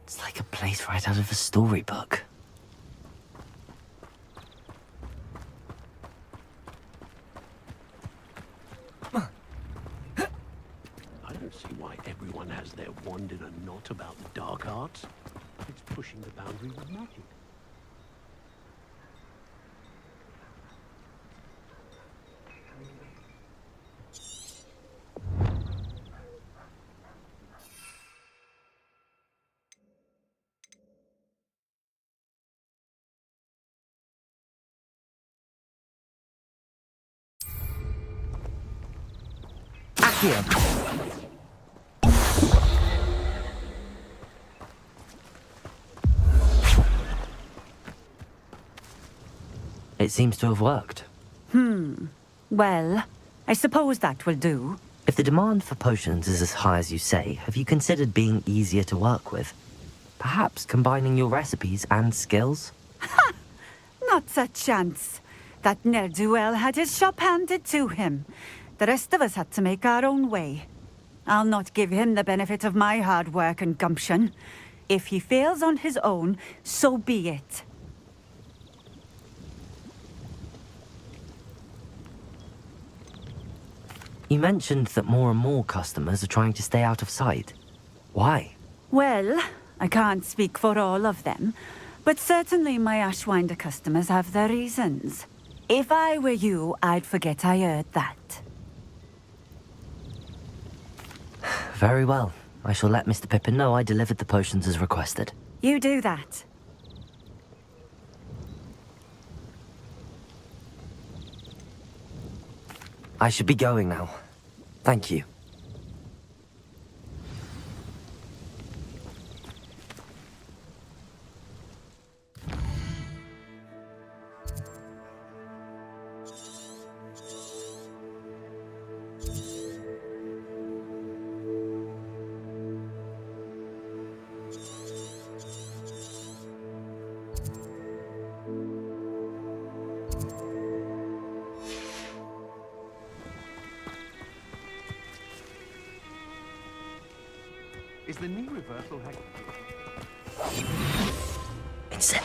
It's like a place right out of a storybook. I don't see why everyone has their wand in a knot about the dark arts. It's pushing the boundaries of magic. Accio! It seems to have worked. Well, I suppose that will do. If the demand for potions is as high as you say, have you considered being easier to work with? Perhaps combining your recipes and skills? Not a chance. That ne'er-do-well had his shop handed to him. The rest of us had to make our own way. I'll not give him the benefit of my hard work and gumption. If he fails on his own, so be it. You mentioned that more and more customers are trying to stay out of sight. Why? Well, I can't speak for all of them, but certainly my Ashwinder customers have their reasons. If I were you, I'd forget I heard that. Very well. I shall let Mr. Pippin know I delivered the potions as requested. You do that. I should be going now. Thank you. Is the knee reversal hack? It's it.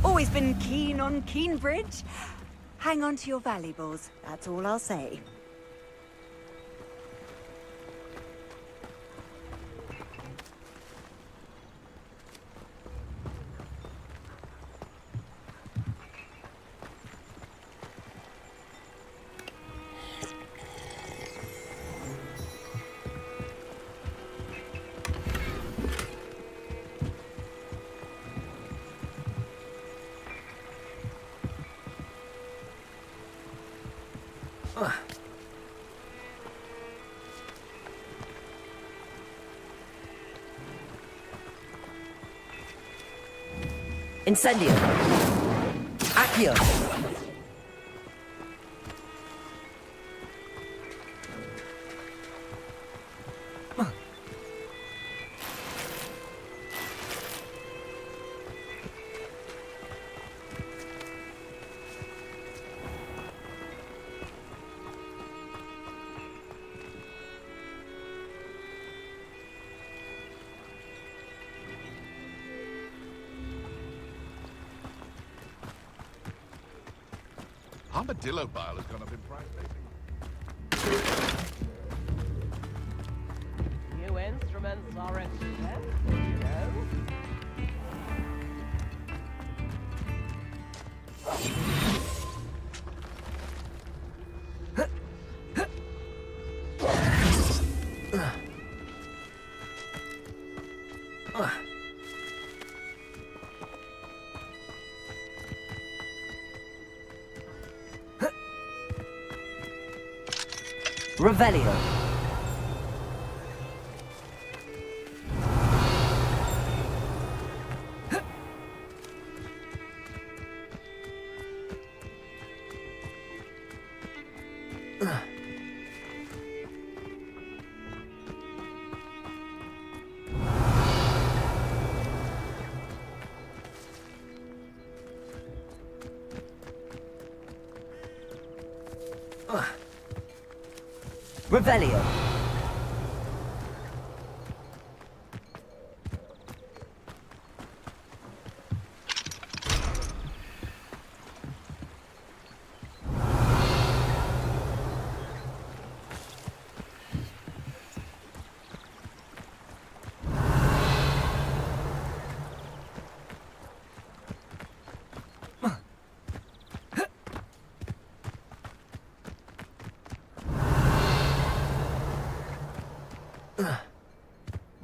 Always been keen on Keenbridge. Hang on to your valuables, that's all I'll say. Incendio! Accio! Armadillo bile has gone up in price lately. New instruments are expensive, you know. Revelio. Revelio.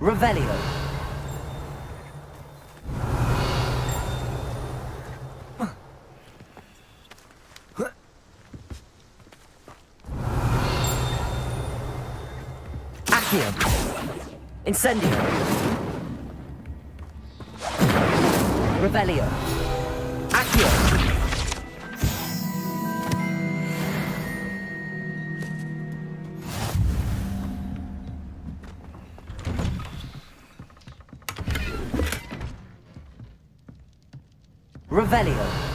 Revelio. Accio. Incendio. Revelio. Accio. Revelio.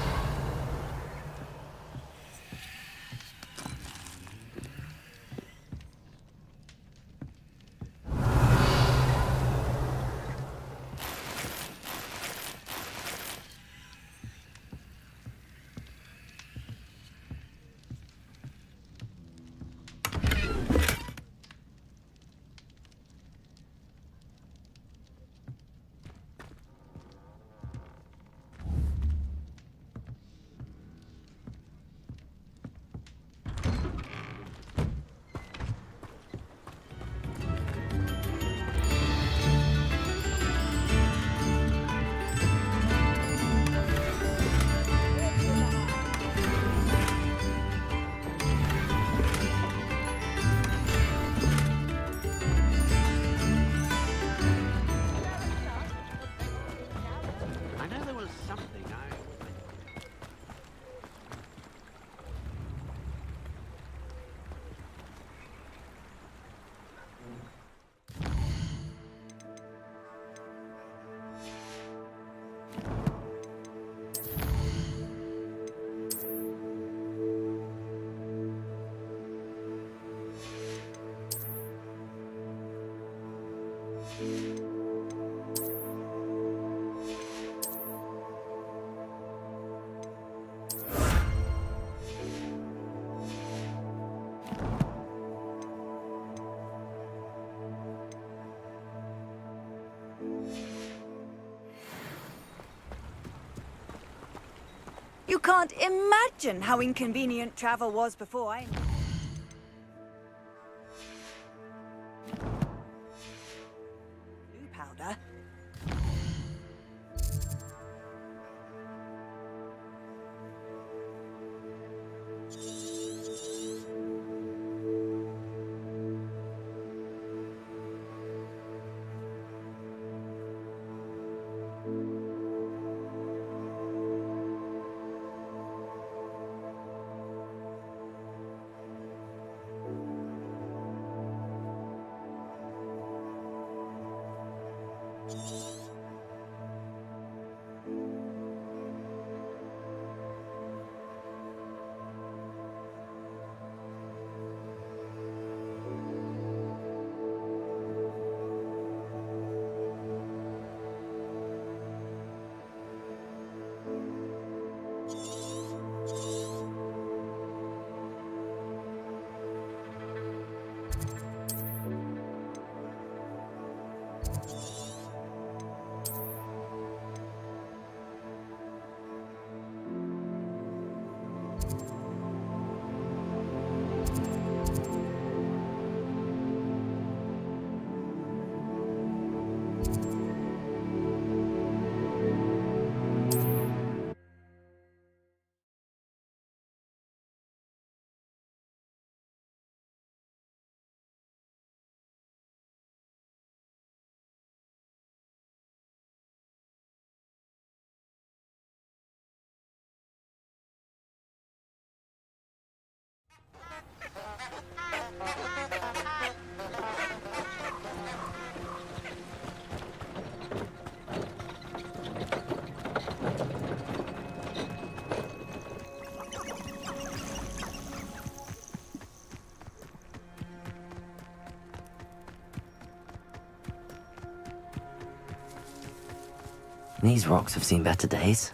I know there was something I... You can't imagine how inconvenient travel was before I... Blue powder? These rocks have seen better days.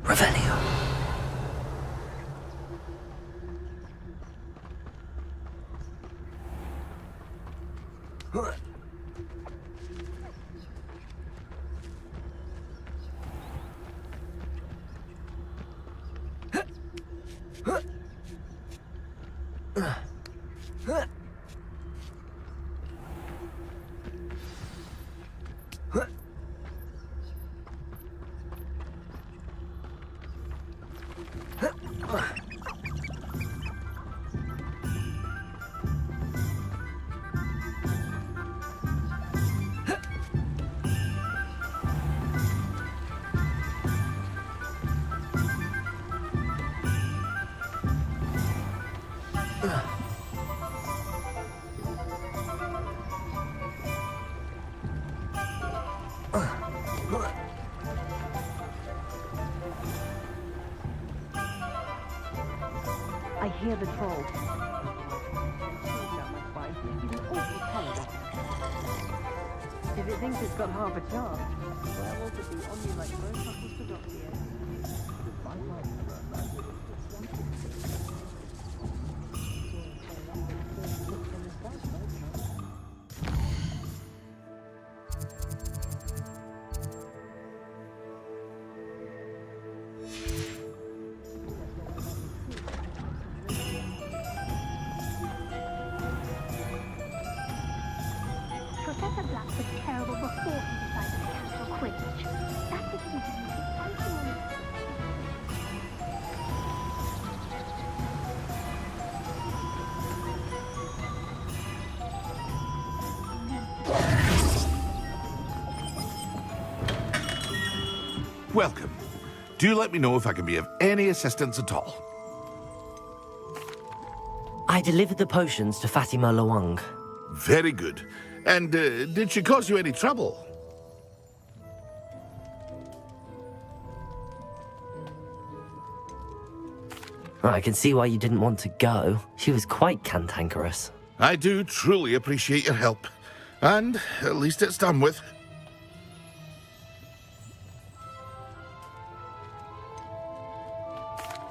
Revelio. I hear the troll. If it thinks it's got half a chance, werewolf will be on you like most apples to dossier. Professor Black was terrible before he decided to cancel Quidditch. That's the reason he was fighting on it. Welcome. Do let me know if I can be of any assistance at all. I delivered the potions to Fatima Lawang. Very good. And did she cause you any trouble? I can see why you didn't want to go. She was quite cantankerous. I do truly appreciate your help. And at least it's done with.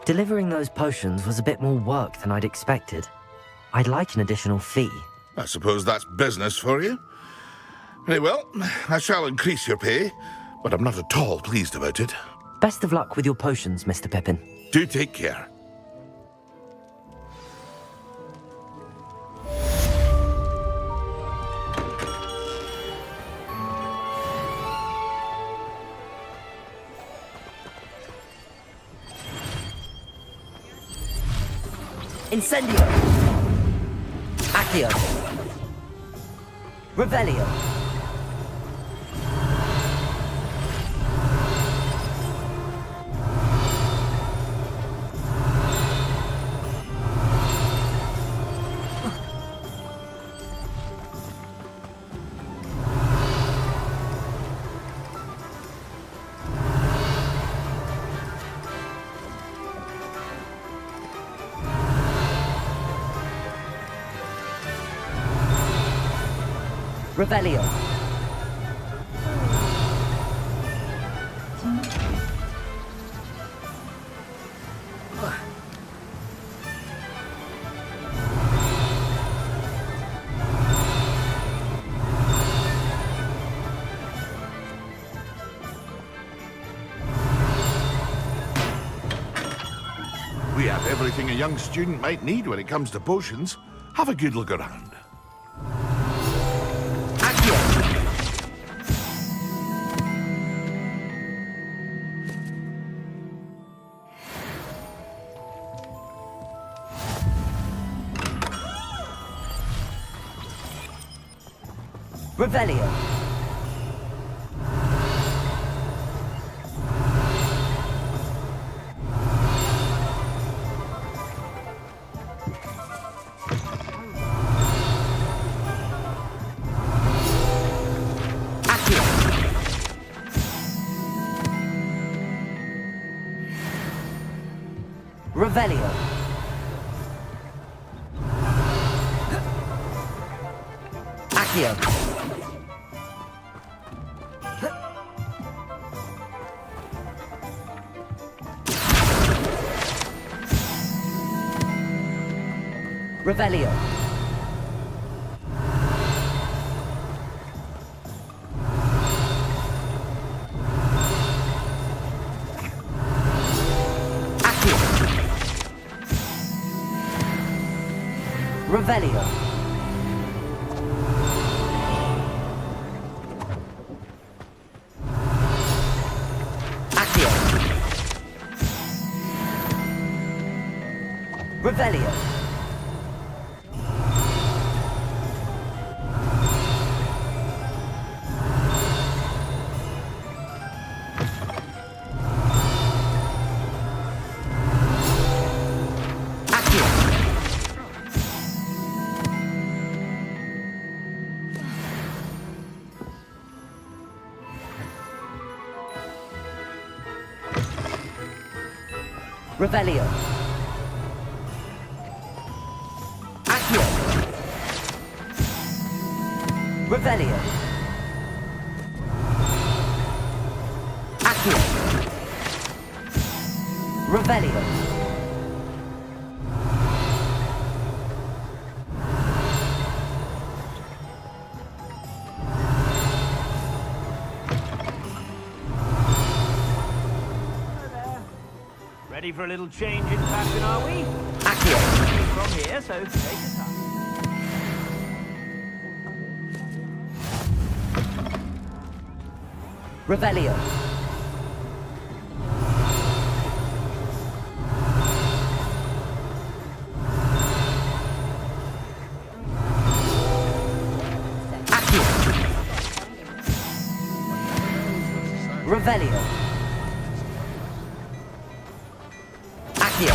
Delivering those potions was a bit more work than I'd expected. I'd like an additional fee. I suppose that's business for you. Very well, I shall increase your pay, but I'm not at all pleased about it. Best of luck with your potions, Mr. Pippin. Do take care. Incendio! Accio! Revelio! Revelio. We have everything a young student might need when it comes to potions. Have a good look around. Revelio. Accio. Revelio. Accio. Revelio. Accio. Revelio. Accio. Revelio. Accio. Revelio. Accio. Revelio. Accio. Revelio. Ready for a little change in fashion, are we? Accio. From here, so take your time. Revelio. Accio. Revelio. Accio.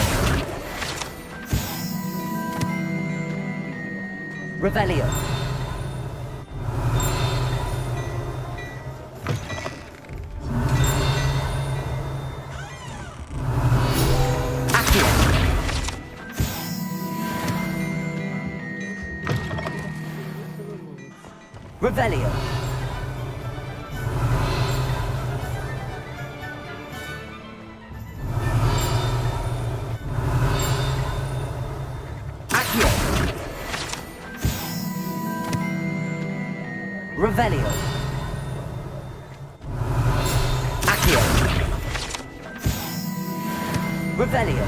Revelio. Accio. Revelio. Accio. Revelio. Accio. Revelio.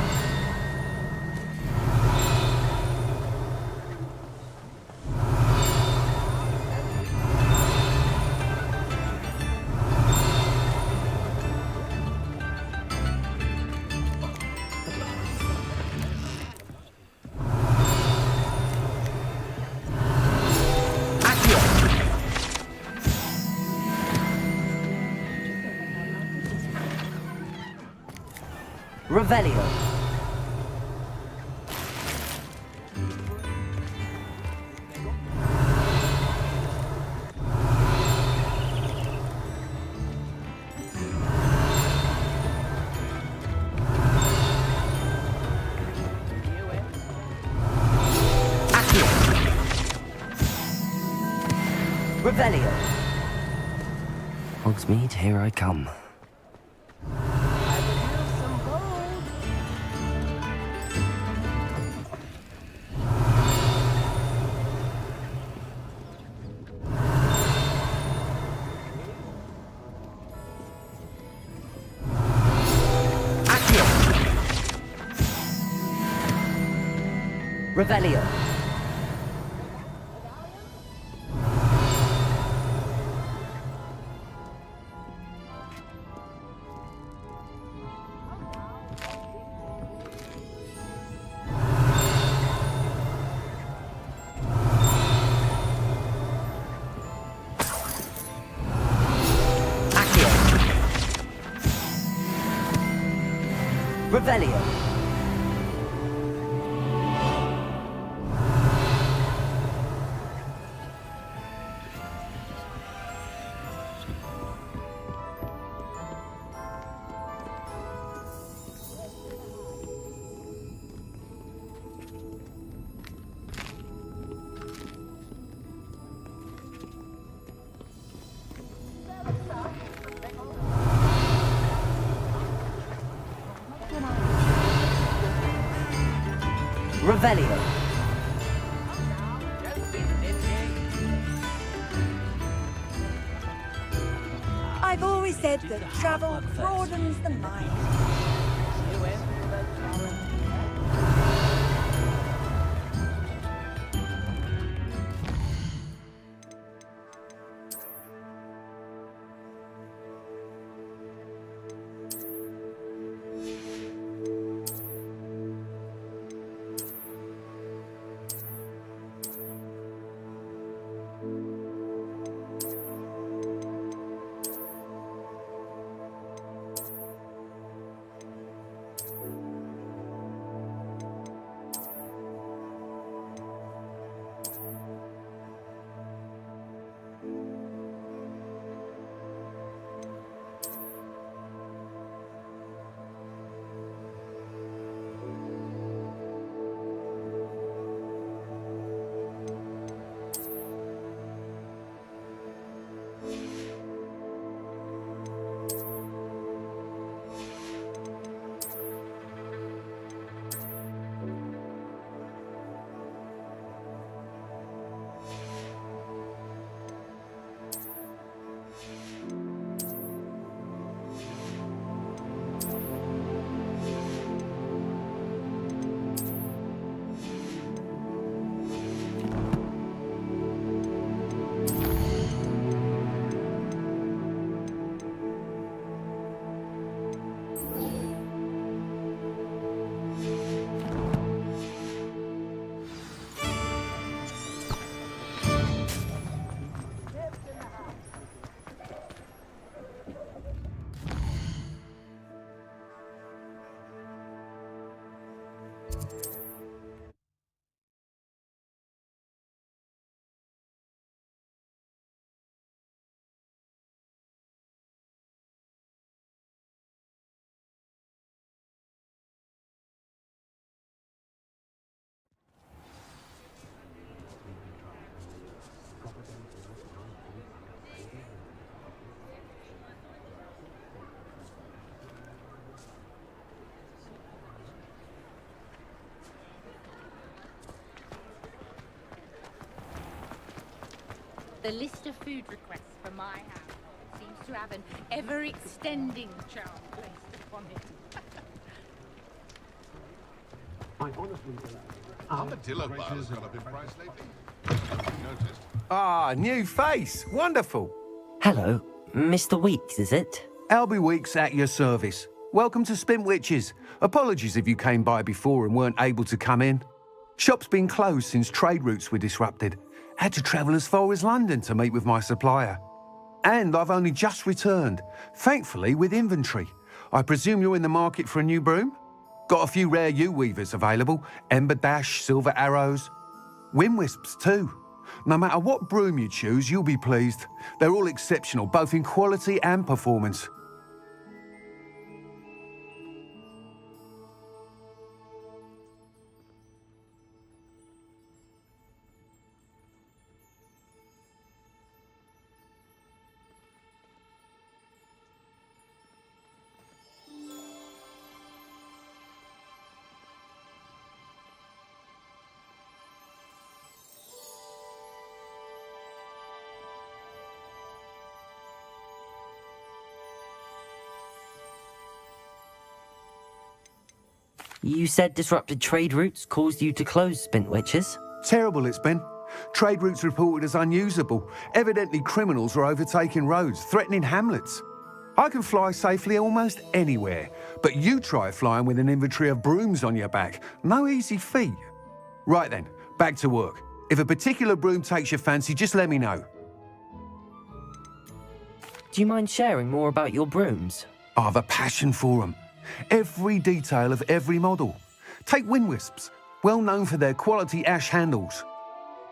Accio. Revelio. Accio. Revelio. Hogsmeade, here I come. Accio. Revelio. Revelio. Revelio. I've always said that travel broadens the mind. The list of food requests for my house seems to have an ever-extending charm placed upon it. I honestly don't. Armadillo bar's gone up in price lately. Noticed. Ah, new face. Wonderful. Hello, Mr. Weeks, is it? Albie Weeks at your service. Welcome to Spintwitches. Apologies if you came by before and weren't able to come in. Shop's been closed since trade routes were disrupted. Had to travel as far as London to meet with my supplier. And I've only just returned, thankfully with inventory. I presume you're in the market for a new broom? Got a few rare U-weavers available, Ember Dash, Silver Arrows. Wind Wisps too. No matter what broom you choose, you'll be pleased. They're all exceptional, both in quality and performance. You said disrupted trade routes caused you to close Spintwitches? Terrible it's been. Trade routes reported as unusable. Evidently criminals were overtaking roads, threatening hamlets. I can fly safely almost anywhere, but you try flying with an inventory of brooms on your back. No easy feat. Right then, back to work. If a particular broom takes your fancy, just let me know. Do you mind sharing more about your brooms? I have a passion for them. Every detail of every model. Take wind wisps, well known for their quality ash handles.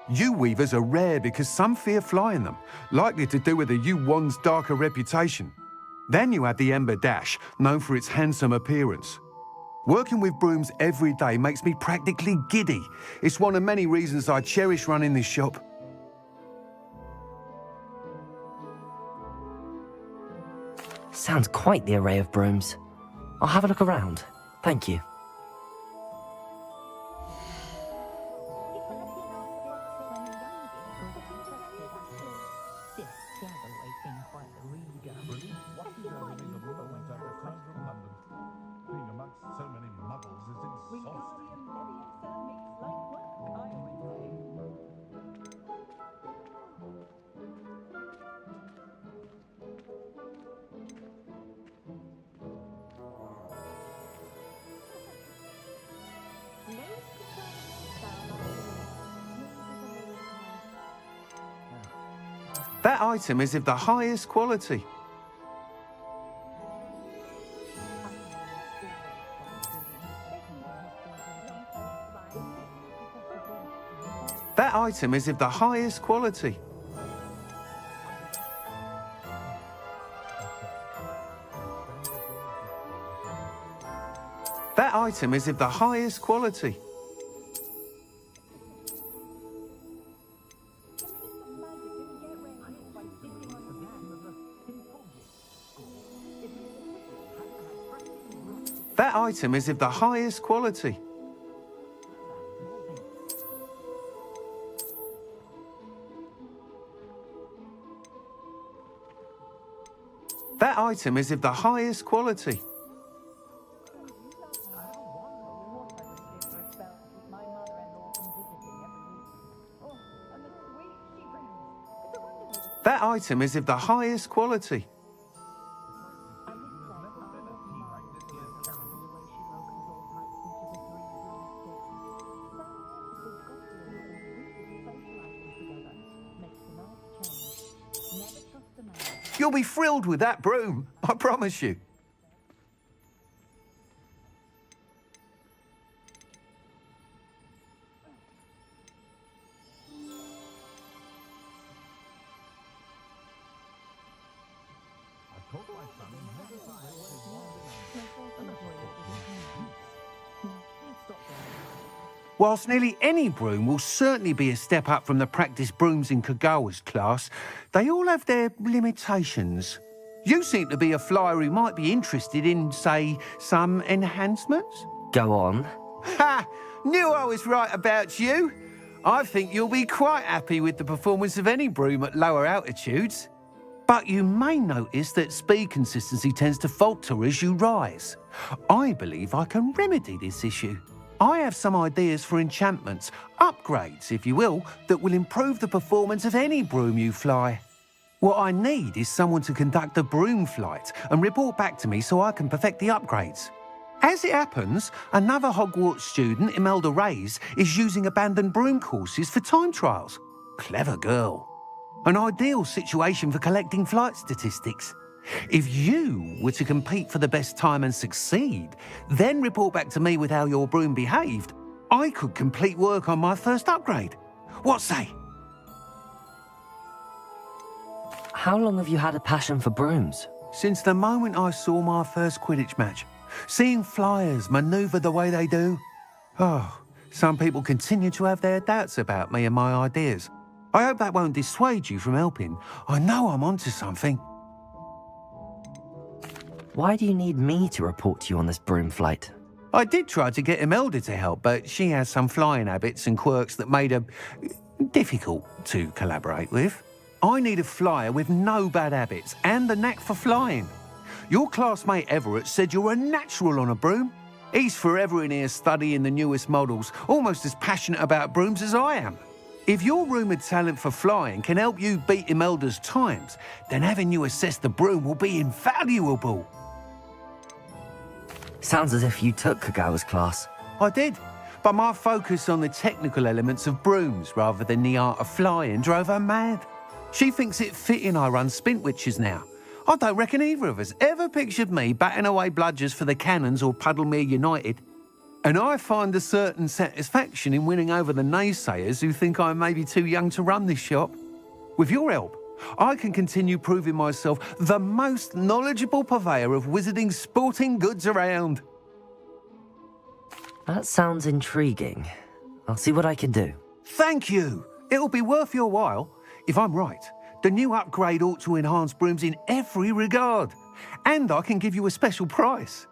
Yew weavers are rare because some fear flying them, likely to do with the yew wand's darker reputation. Then you have the ember dash, known for its handsome appearance. Working with brooms every day makes me practically giddy. It's one of many reasons I cherish running this shop. Sounds quite the array of brooms. I'll have a look around. Thank you. That item is of the highest quality. That item is of the highest quality. That item is of the highest quality. That item is of the highest quality. That item is of the highest quality. That item is of the highest quality. You'll be thrilled with that broom, I promise you. Whilst nearly any broom will certainly be a step up from the practice brooms in Kagawa's class, they all have their limitations. You seem to be a flyer who might be interested in, say, some enhancements? Go on. Ha! Knew I was right about you. I think you'll be quite happy with the performance of any broom at lower altitudes. But you may notice that speed consistency tends to falter as you rise. I believe I can remedy this issue. I have some ideas for enchantments, upgrades, if you will, that will improve the performance of any broom you fly. What I need is someone to conduct a broom flight and report back to me so I can perfect the upgrades. As it happens, another Hogwarts student, Imelda Reyes, is using abandoned broom courses for time trials. Clever girl. An ideal situation for collecting flight statistics. If you were to compete for the best time and succeed, then report back to me with how your broom behaved, I could complete work on my first upgrade. What say? How long have you had a passion for brooms? Since the moment I saw my first Quidditch match. Seeing flyers manoeuvre the way they do. Oh, some people continue to have their doubts about me and my ideas. I hope that won't dissuade you from helping. I know I'm onto something. Why do you need me to report to you on this broom flight? I did try to get Imelda to help, but she has some flying habits and quirks that made her difficult to collaborate with. I need a flyer with no bad habits and the knack for flying. Your classmate Everett said you're a natural on a broom. He's forever in here studying the newest models, almost as passionate about brooms as I am. If your rumoured talent for flying can help you beat Imelda's times, then having you assess the broom will be invaluable. Sounds as if you took Kagawa's class. I did, but my focus on the technical elements of brooms rather than the art of flying drove her mad. She thinks it fitting I run Spintwitches now. I don't reckon either of us ever pictured me batting away bludgers for the Cannons or Puddlemere United. And I find a certain satisfaction in winning over the naysayers who think I'm maybe too young to run this shop. With your help, I can continue proving myself the most knowledgeable purveyor of wizarding sporting goods around. That sounds intriguing. I'll see what I can do. Thank you. It'll be worth your while. If I'm right, the new upgrade ought to enhance brooms in every regard. And I can give you a special price.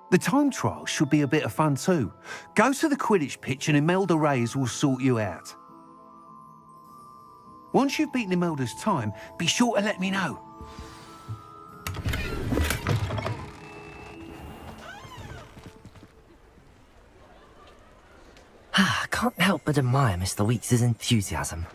The time trial should be a bit of fun too. Go to the Quidditch pitch and Imelda Reyes will sort you out. Once you've beaten Imelda's time, be sure to let me know. I can't help but admire Mr. Weeks' enthusiasm.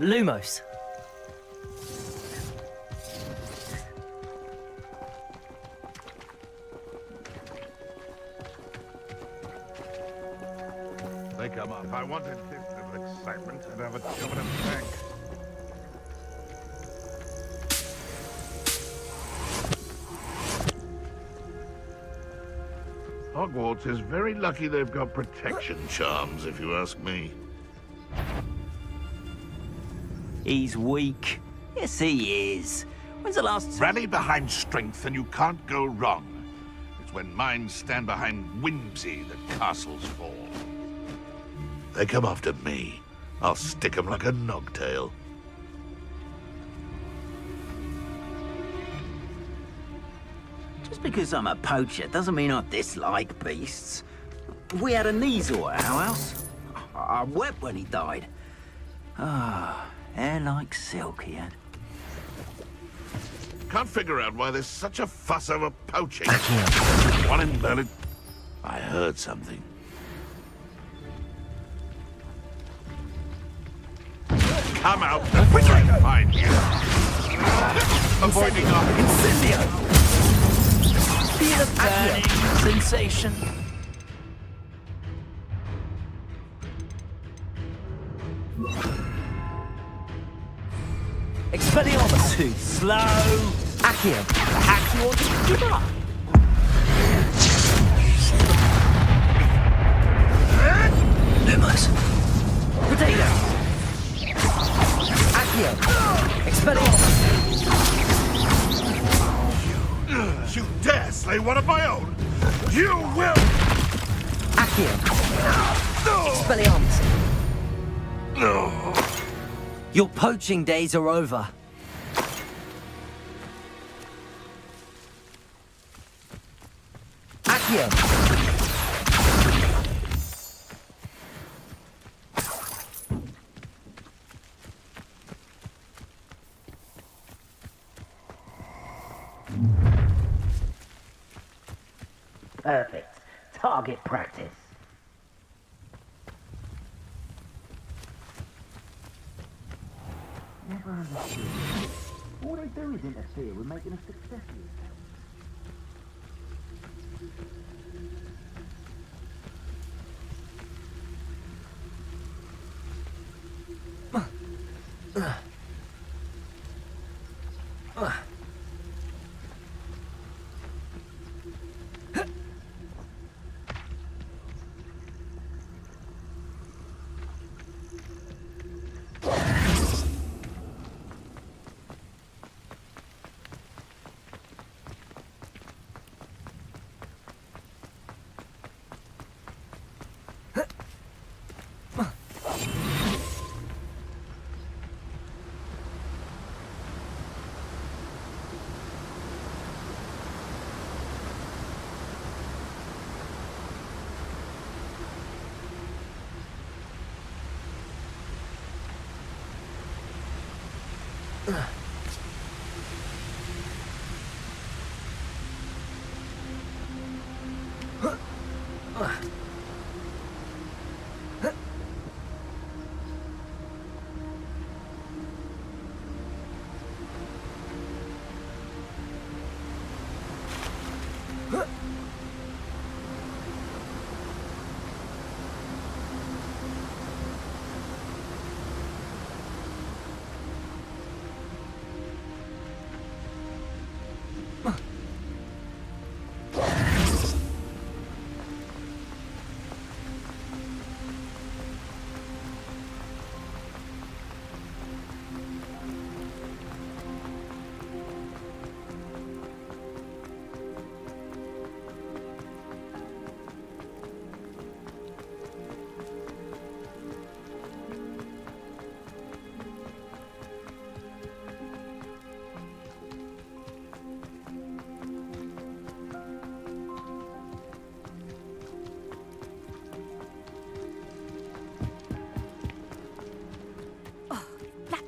Lumos. They come up. I wanted this little excitement and have a job in a bank. Hogwarts is very lucky they've got protection charms, if you ask me. He's weak. Yes, he is. When's the last... Rally behind strength and you can't go wrong. It's when minds stand behind whimsy that castles fall. They come after me. I'll stick 'em like a nogtail. Just because I'm a poacher doesn't mean I dislike beasts. We had a Neasor at our house. I wept when he died. Ah, hair like silk he had. Can't figure out why there's such a fuss over poaching. One in Berlin. I heard something. come out before I find you. Avoiding our Incendio! Feel a burning sensation. Expelliarmus! Too slow! Accio! Perhaps you ought to give up! Lumos! Potato! Accio! Expelliarmus! You dare slay one of my own? You will! Accio! Expelliarmus! Your poaching days are over. Accio! Perfect. Target practice. Never understood. All they do is interfere with making a success of yourself.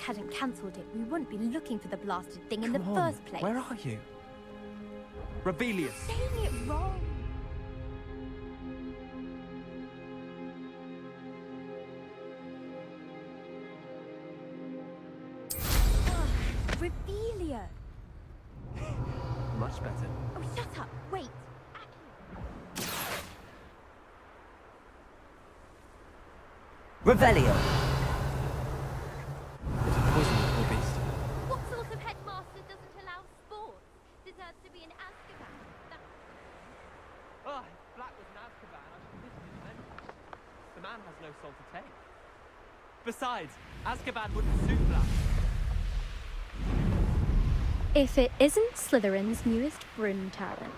Hadn't cancelled it, we wouldn't be looking for the blasted thing in the first place. Where are you? Rebellious. Saying it wrong. Rebelia. Much better. Oh, shut up. Wait. Revelio! What sort of headmaster doesn't allow sports? Deserves to be in Azkaban. Oh, if Black was in Azkaban, I should visit him then. The man has no soul to take. Besides, Azkaban wouldn't suit Black. If it isn't Slytherin's newest broom talent.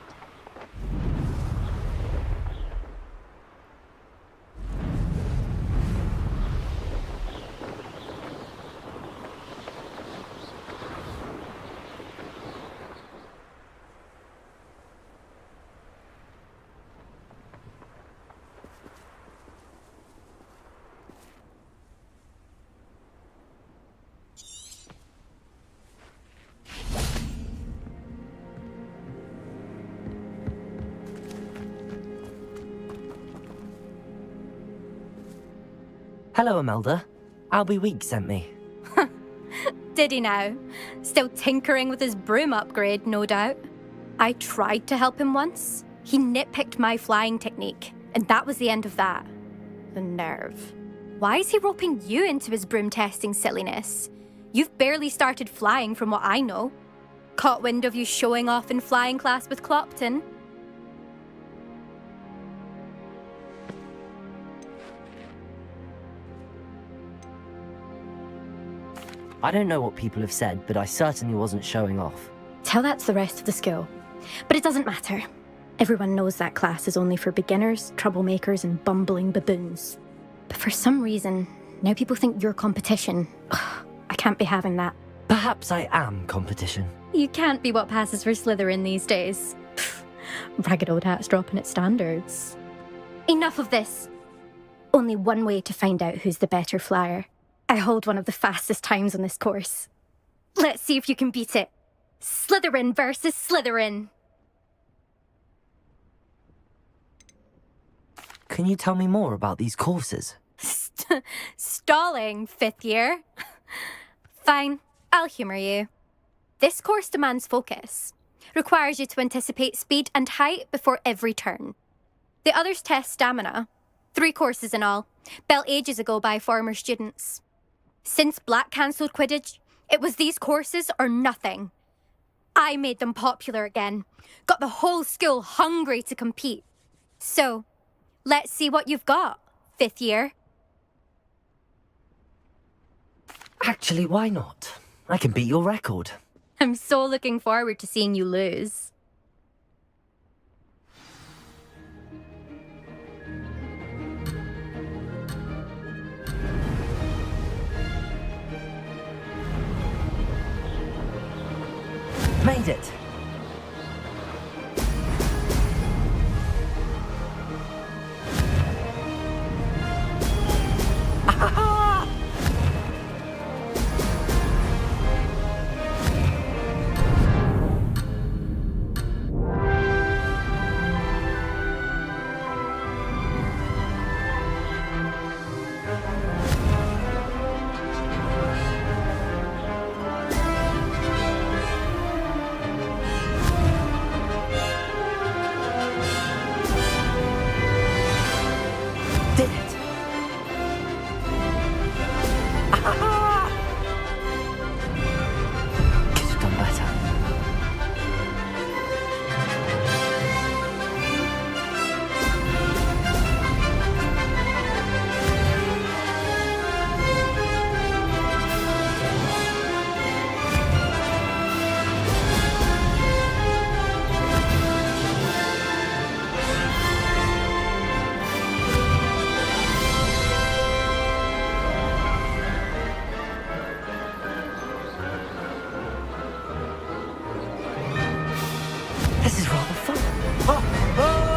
Hello, Imelda. Albie Week sent me. Did he now? Still tinkering with his broom upgrade, no doubt. I tried to help him once. He nitpicked my flying technique, and that was the end of that. The nerve. Why is he roping you into his broom testing silliness? You've barely started flying from what I know. Caught wind of you showing off in flying class with Clopton. I don't know what people have said, but I certainly wasn't showing off. Tell that to the rest of the school. But it doesn't matter. Everyone knows that class is only for beginners, troublemakers, and bumbling baboons. But for some reason, now people think you're competition. Ugh, I can't be having that. Perhaps I am competition. You can't be what passes for Slytherin these days. Pfft, ragged old hat's dropping its standards. Enough of this. Only one way to find out who's the better flyer. I hold one of the fastest times on this course. Let's see if you can beat it. Slytherin versus Slytherin. Can you tell me more about these courses? Stalling, 5th year. Fine, I'll humour you. This course demands focus. Requires you to anticipate speed and height before every turn. The others test stamina. 3 courses in all, built ages ago by former students. Since Black cancelled Quidditch, it was these courses or nothing. I made them popular again. Got the whole school hungry to compete. So, let's see what you've got, 5th year. Actually, why not? I can beat your record. I'm so looking forward to seeing you lose. Made it! This is rather fun. Oh! Oh!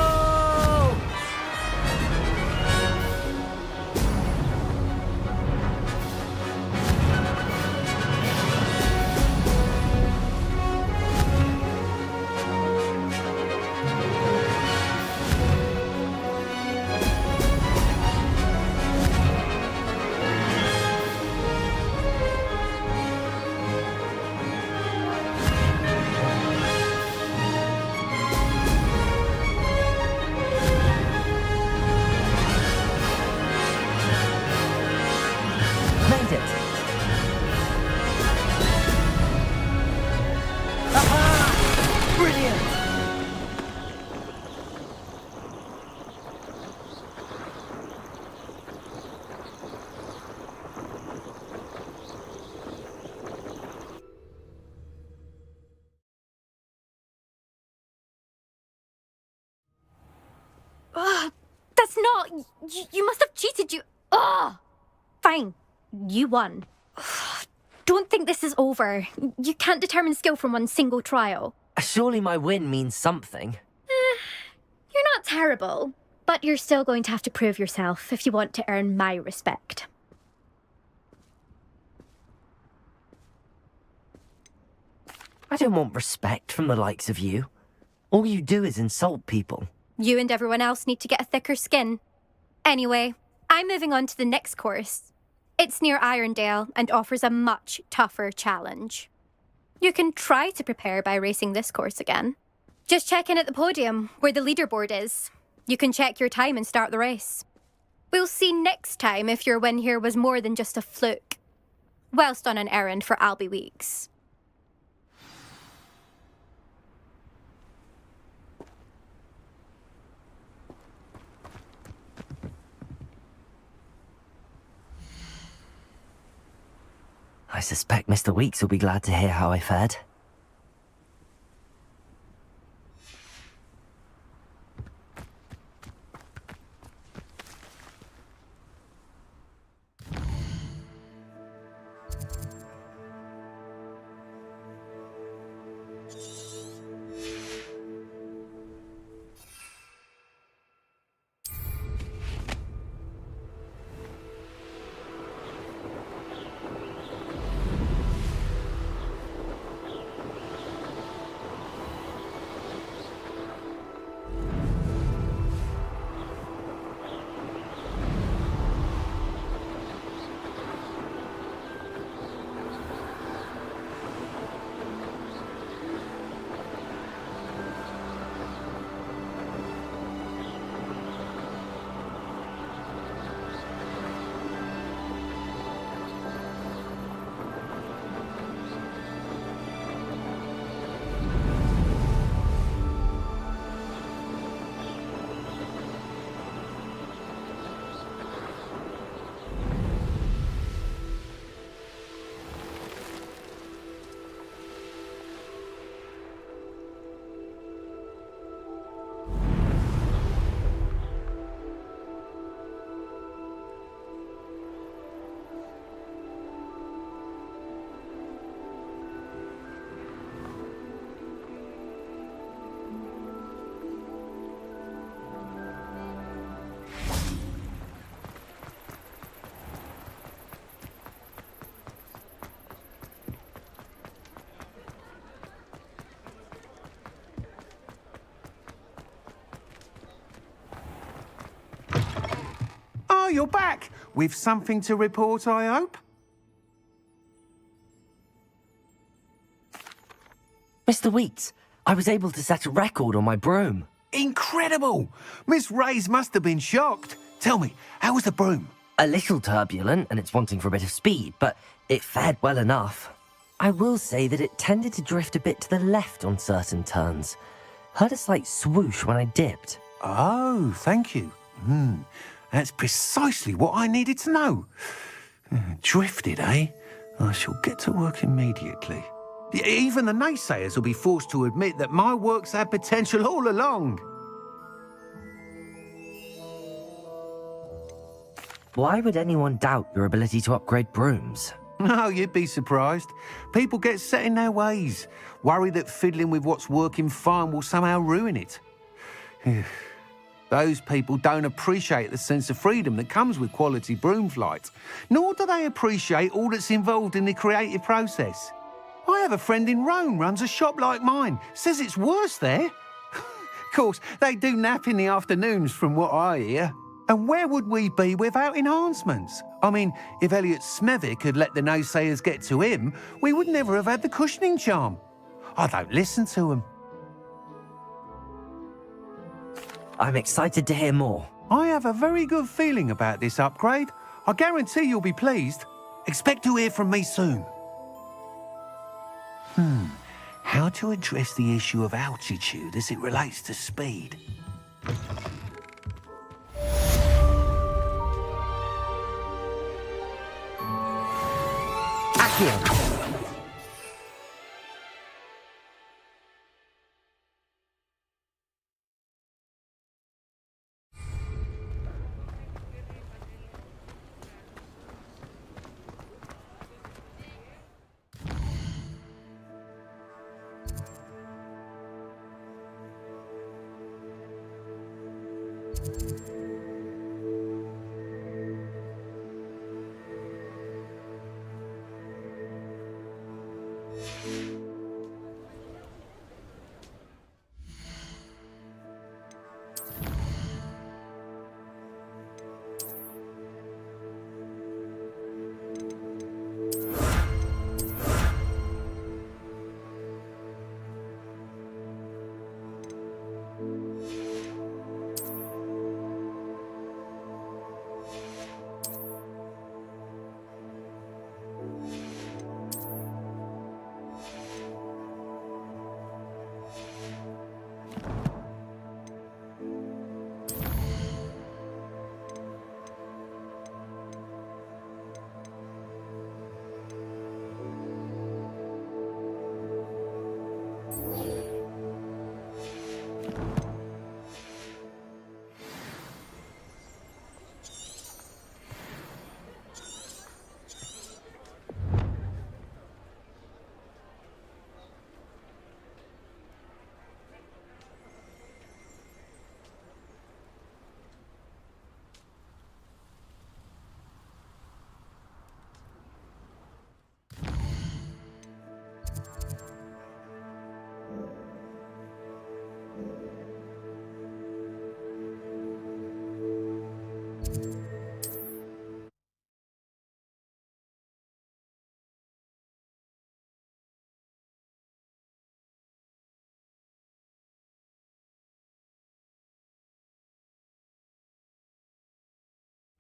Made it! Aha! Brilliant! Ugh, that's not... You must have cheated, you... Ugh! Fine. You won. Don't think this is over. You can't determine skill from one single trial. Surely my win means something. You're not terrible, but you're still going to have to prove yourself if you want to earn my respect. I don't want respect from the likes of you. All you do is insult people. You and everyone else need to get a thicker skin. Anyway, I'm moving on to the next course. It's near Irondale and offers a much tougher challenge. You can try to prepare by racing this course again. Just check in at the podium, where the leaderboard is. You can check your time and start the race. We'll see next time if your win here was more than just a fluke. Whilst on an errand for Albie Weeks. I suspect Mr. Weeks will be glad to hear how I fared. Oh, you're back! With something to report, I hope? Mr. Weeks, I was able to set a record on my broom. Incredible! Miss Reyes must have been shocked. Tell me, how was the broom? A little turbulent, and it's wanting for a bit of speed, but it fared well enough. I will say that it tended to drift a bit to the left on certain turns. Heard a slight swoosh when I dipped. Oh, thank you. That's precisely what I needed to know. Drifted, eh? I shall get to work immediately. Even the naysayers will be forced to admit that my work's had potential all along. Why would anyone doubt your ability to upgrade brooms? No, you'd be surprised. People get set in their ways, worry that fiddling with what's working fine will somehow ruin it. Those people don't appreciate the sense of freedom that comes with quality broom flight, nor do they appreciate all that's involved in the creative process. I have a friend in Rome runs a shop like mine, says it's worse there. Of course, they do nap in the afternoons from what I hear. And where would we be without enhancements? I mean, if Elliot Smethwick had let the naysayers get to him, we would never have had the cushioning charm. I don't listen to them. I'm excited to hear more. I have a very good feeling about this upgrade. I guarantee you'll be pleased. Expect to hear from me soon. How to address the issue of altitude as it relates to speed? Accio!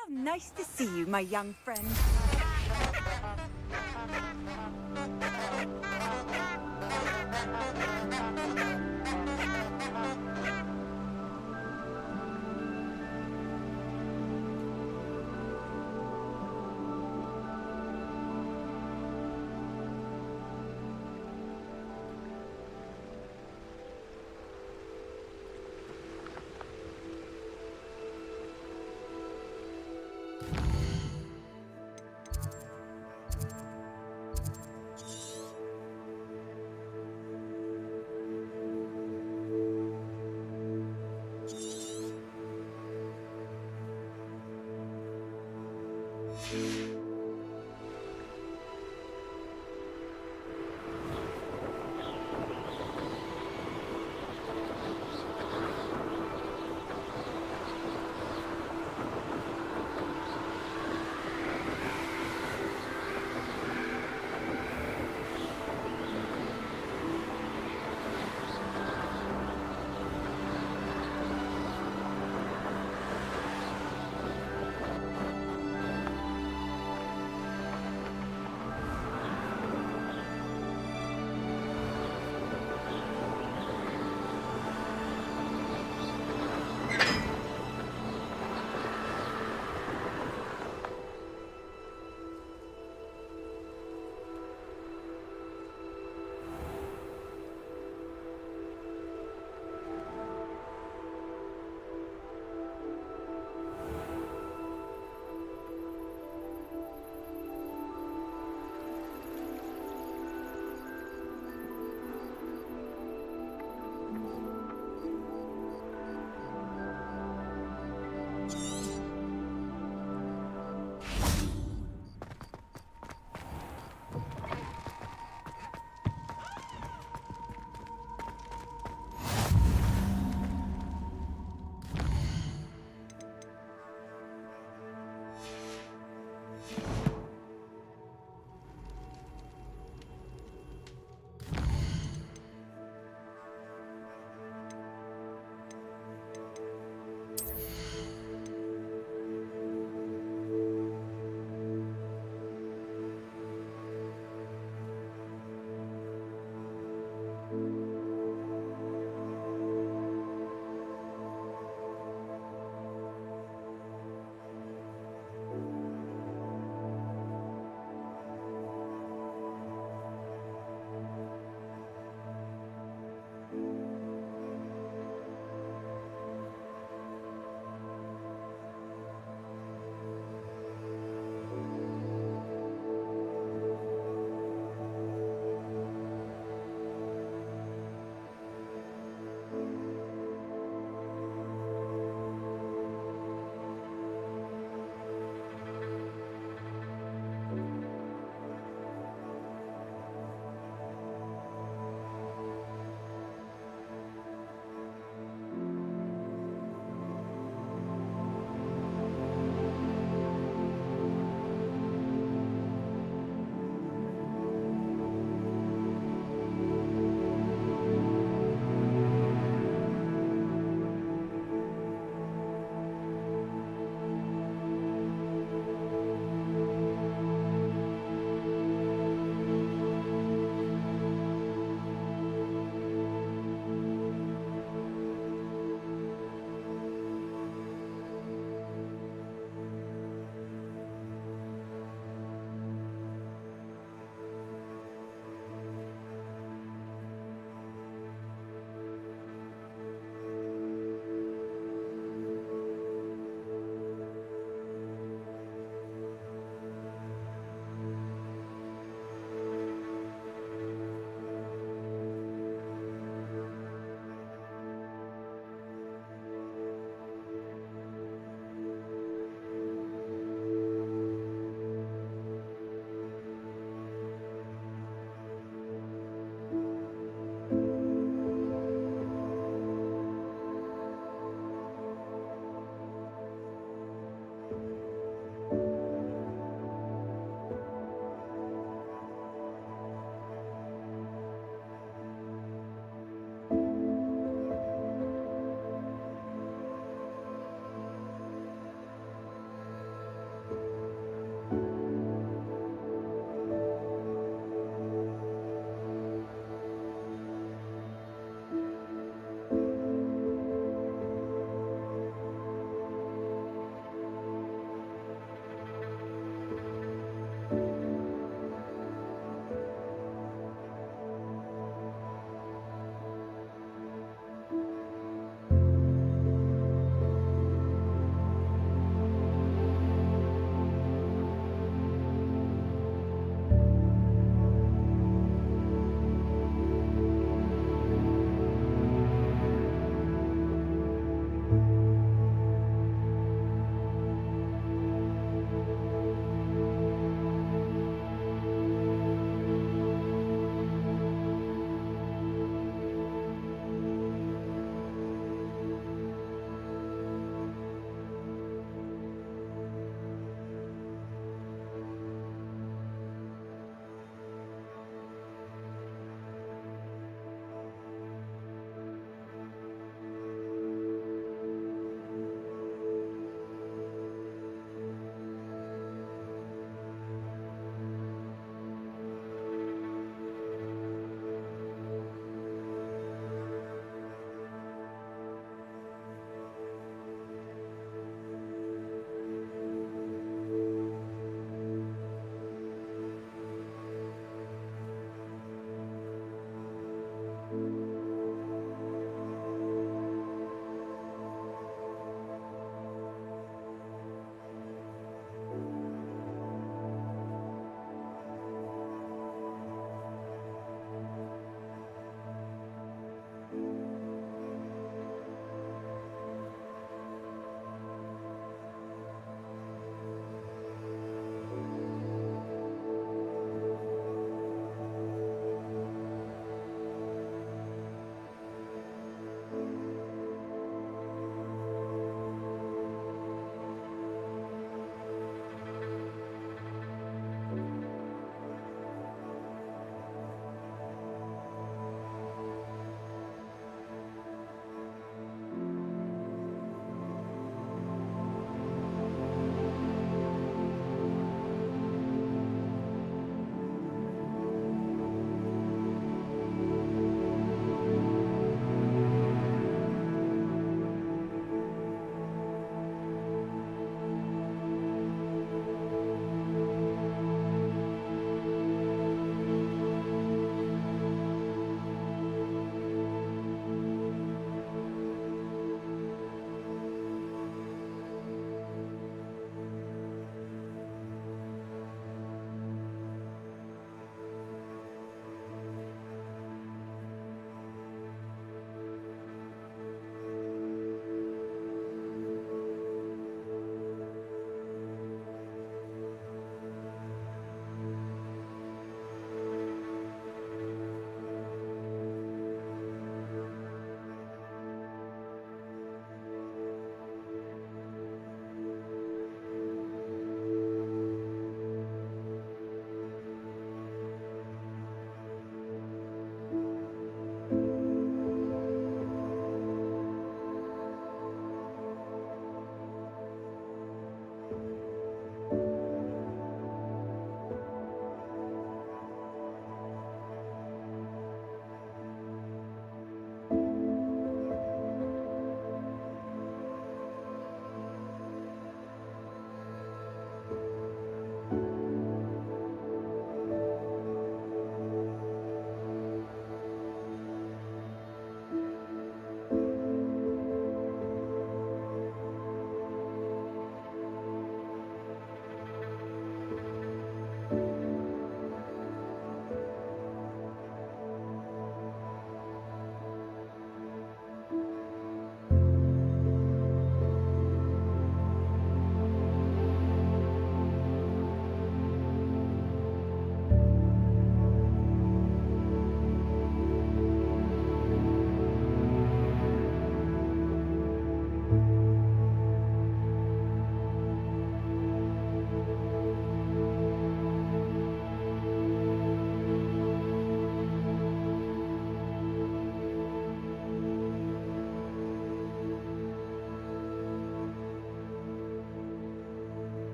How nice to see you, my young friend.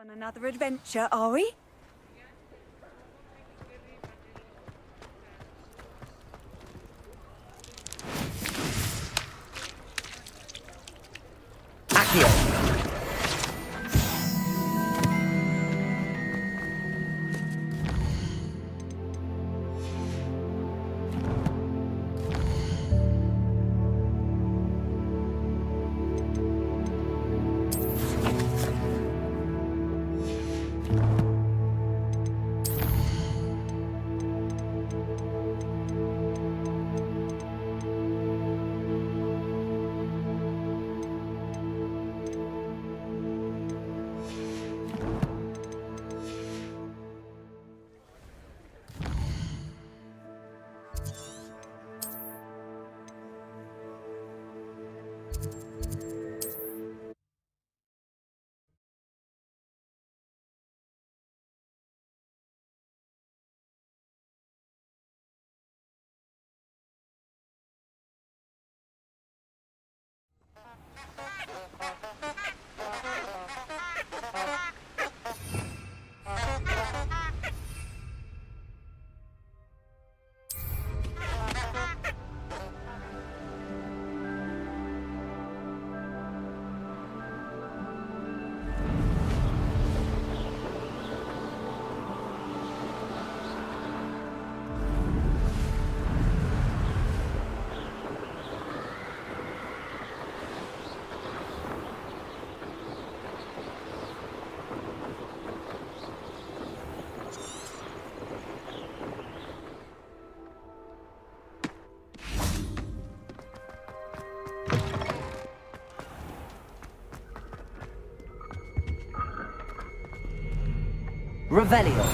On another adventure, are we? Accio. Revelio.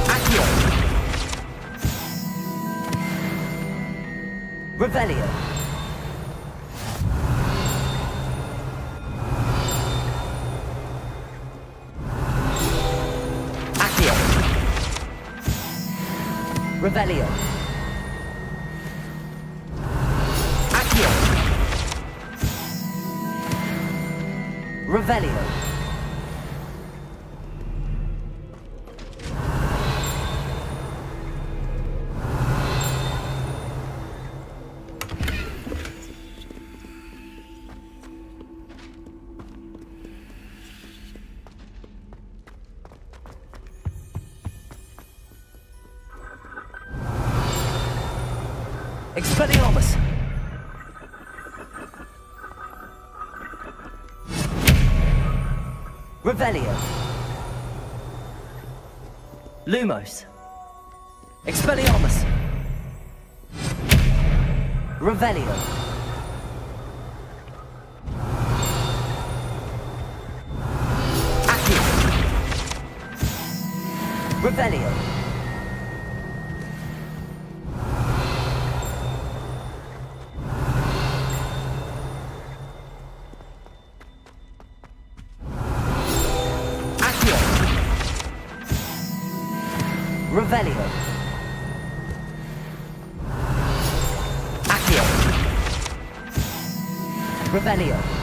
Accio. Revelio. Revelio. Accio. Revelio. Expelliarmus! Revelio. Lumos. Expelliarmus. Revelio. Accio. Revelio. Revelio. Accio. Revelio.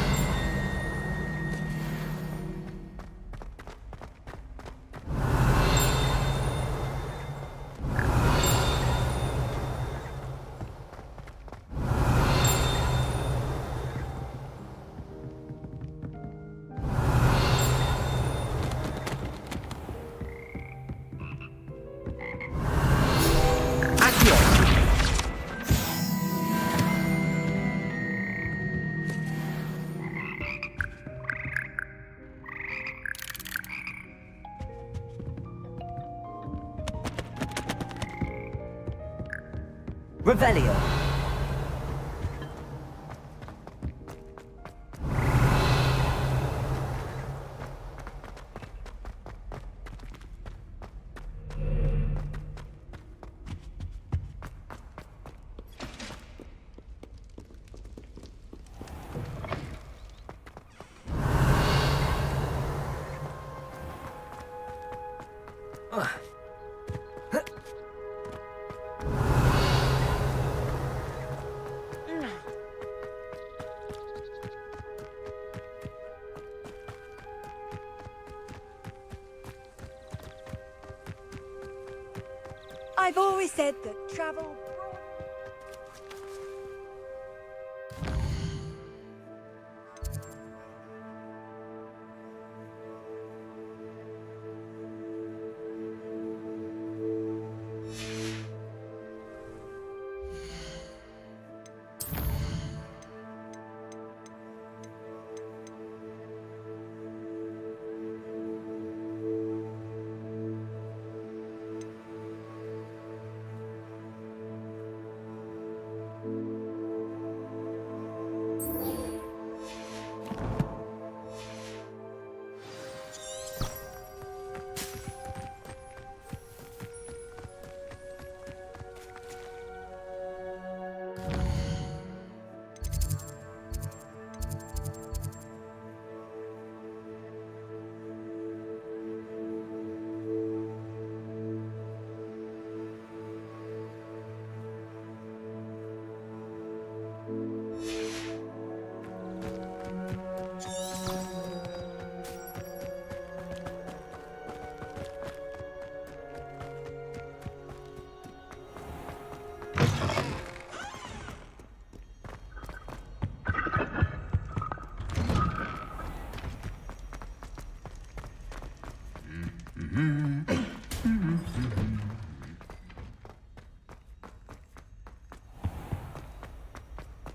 Revelio. I've always said that travel...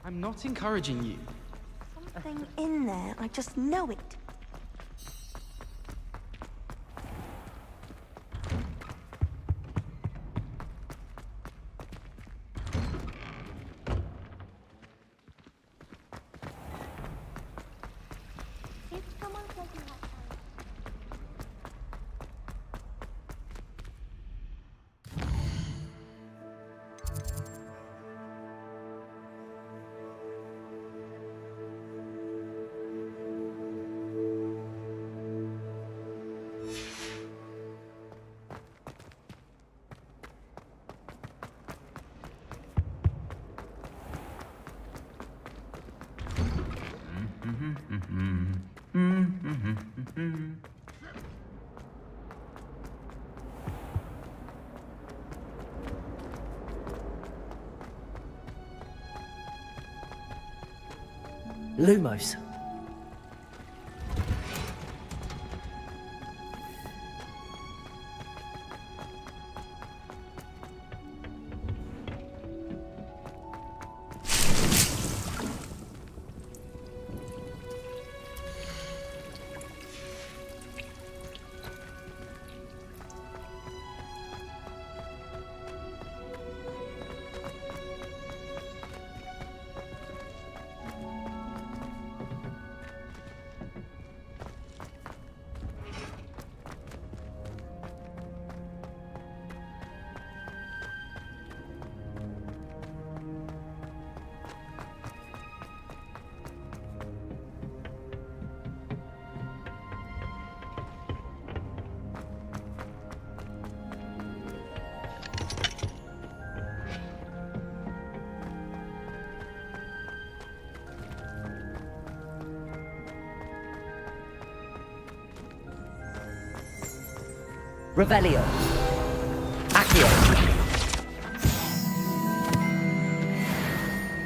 I'm not encouraging you. Something in there, I just know it. If someone says you have time. Lumos. Revelio. Accio.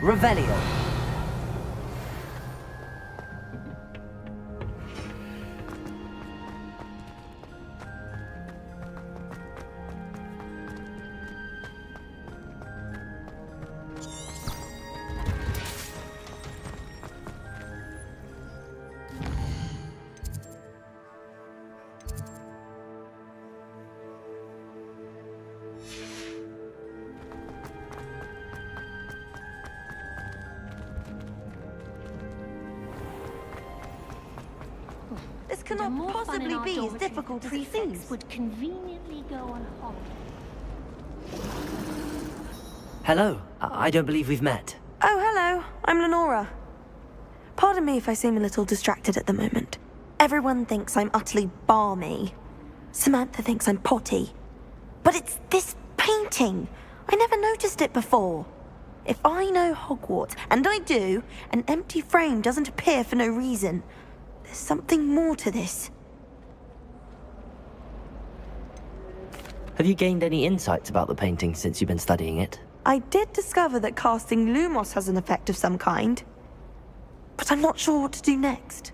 Revelio. This cannot possibly be as difficult as it seems. Would conveniently go on holiday. Hello. I don't believe we've met. Oh, hello. I'm Lenora. Pardon me if I seem a little distracted at the moment. Everyone thinks I'm utterly balmy. Samantha thinks I'm potty. But it's this painting. I never noticed it before. If I know Hogwarts, and I do, an empty frame doesn't appear for no reason. There's something more to this. Have you gained any insights about the painting since you've been studying it? I did discover that casting Lumos has an effect of some kind. But I'm not sure what to do next.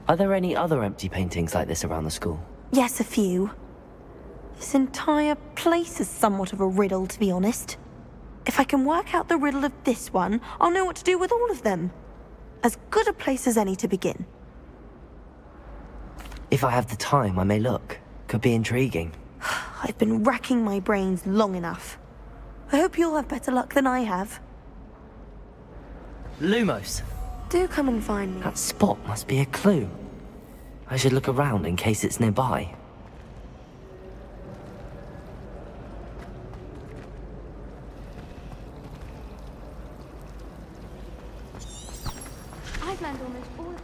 Are there any other empty paintings like this around the school? Yes, a few. This entire place is somewhat of a riddle, to be honest. If I can work out the riddle of this one, I'll know what to do with all of them. As good a place as any to begin. If I have the time, I may look. Could be intriguing. I've been racking my brains long enough. I hope you'll have better luck than I have. Lumos! Do come and find me. That spot must be a clue. I should look around in case it's nearby. I've learned almost all of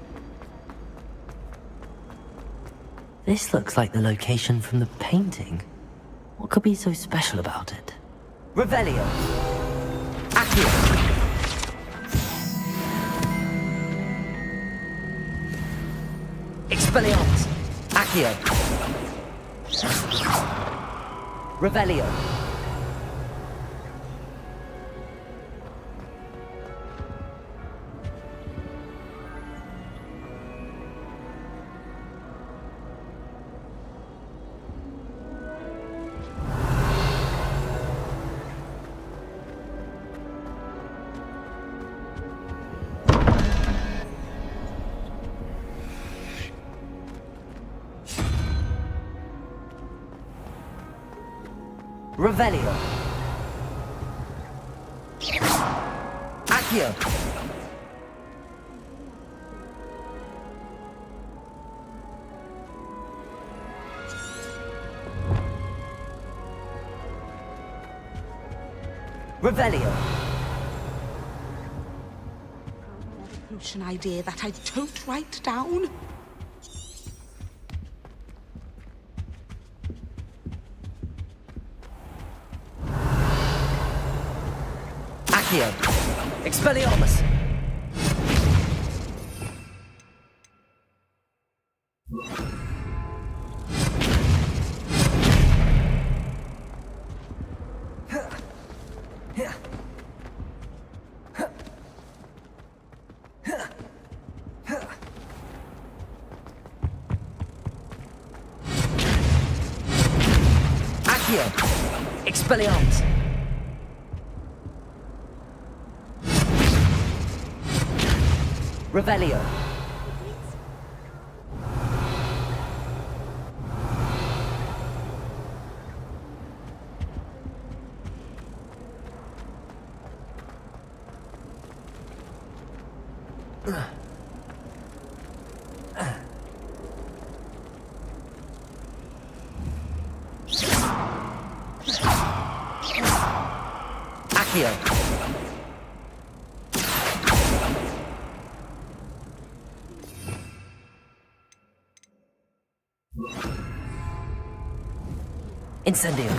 This looks like the location from the painting. What could be so special about it? Revelio! Accio! Expelliarmus! Accio! Revelio! Revelio! Accio! Revelio! Potion idea that I don't write down. Accio! Expelliarmus! Accio! Expelliarmus! Revelio! Accio! Incendio!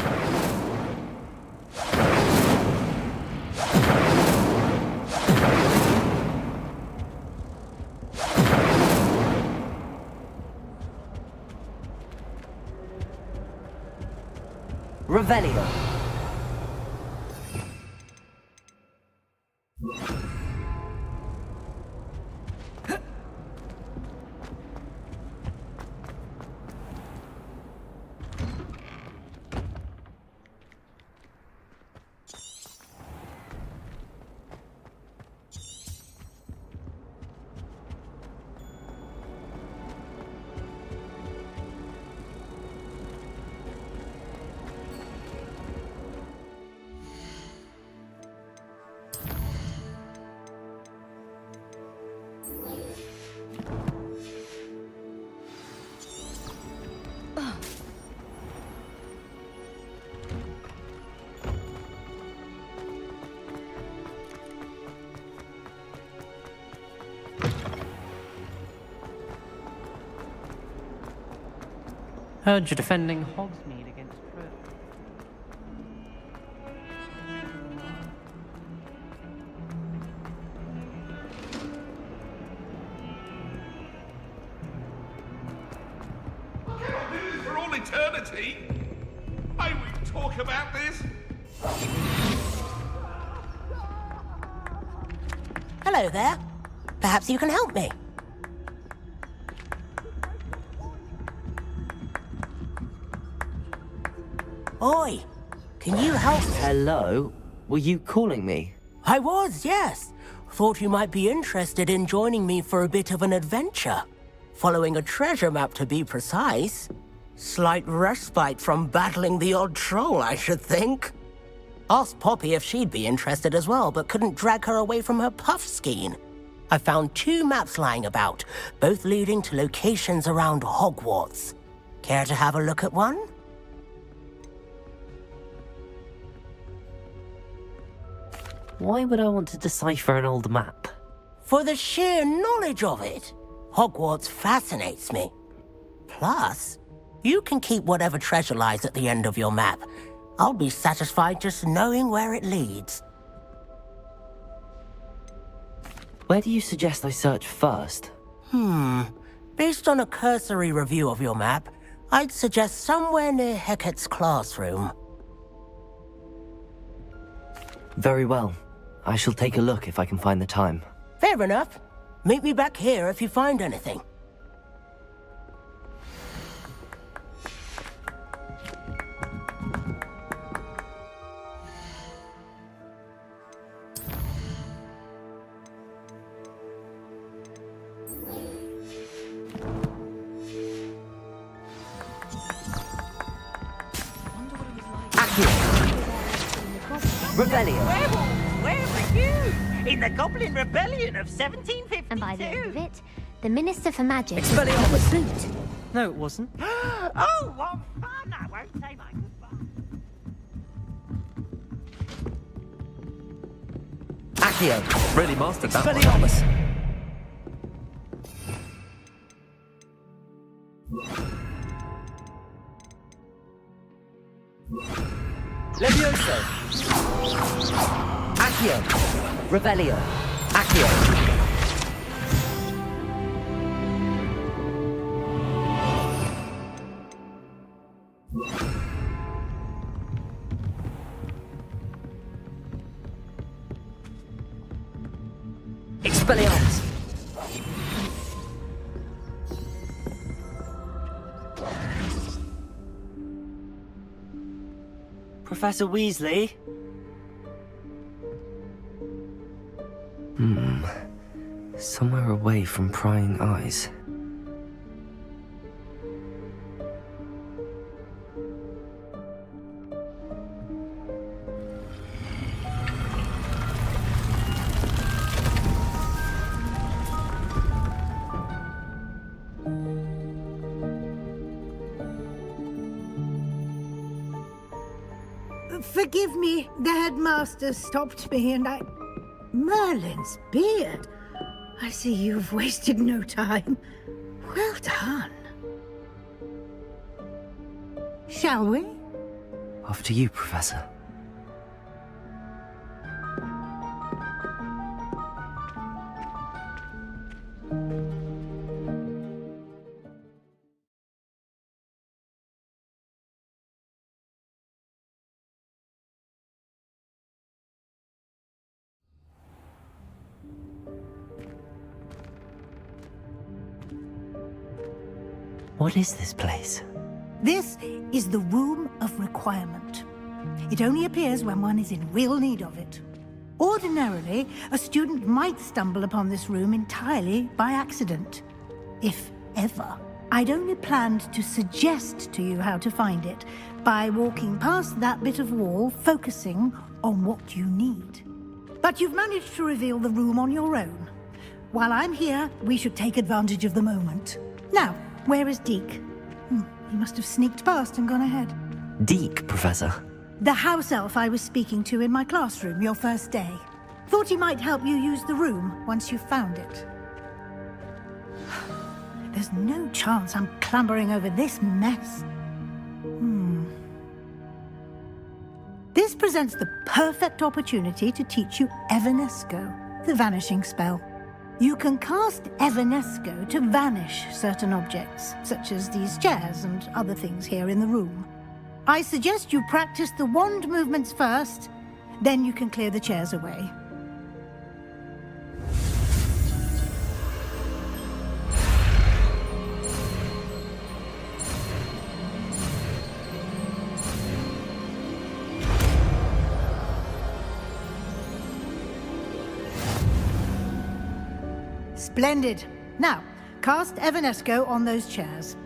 Revelio! Heard you're defending Hogsmeade against Troll. Can I do this for all eternity? May we talk about this? Hello there. Perhaps you can help me. Oi, can you help? Hello? Were you calling me? I was, yes. Thought you might be interested in joining me for a bit of an adventure. Following a treasure map, to be precise. Slight respite from battling the odd troll, I should think. Asked Poppy if she'd be interested as well, but couldn't drag her away from her puff skein. I found 2 maps lying about, both leading to locations around Hogwarts. Care to have a look at one? Why would I want to decipher an old map? For the sheer knowledge of it. Hogwarts fascinates me. Plus, you can keep whatever treasure lies at the end of your map. I'll be satisfied just knowing where it leads. Where do you suggest I search first? Based on a cursory review of your map, I'd suggest somewhere near Hecat's classroom. Very well. I shall take a look if I can find the time. Fair enough. Meet me back here if you find anything. Rebellion! Where were you? In the Goblin Rebellion of 1752? And by the end of it, the Minister for Magic Expelliarmus! boot. No, it wasn't. Oh, what fun! I won't say my goodbye. Accio! Really mastered that one. Expelliarmus! Levioso! Accio! Revelio! Accio! Expelliarmus! Professor Weasley? Somewhere away from prying eyes. Forgive me, the headmaster stopped me and I... Merlin's beard. I see you've wasted no time. Well done. Shall we? Off to you, Professor. What is this place? This is the Room of Requirement. It only appears when one is in real need of it. Ordinarily, a student might stumble upon this room entirely by accident. If ever. I'd only planned to suggest to you how to find it by walking past that bit of wall, focusing on what you need. But you've managed to reveal the room on your own. While I'm here, we should take advantage of the moment. Now, where is Deke? He must have sneaked past and gone ahead. Deke, Professor. The house elf I was speaking to in my classroom your first day. Thought he might help you use the room once you found it. There's no chance I'm clambering over this mess. This presents the perfect opportunity to teach you Evanesco, the vanishing spell. You can cast Evanesco to vanish certain objects, such as these chairs and other things here in the room. I suggest you practice the wand movements first, then you can clear the chairs away. Splendid. Now, cast Evanesco on those chairs.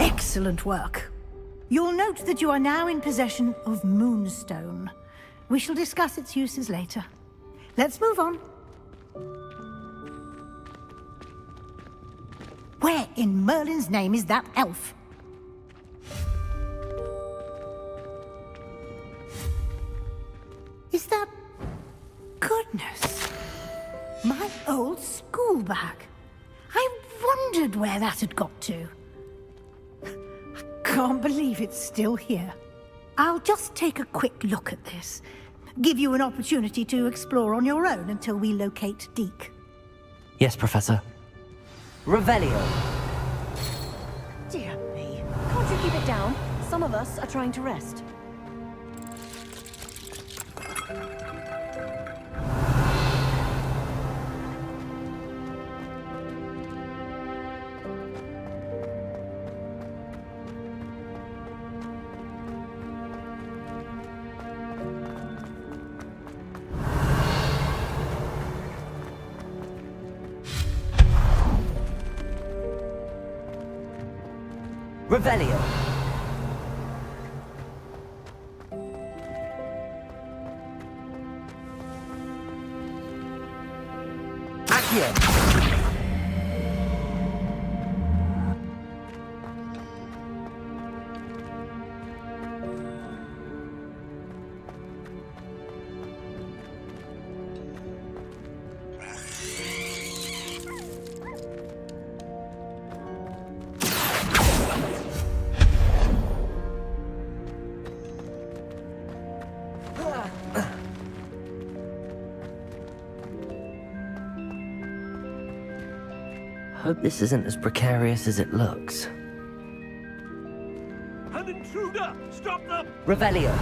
Excellent work. You'll note that you are now in possession of Moonstone. We shall discuss its uses later. Let's move on. Where in Merlin's name is that elf? Is that... Goodness. My old school bag. I wondered where that had got to. I can't believe it's still here. I'll just take a quick look at this. Give you an opportunity to explore on your own until we locate Deke. Yes, Professor. Revelio. Dear me. Can't you keep it down? Some of us are trying to rest. Revelio. Accio. Hope this isn't as precarious as it looks. An intruder! Stop them! Revelio.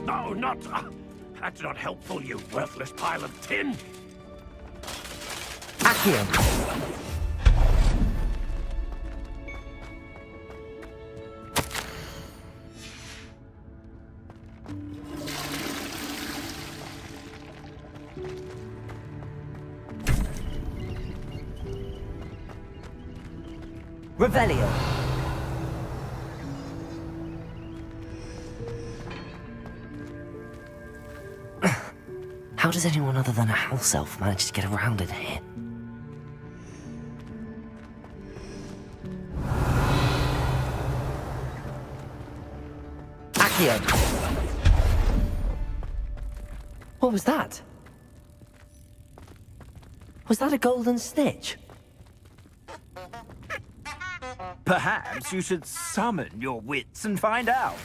No, not... that's not helpful, you worthless pile of tin! Accio. Revelio. How does anyone other than a house elf manage to get around in here? Accio. What was that? Was that a golden snitch? Perhaps you should summon your wits and find out.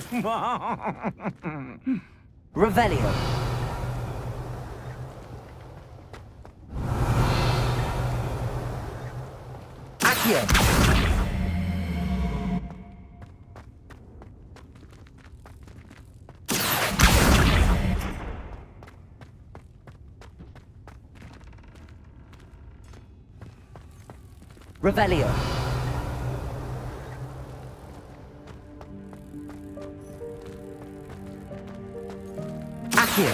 Revelio. Accio. Revelio. Accio.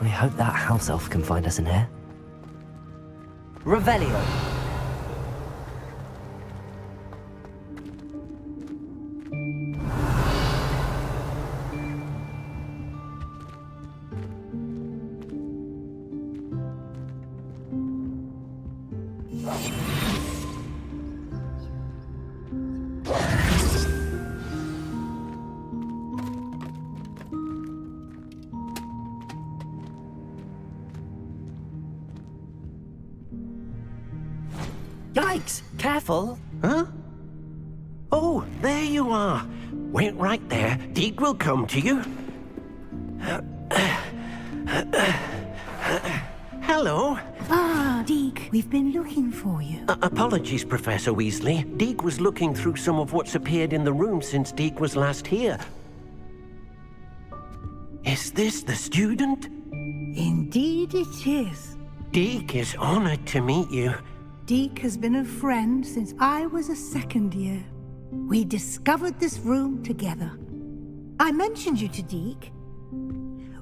I hope that house elf can find us in here. Revelio. Yikes! Careful! Huh? Oh, there you are. Wait right there. Deke will come to you. Hello. Ah, Deke, we've been looking for you. Apologies, Professor Weasley. Deke was looking through some of what's appeared in the room since Deke was last here. Is this the student? Indeed it is. Deke is honored to meet you. Deke has been a friend since I was a second year. We discovered this room together. I mentioned you to Deke.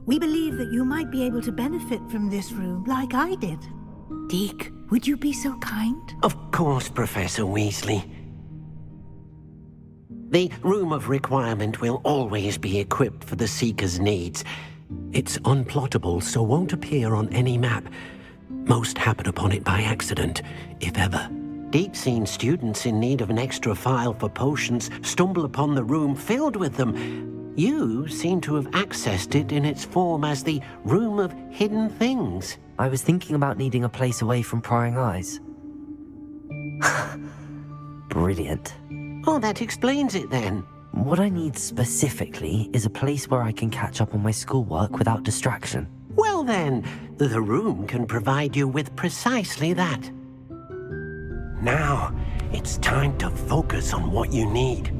We believe that you might be able to benefit from this room like I did. Deke, would you be so kind? Of course, Professor Weasley. The Room of Requirement will always be equipped for the Seeker's needs. It's unplottable, so won't appear on any map. Most happen upon it by accident, if ever. Deke's seen students in need of an extra file for potions stumble upon the room filled with them. You seem to have accessed it in its form as the Room of Hidden Things. I was thinking about needing a place away from prying eyes. Brilliant. Oh, that explains it then. What I need specifically is a place where I can catch up on my schoolwork without distraction. Well then, the room can provide you with precisely that. Now, it's time to focus on what you need.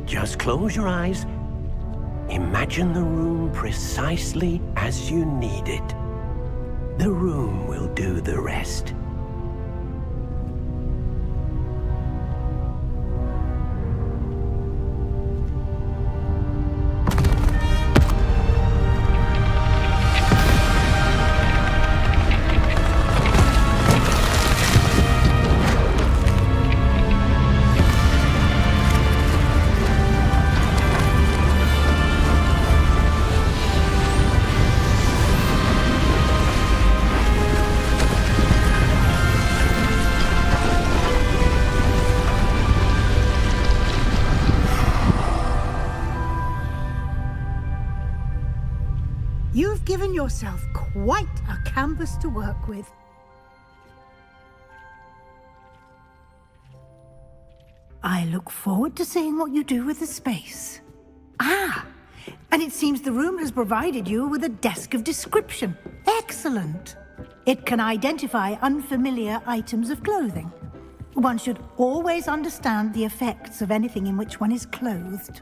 Just close your eyes. Imagine the room precisely as you need it. The room will do the rest. You've given yourself quite a canvas to work with. I look forward to seeing what you do with the space. Ah, and it seems the room has provided you with a desk of description. Excellent. It can identify unfamiliar items of clothing. One should always understand the effects of anything in which one is clothed.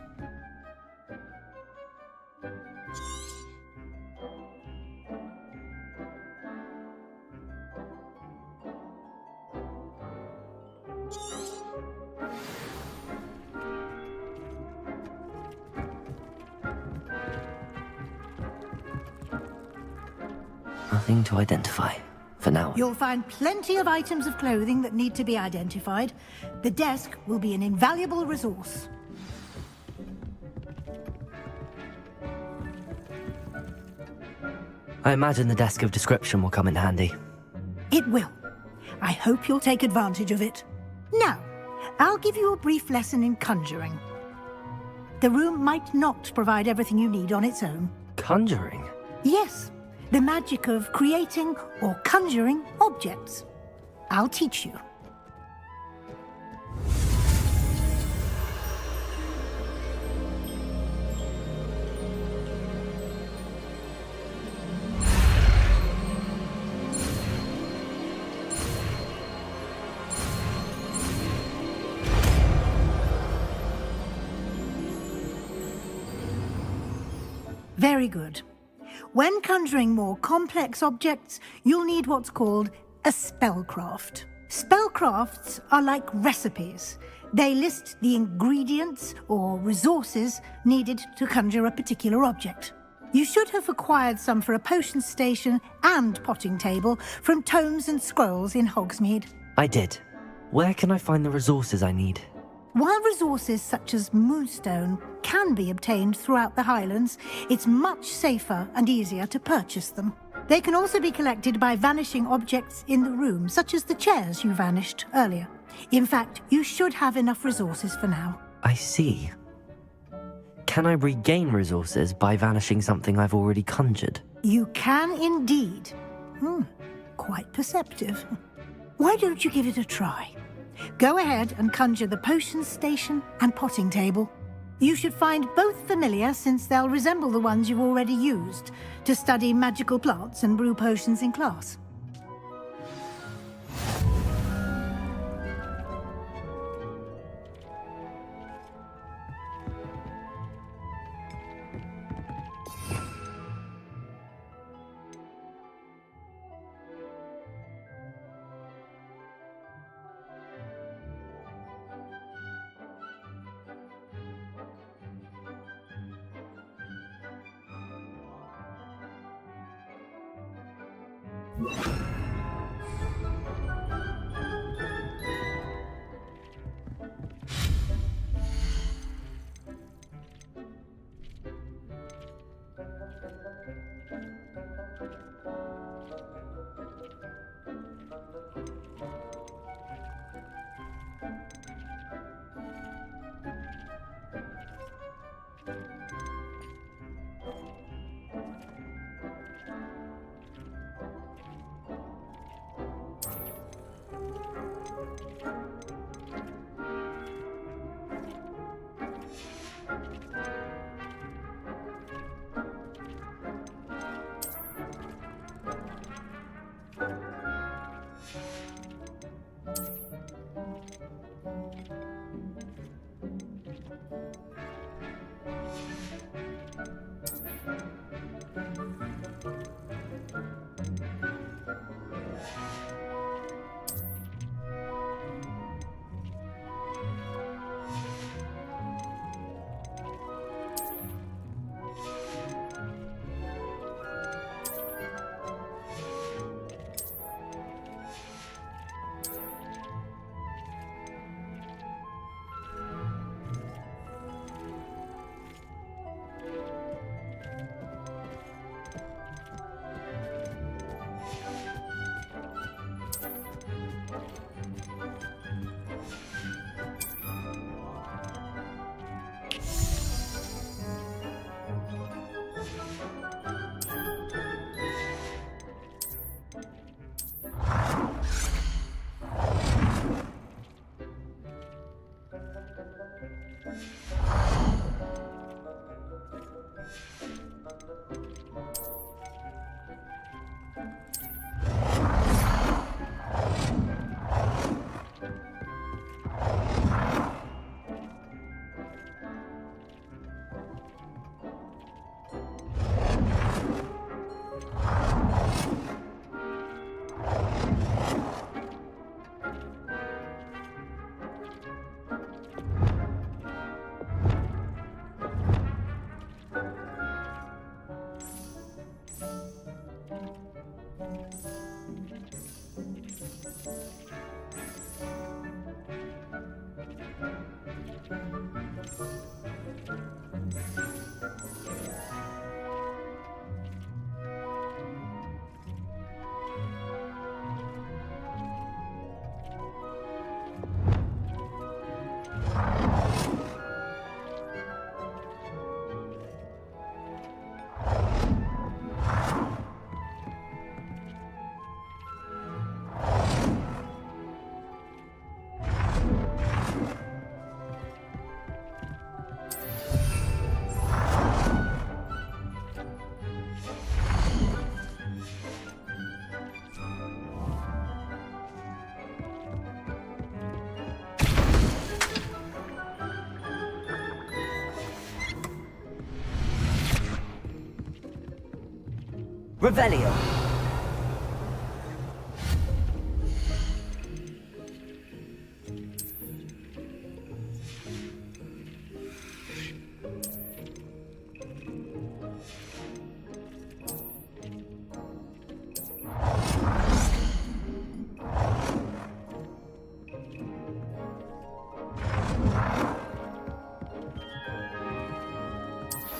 Nothing to identify, for now. You'll find plenty of items of clothing that need to be identified. The desk will be an invaluable resource. I imagine the desk of description will come in handy. It will. I hope you'll take advantage of it. Now, I'll give you a brief lesson in conjuring. The room might not provide everything you need on its own. Conjuring? Yes, the magic of creating or conjuring objects. I'll teach you. Very good. When conjuring more complex objects, you'll need what's called a spellcraft. Spellcrafts are like recipes. They list the ingredients or resources needed to conjure a particular object. You should have acquired some for a potion station and potting table from Tomes and Scrolls in Hogsmeade. I did. Where can I find the resources I need? While resources such as Moonstone can be obtained throughout the Highlands, it's much safer and easier to purchase them. They can also be collected by vanishing objects in the room, such as the chairs you vanished earlier. In fact, you should have enough resources for now. I see. Can I regain resources by vanishing something I've already conjured? You can indeed. Quite perceptive. Why don't you give it a try? Go ahead and conjure the potion station and potting table. You should find both familiar, since they'll resemble the ones you've already used to study magical plants and brew potions in class. Revelio.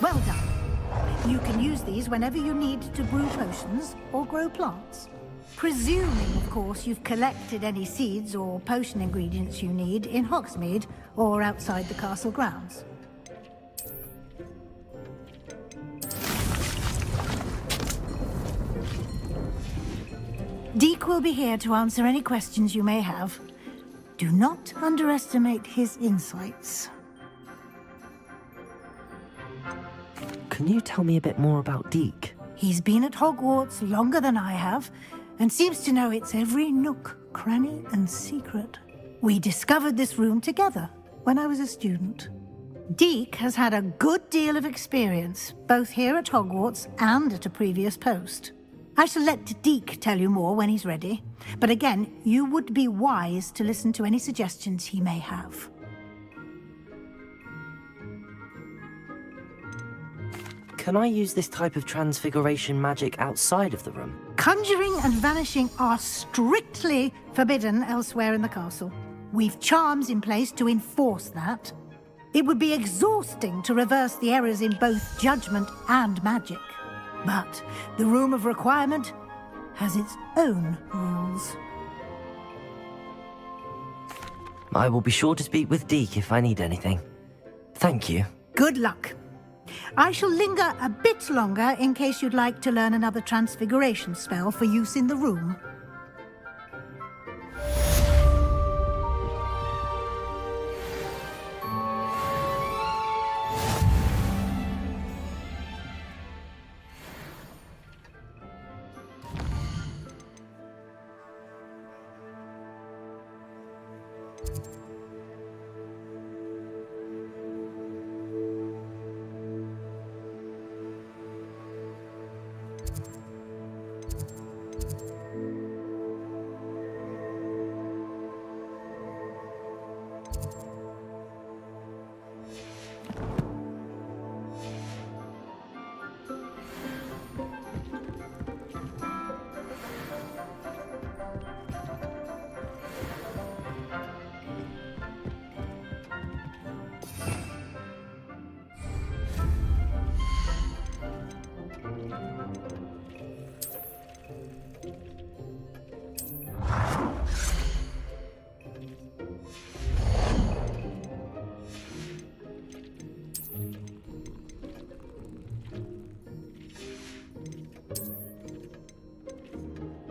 Well done. You can use these whenever you need to brew potions or grow plants. Presuming, of course, you've collected any seeds or potion ingredients you need in Hogsmeade or outside the castle grounds. Deek will be here to answer any questions you may have. Do not underestimate his insights. Can you tell me a bit more about Deek? He's been at Hogwarts longer than I have, and seems to know its every nook, cranny, and secret. We discovered this room together when I was a student. Deek has had a good deal of experience, both here at Hogwarts and at a previous post. I shall let Deek tell you more when he's ready, but again, you would be wise to listen to any suggestions he may have. Can I use this type of transfiguration magic outside of the room? Conjuring and vanishing are strictly forbidden elsewhere in the castle. We've charms in place to enforce that. It would be exhausting to reverse the errors in both judgment and magic. But the Room of Requirement has its own rules. I will be sure to speak with Deek if I need anything. Thank you. Good luck. I shall linger a bit longer in case you'd like to learn another transfiguration spell for use in the room.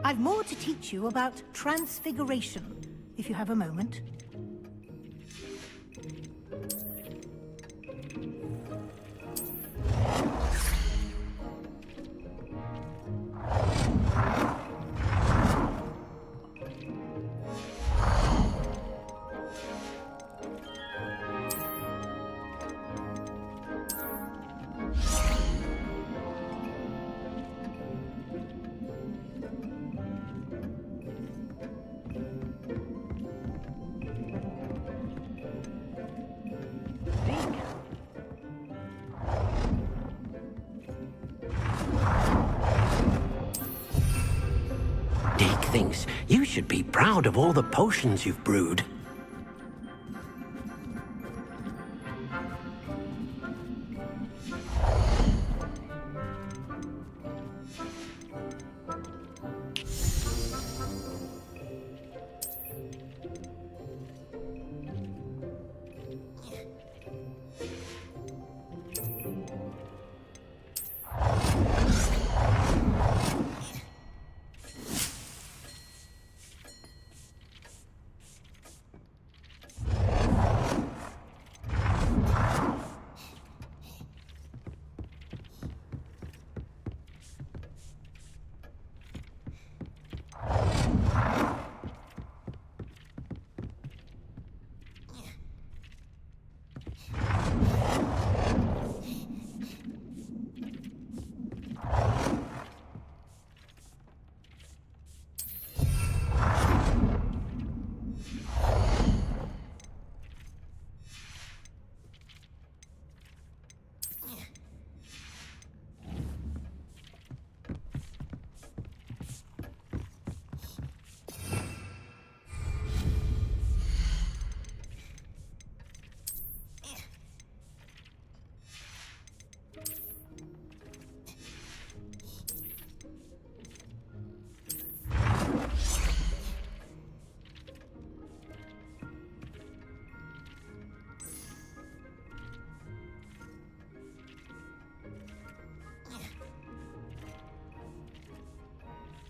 I've more to teach you about transfiguration, if you have a moment. Deek thinks you should be proud of all the potions you've brewed.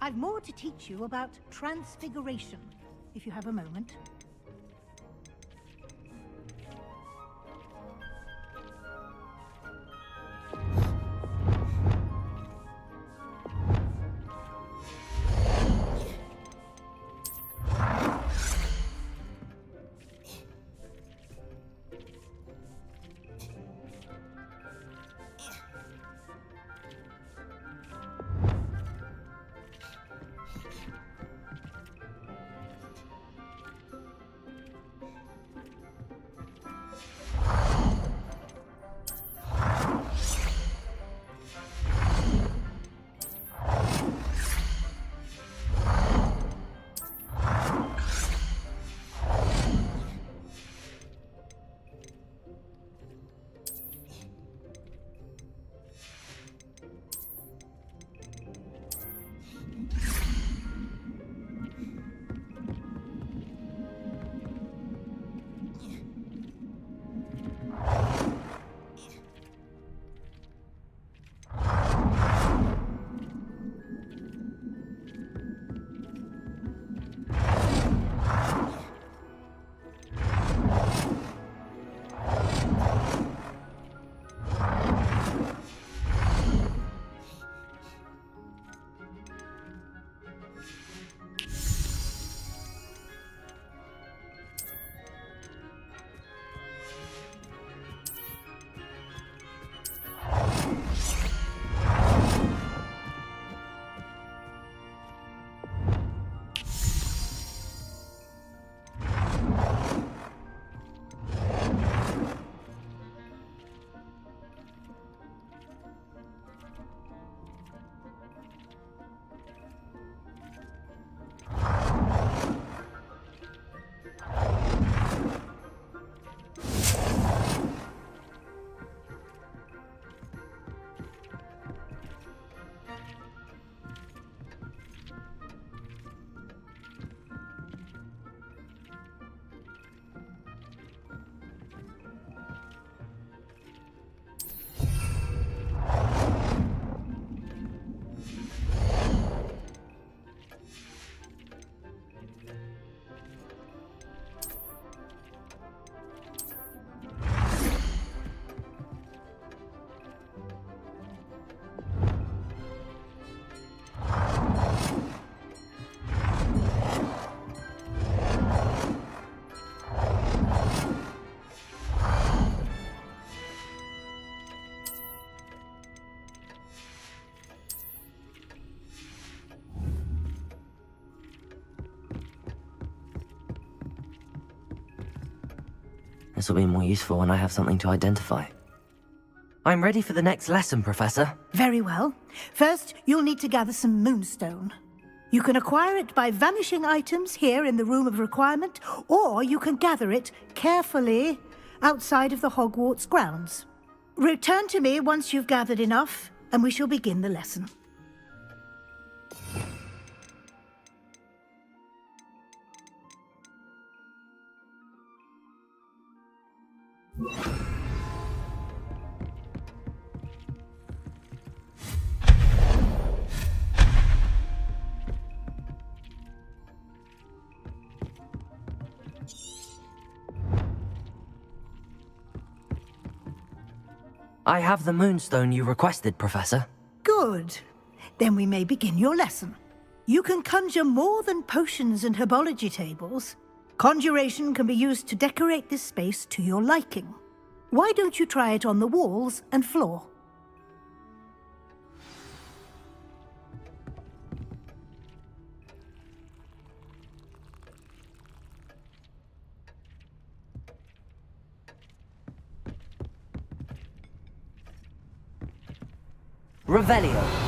I've more to teach you about transfiguration, if you have a moment. This will be more useful when I have something to identify. I'm ready for the next lesson, Professor. Very well. First, you'll need to gather some moonstone. You can acquire it by vanishing items here in the Room of Requirement, or you can gather it carefully outside of the Hogwarts grounds. Return to me once you've gathered enough, and we shall begin the lesson. I have the moonstone you requested, Professor. Good. Then we may begin your lesson. You can conjure more than potions and herbology tables. Conjuration can be used to decorate this space to your liking. Why don't you try it on the walls and floor? Revelio.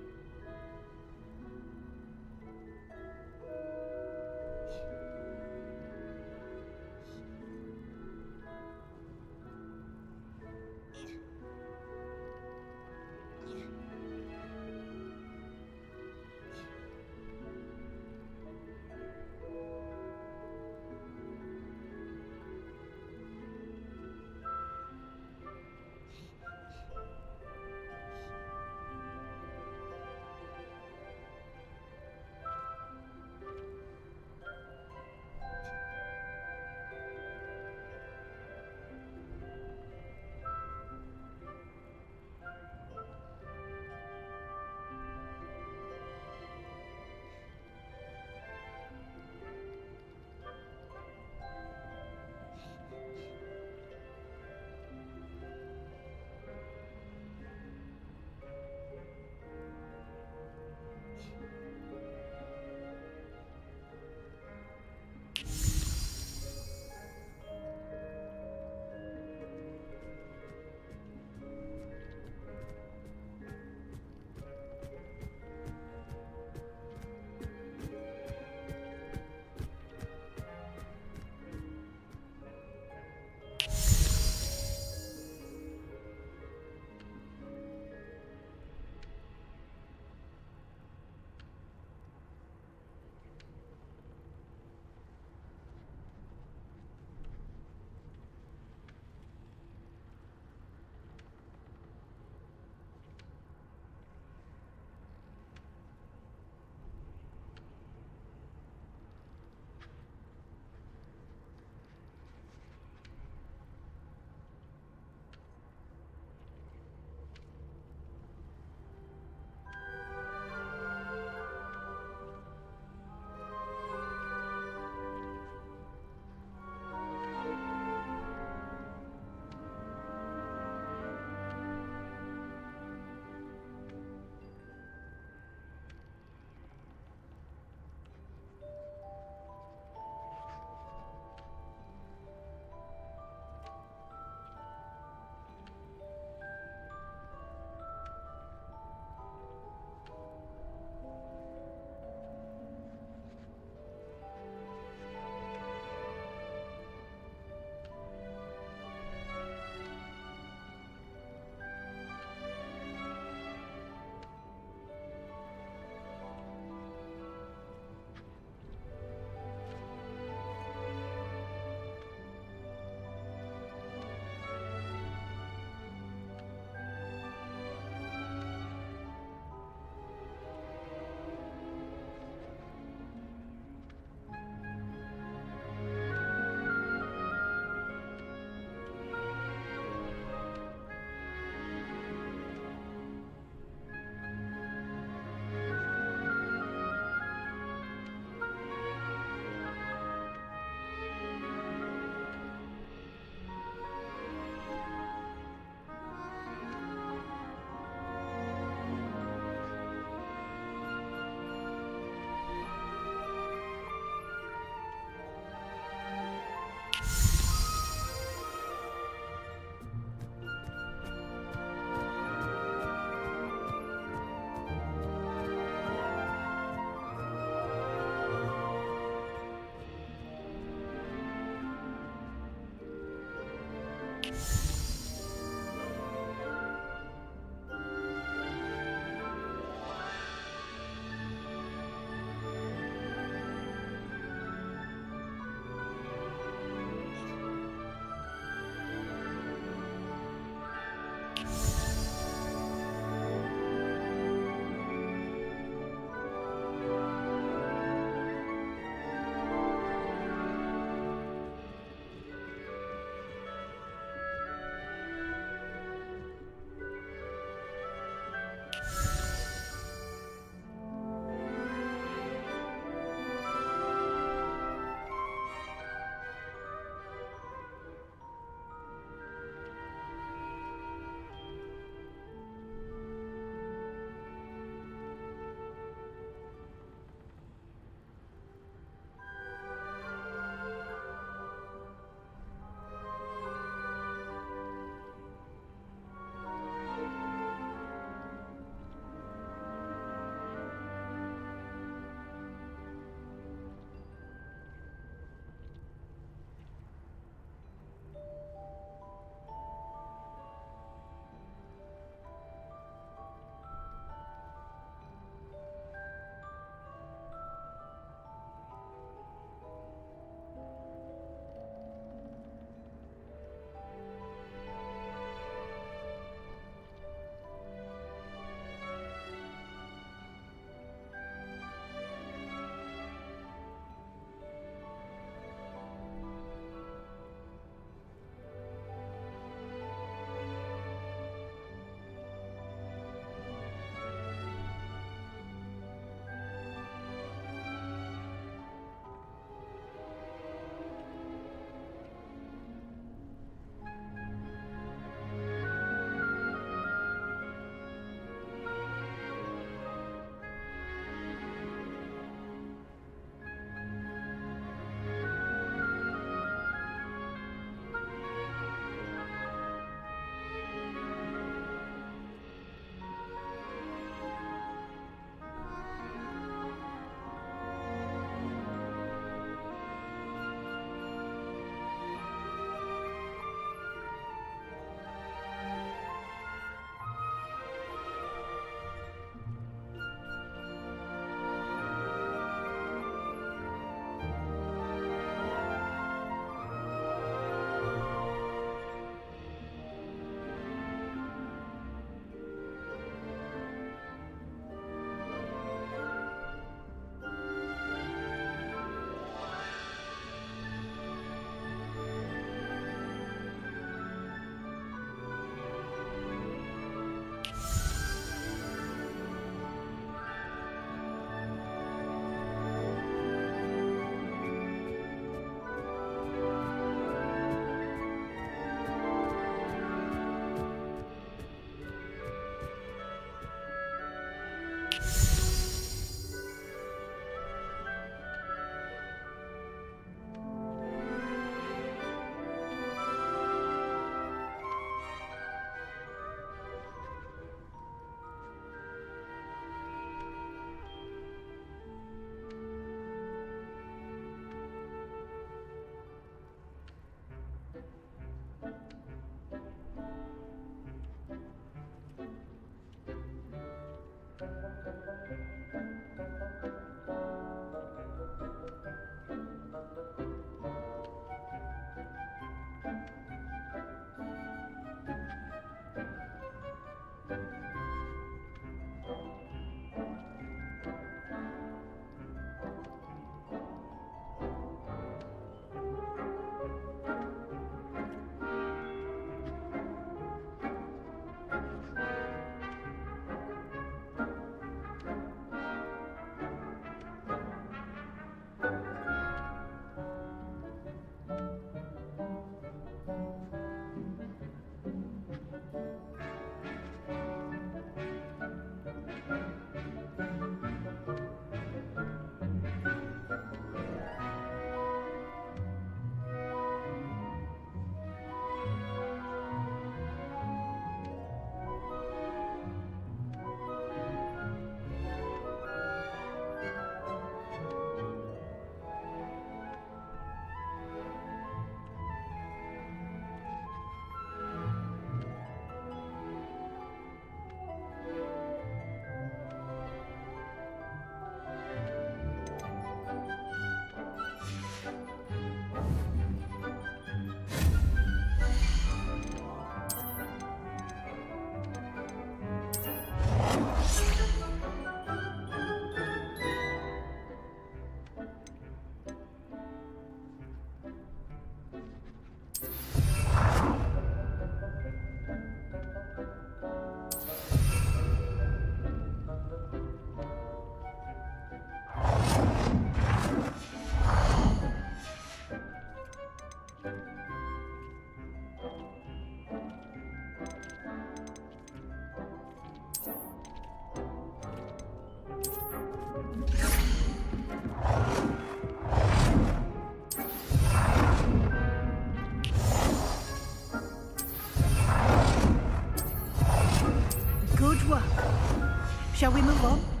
Shall we move on?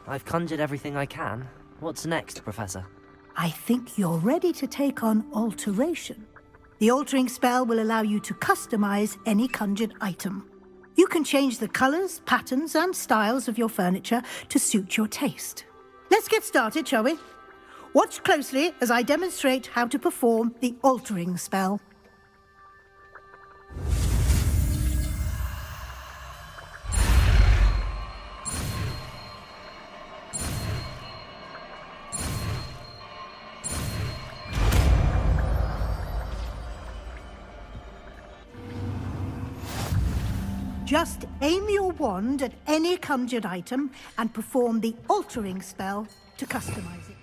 I've conjured everything I can. What's next, Professor? I think you're ready to take on alteration. The altering spell will allow you to customize any conjured item. You can change the colors, patterns, and styles of your furniture to suit your taste. Let's get started, shall we? Watch closely as I demonstrate how to perform the altering spell. Just aim your wand at any conjured item and perform the altering spell to customize it.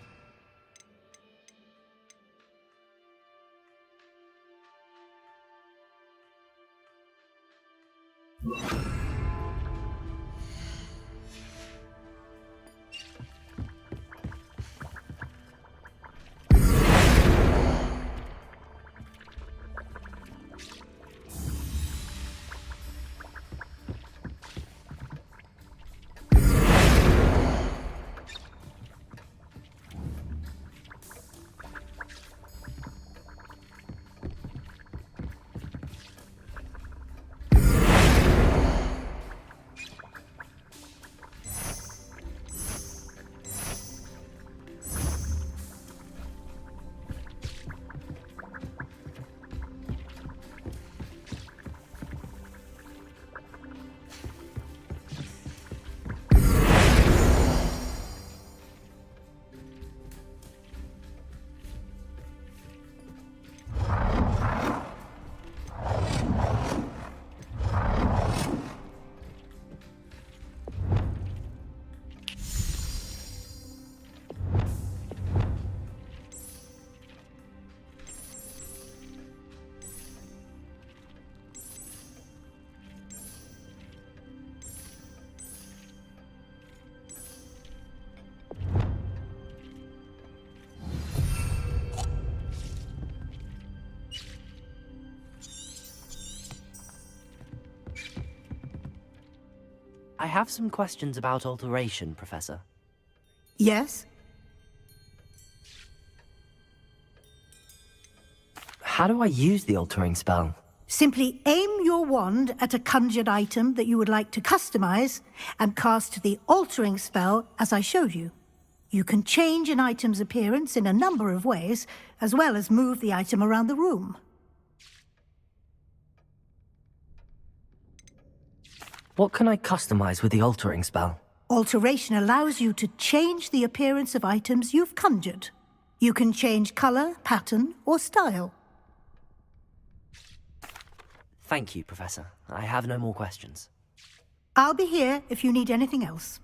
I have some questions about alteration, Professor. Yes? How do I use the altering spell? Simply aim your wand at a conjured item that you would like to customize and cast the altering spell as I showed you. You can change an item's appearance in a number of ways, as well as move the item around the room. What can I customize with the altering spell? Alteration allows you to change the appearance of items you've conjured. You can change color, pattern, or style. Thank you, Professor. I have no more questions. I'll be here if you need anything else.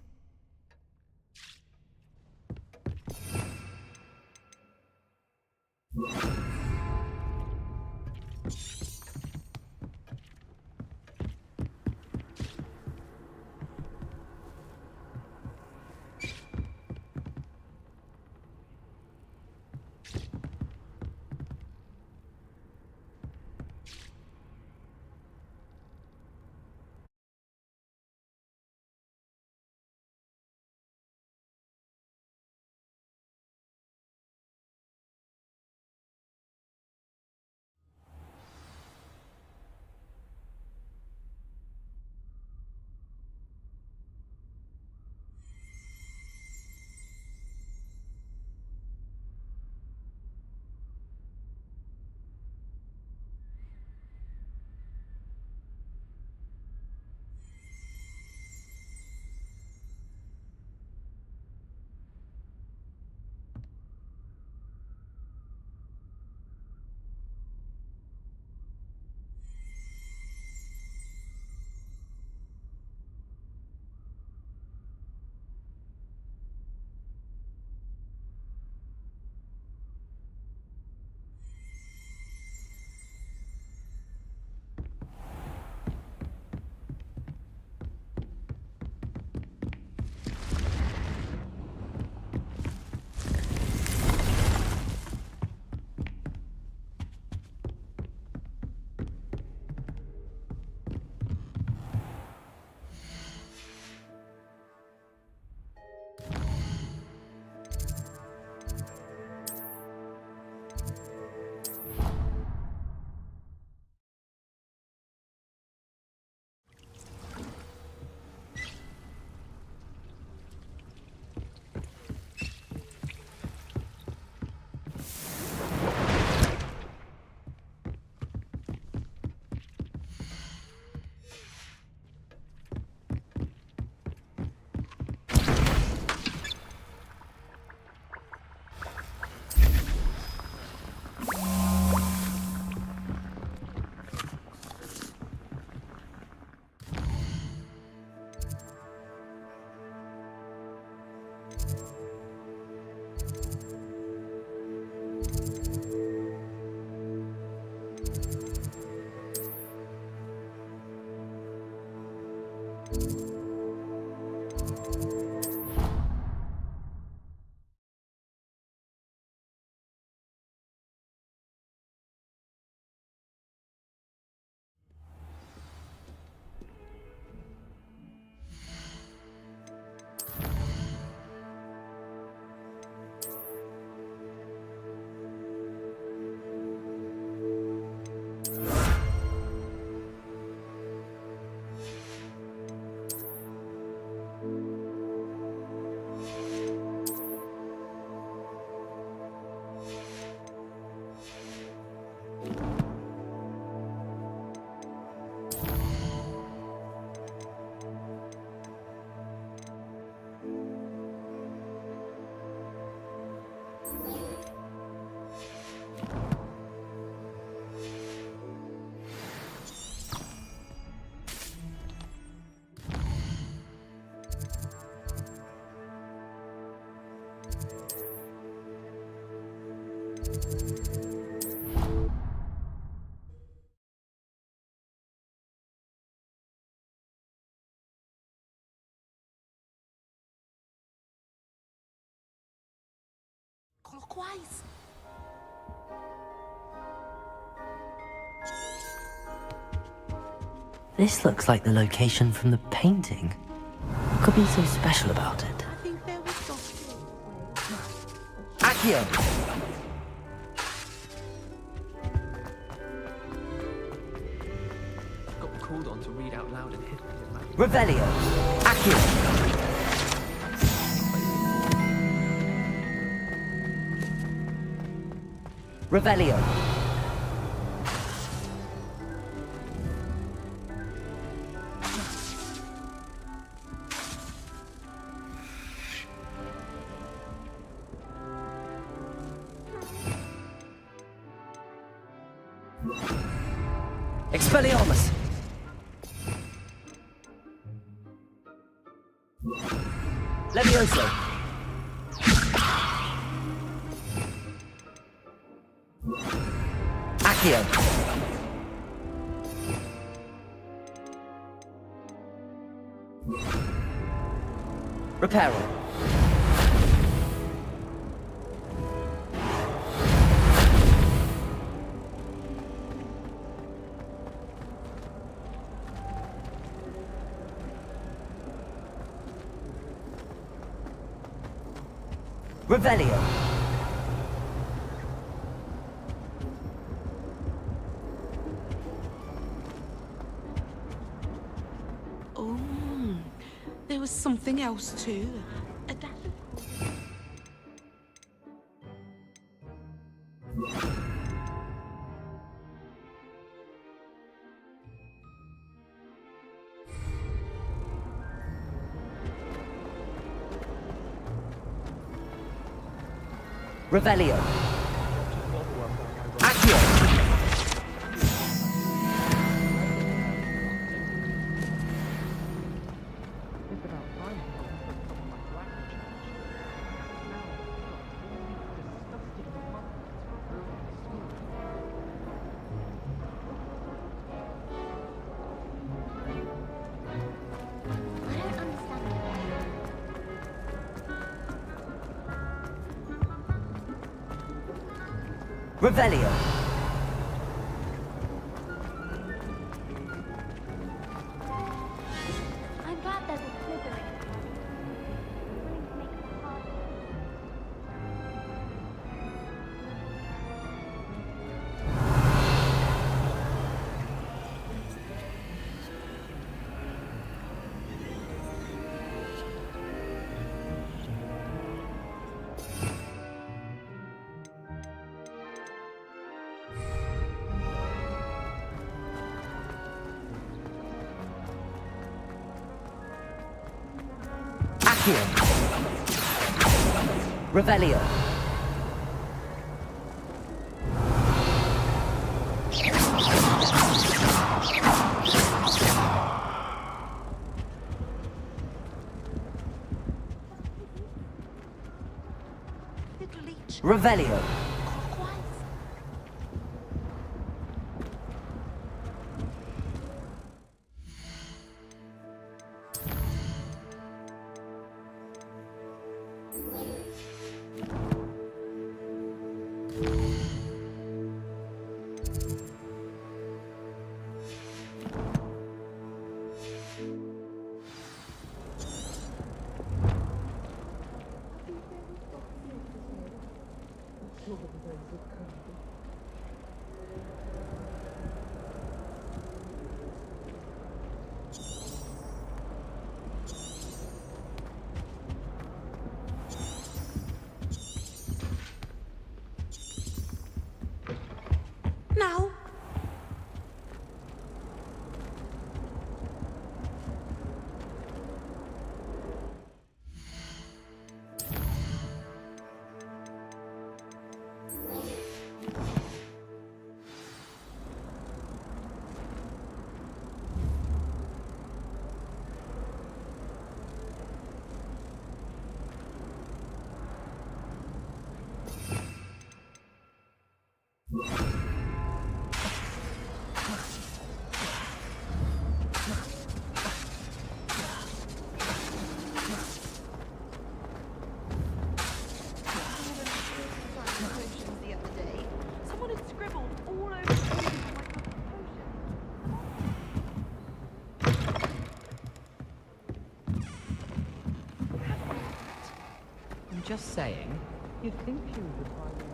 Clockwise. This looks like the location from the painting. What could be so special about it? I think there was something. Accio! Got called on to read out loud and hit me. Revelio! Accio! Revelio! Expelliarmus! Levioso! Accio! Reparo! Revelio! Oh, there was something else too. A dash Revelio! Accio! Revelio! I'm glad there's a Slytherin. Willing to make the hard Accio! Revelio! Revelio! now. I'm just saying, you'd think you would find me.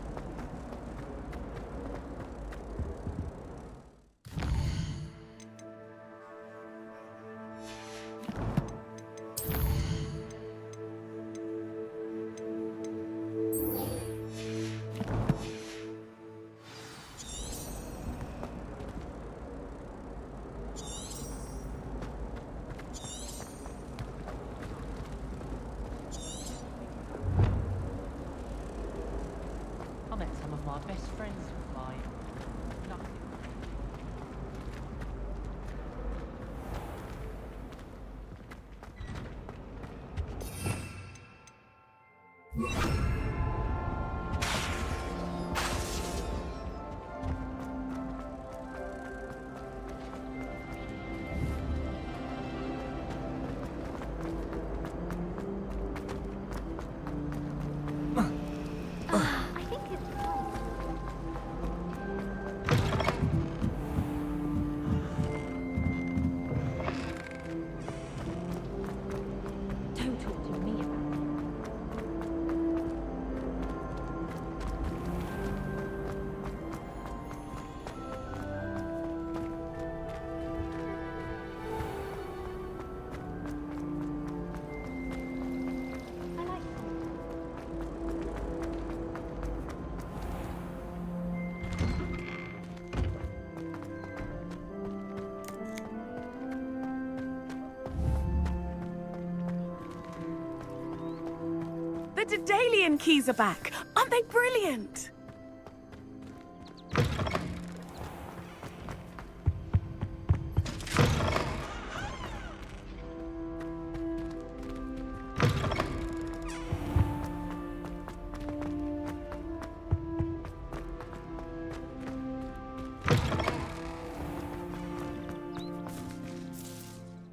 I met some of my best friends with my nothing. Daedalian keys are back. Aren't they brilliant?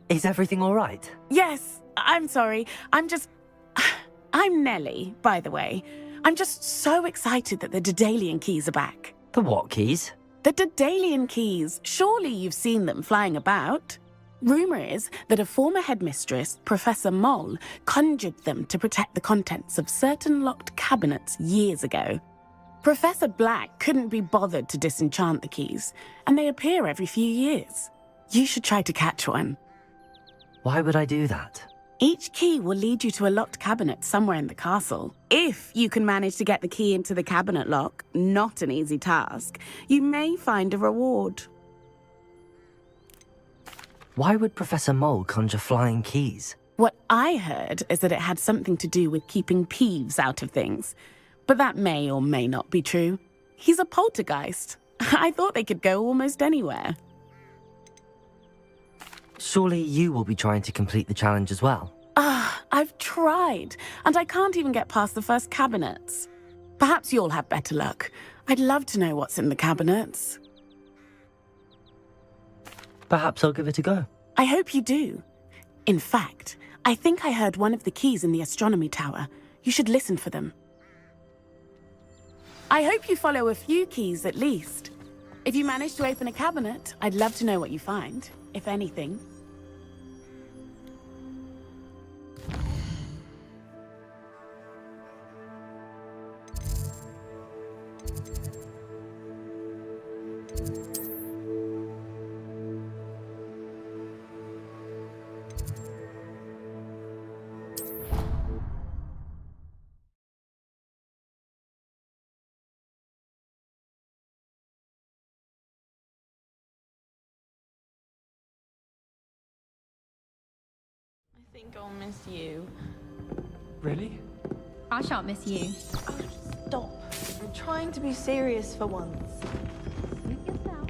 Is everything all right? Yes, I'm sorry. I'm Nellie, by the way. I'm just so excited that the Daedalian keys are back. The what keys? The Daedalian keys. Surely you've seen them flying about. Rumour is that a former headmistress, Professor Moll, conjured them to protect the contents of certain locked cabinets years ago. Professor Black couldn't be bothered to disenchant the keys, and they appear every few years. You should try to catch one. Why would I do that? Each key will lead you to a locked cabinet somewhere in the castle. If you can manage to get the key into the cabinet lock, not an easy task, you may find a reward. Why would Professor Mole conjure flying keys? What I heard is that it had something to do with keeping Peeves out of things. But that may or may not be true. He's a poltergeist. I thought they could go almost anywhere. Surely you will be trying to complete the challenge as well. I've tried, and I can't even get past the first cabinets. Perhaps you'll have better luck. I'd love to know what's in the cabinets. Perhaps I'll give it a go. I hope you do. In fact, I think I heard one of the keys in the astronomy tower. You should listen for them. I hope you follow a few keys at least. If you manage to open a cabinet, I'd love to know what you find, if anything. I think I'll miss you. Really? I shan't miss you. Oh, stop. I'm trying to be serious for once. Suit yourself.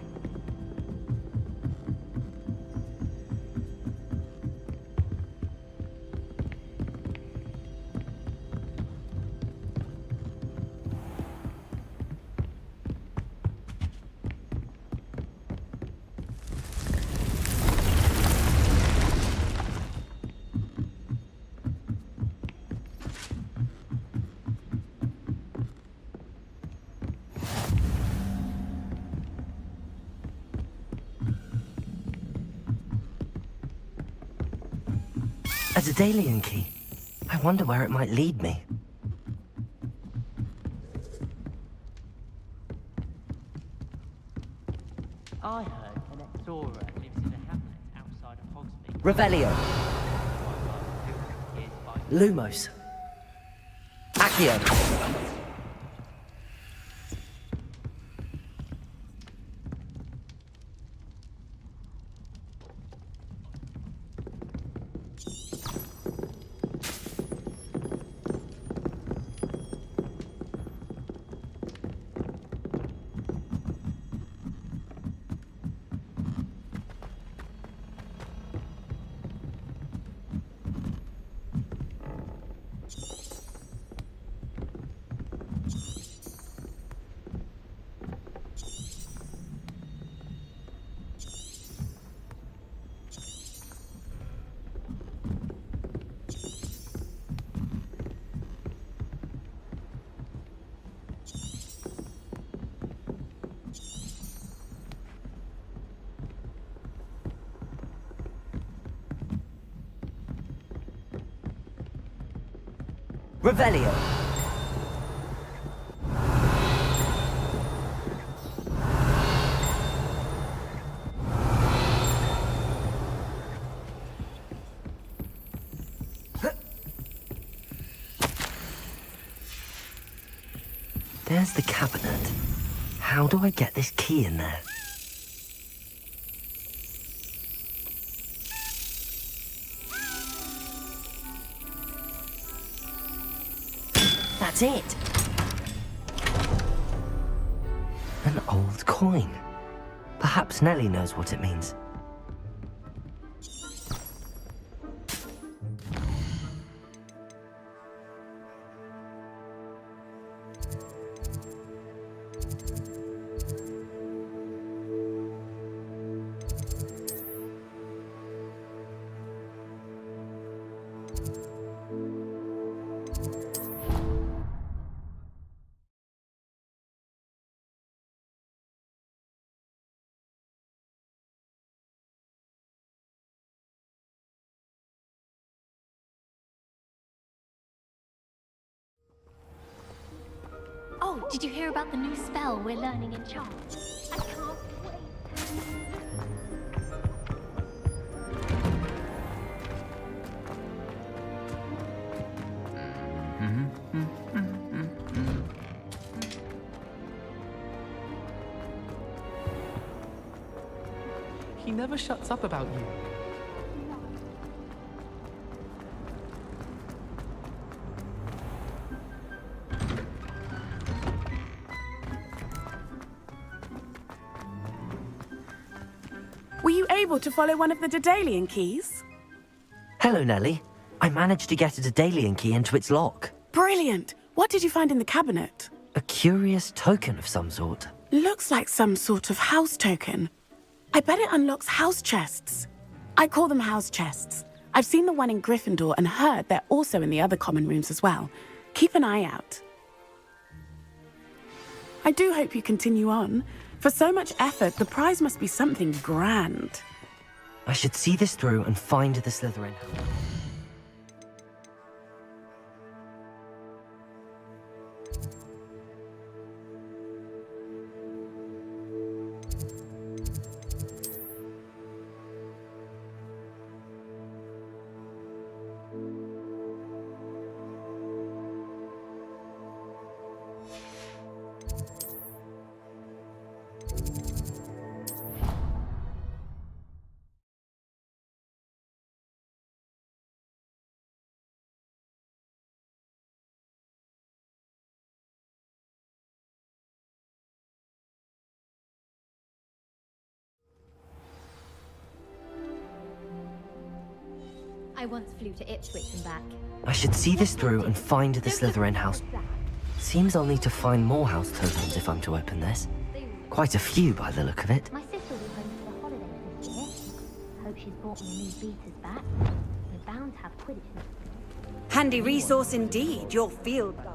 A Daedalian key. I wonder where it might lead me. I heard Electora lives in a hamlet outside of Hogsmeade. Revelio. Lumos. Accio. Revelio. There's the cabinet. How do I get this key in there? That's it! An old coin. Perhaps Nellie knows what it means. Oh, did you hear about the new spell we're learning in charms? I can't wait. He never shuts up about you. Were you able to follow one of the Daedalian keys? Hello, Nellie. I managed to get a Daedalian key into its lock. Brilliant! What did you find in the cabinet? A curious token of some sort. Looks like some sort of house token. I bet it unlocks house chests. I call them house chests. I've seen the one in Gryffindor and heard they're also in the other common rooms as well. Keep an eye out. I do hope you continue on. For so much effort, the prize must be something grand. I should see this through and find the Slytherin. I once flew to Ipswich and back. I should see this through and find the Slytherin house. Seems I'll need to find more house tokens if I'm to open this. Quite a few by the look of it. My sister will be home for the holidays this year. Hope she's brought me a new beater's bat. We're bound to have Quidditch next. Handy resource indeed, your field guide.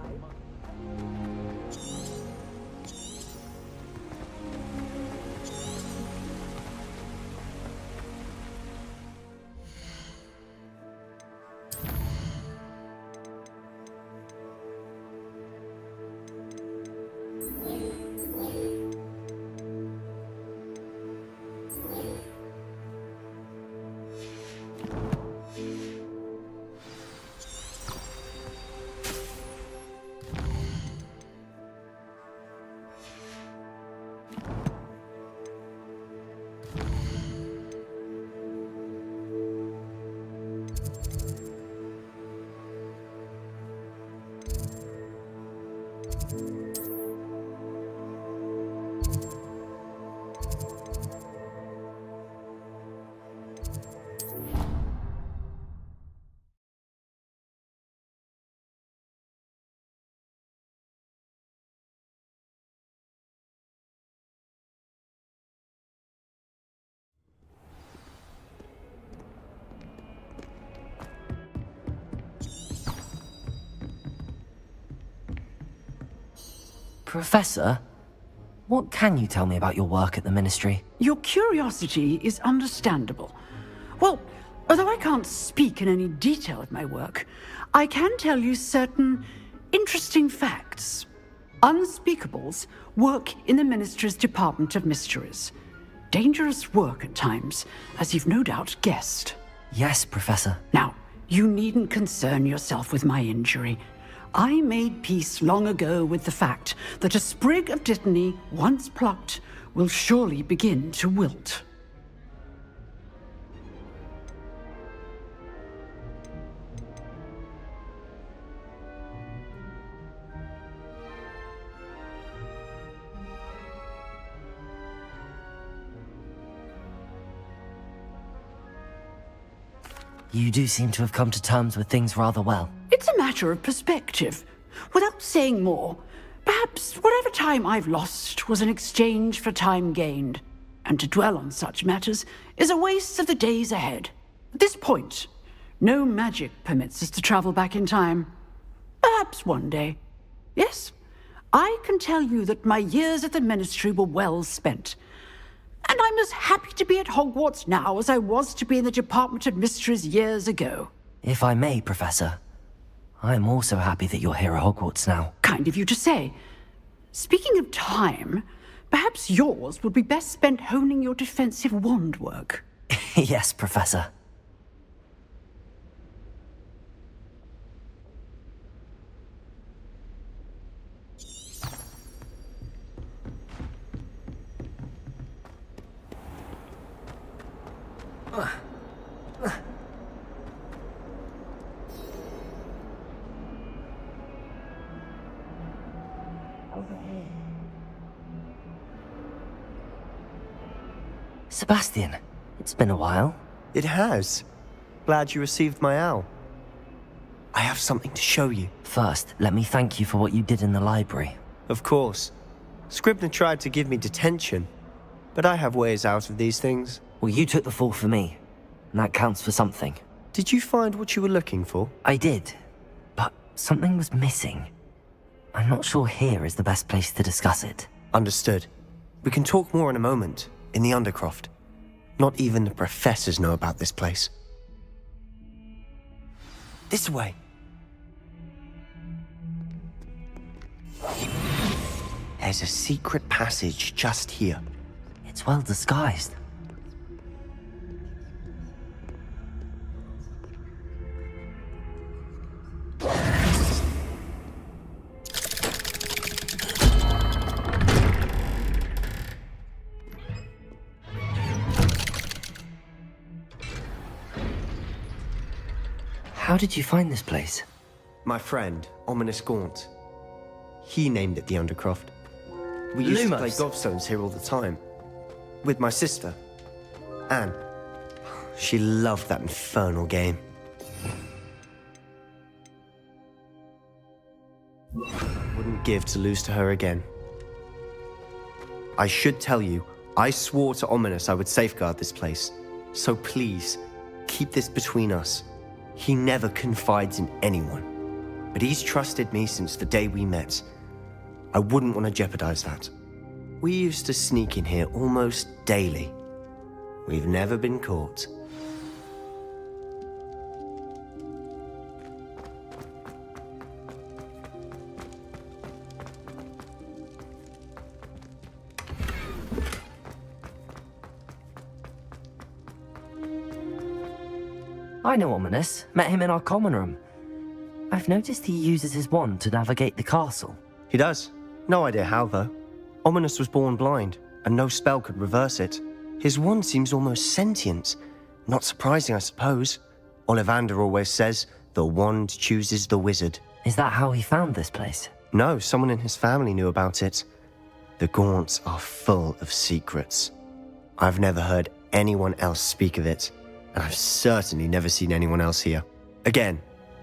Professor, what can you tell me about your work at the Ministry? Your curiosity is understandable. Well, although I can't speak in any detail of my work, I can tell you certain interesting facts. Unspeakables work in the Ministry's Department of Mysteries. Dangerous work at times, as you've no doubt guessed. Yes, Professor. Now, you needn't concern yourself with my injury. I made peace long ago with the fact that a sprig of dittany, once plucked, will surely begin to wilt. You do seem to have come to terms with things rather well. It's a matter of perspective. Without saying more, perhaps whatever time I've lost was an exchange for time gained. And to dwell on such matters is a waste of the days ahead. At this point, no magic permits us to travel back in time. Perhaps one day. Yes, I can tell you that my years at the Ministry were well spent. And I'm as happy to be at Hogwarts now as I was to be in the Department of Mysteries years ago. If I may, Professor, I'm also happy that you're here at Hogwarts now. Kind of you to say. Speaking of time, perhaps yours would be best spent honing your defensive wand work. Yes, Professor. Sebastian, it's been a while. It has. Glad you received my owl. I have something to show you. First, let me thank you for what you did in the library. Of course. Scribner tried to give me detention, but I have ways out of these things. Well, you took the fall for me, and that counts for something. Did you find what you were looking for? I did, but something was missing. I'm not sure here is the best place to discuss it. Understood. We can talk more in a moment, in the Undercroft. Not even the professors know about this place. This way. There's a secret passage just here. It's well disguised. How did you find this place? My friend, Ominous Gaunt. He named it the Undercroft. We used to play gobstones here all the time. With my sister, Anne. She loved that infernal game. I wouldn't give to lose to her again. I should tell you, I swore to Ominous I would safeguard this place. So please, keep this between us. He never confides in anyone. But he's trusted me since the day we met. I wouldn't want to jeopardize that. We used to sneak in here almost daily. We've never been caught. I know Ominous. Met him in our common room. I've noticed he uses his wand to navigate the castle. He does. No idea how, though. Ominous was born blind, and no spell could reverse it. His wand seems almost sentient. Not surprising, I suppose. Ollivander always says, the wand chooses the wizard. Is that how he found this place? No, someone in his family knew about it. The Gaunts are full of secrets. I've never heard anyone else speak of it, and I've certainly never seen anyone else here. Again,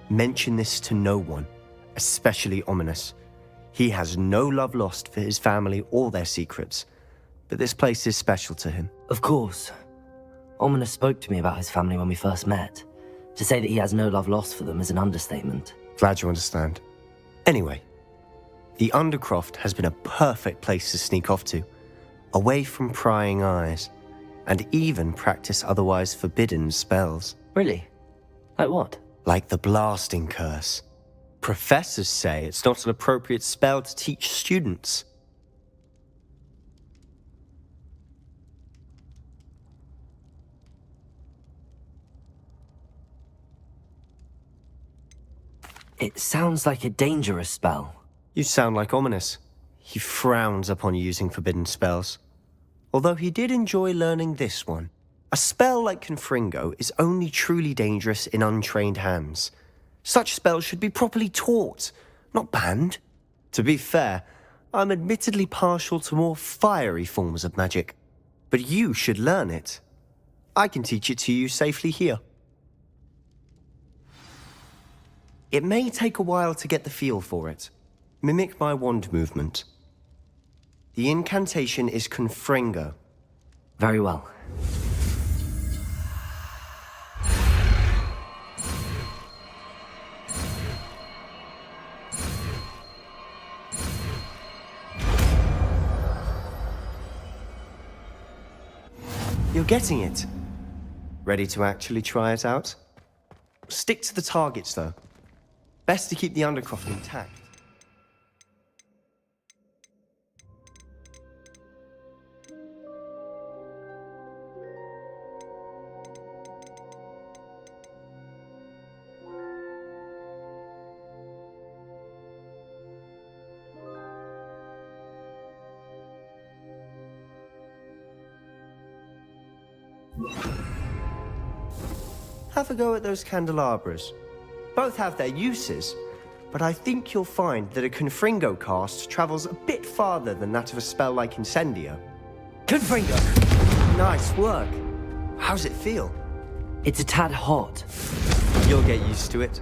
mention this to no one, especially Ominous. He has no love lost for his family or their secrets, but this place is special to him. Of course. Ominous spoke to me about his family when we first met. To say that he has no love lost for them is an understatement. Glad you understand. Anyway, the Undercroft has been a perfect place to sneak off to, away from prying eyes, and even practice otherwise forbidden spells. Really? Like what? Like the blasting curse. Professors say it's not an appropriate spell to teach students. It sounds like a dangerous spell. You sound like Ominous. He frowns upon using forbidden spells. Although he did enjoy learning this one. A spell like Confringo is only truly dangerous in untrained hands. Such spells should be properly taught, not banned. To be fair, I'm admittedly partial to more fiery forms of magic. But you should learn it. I can teach it to you safely here. It may take a while to get the feel for it. Mimic my wand movement. The incantation is Confringo. Very well. You're getting it. Ready to actually try it out? Stick to the targets, though. Best to keep the undercroft intact. Have a go at those candelabras. Both have their uses, but I think you'll find that a Confringo cast travels a bit farther than that of a spell like Incendio. Confringo! Nice work. How's it feel? It's a tad hot. You'll get used to it.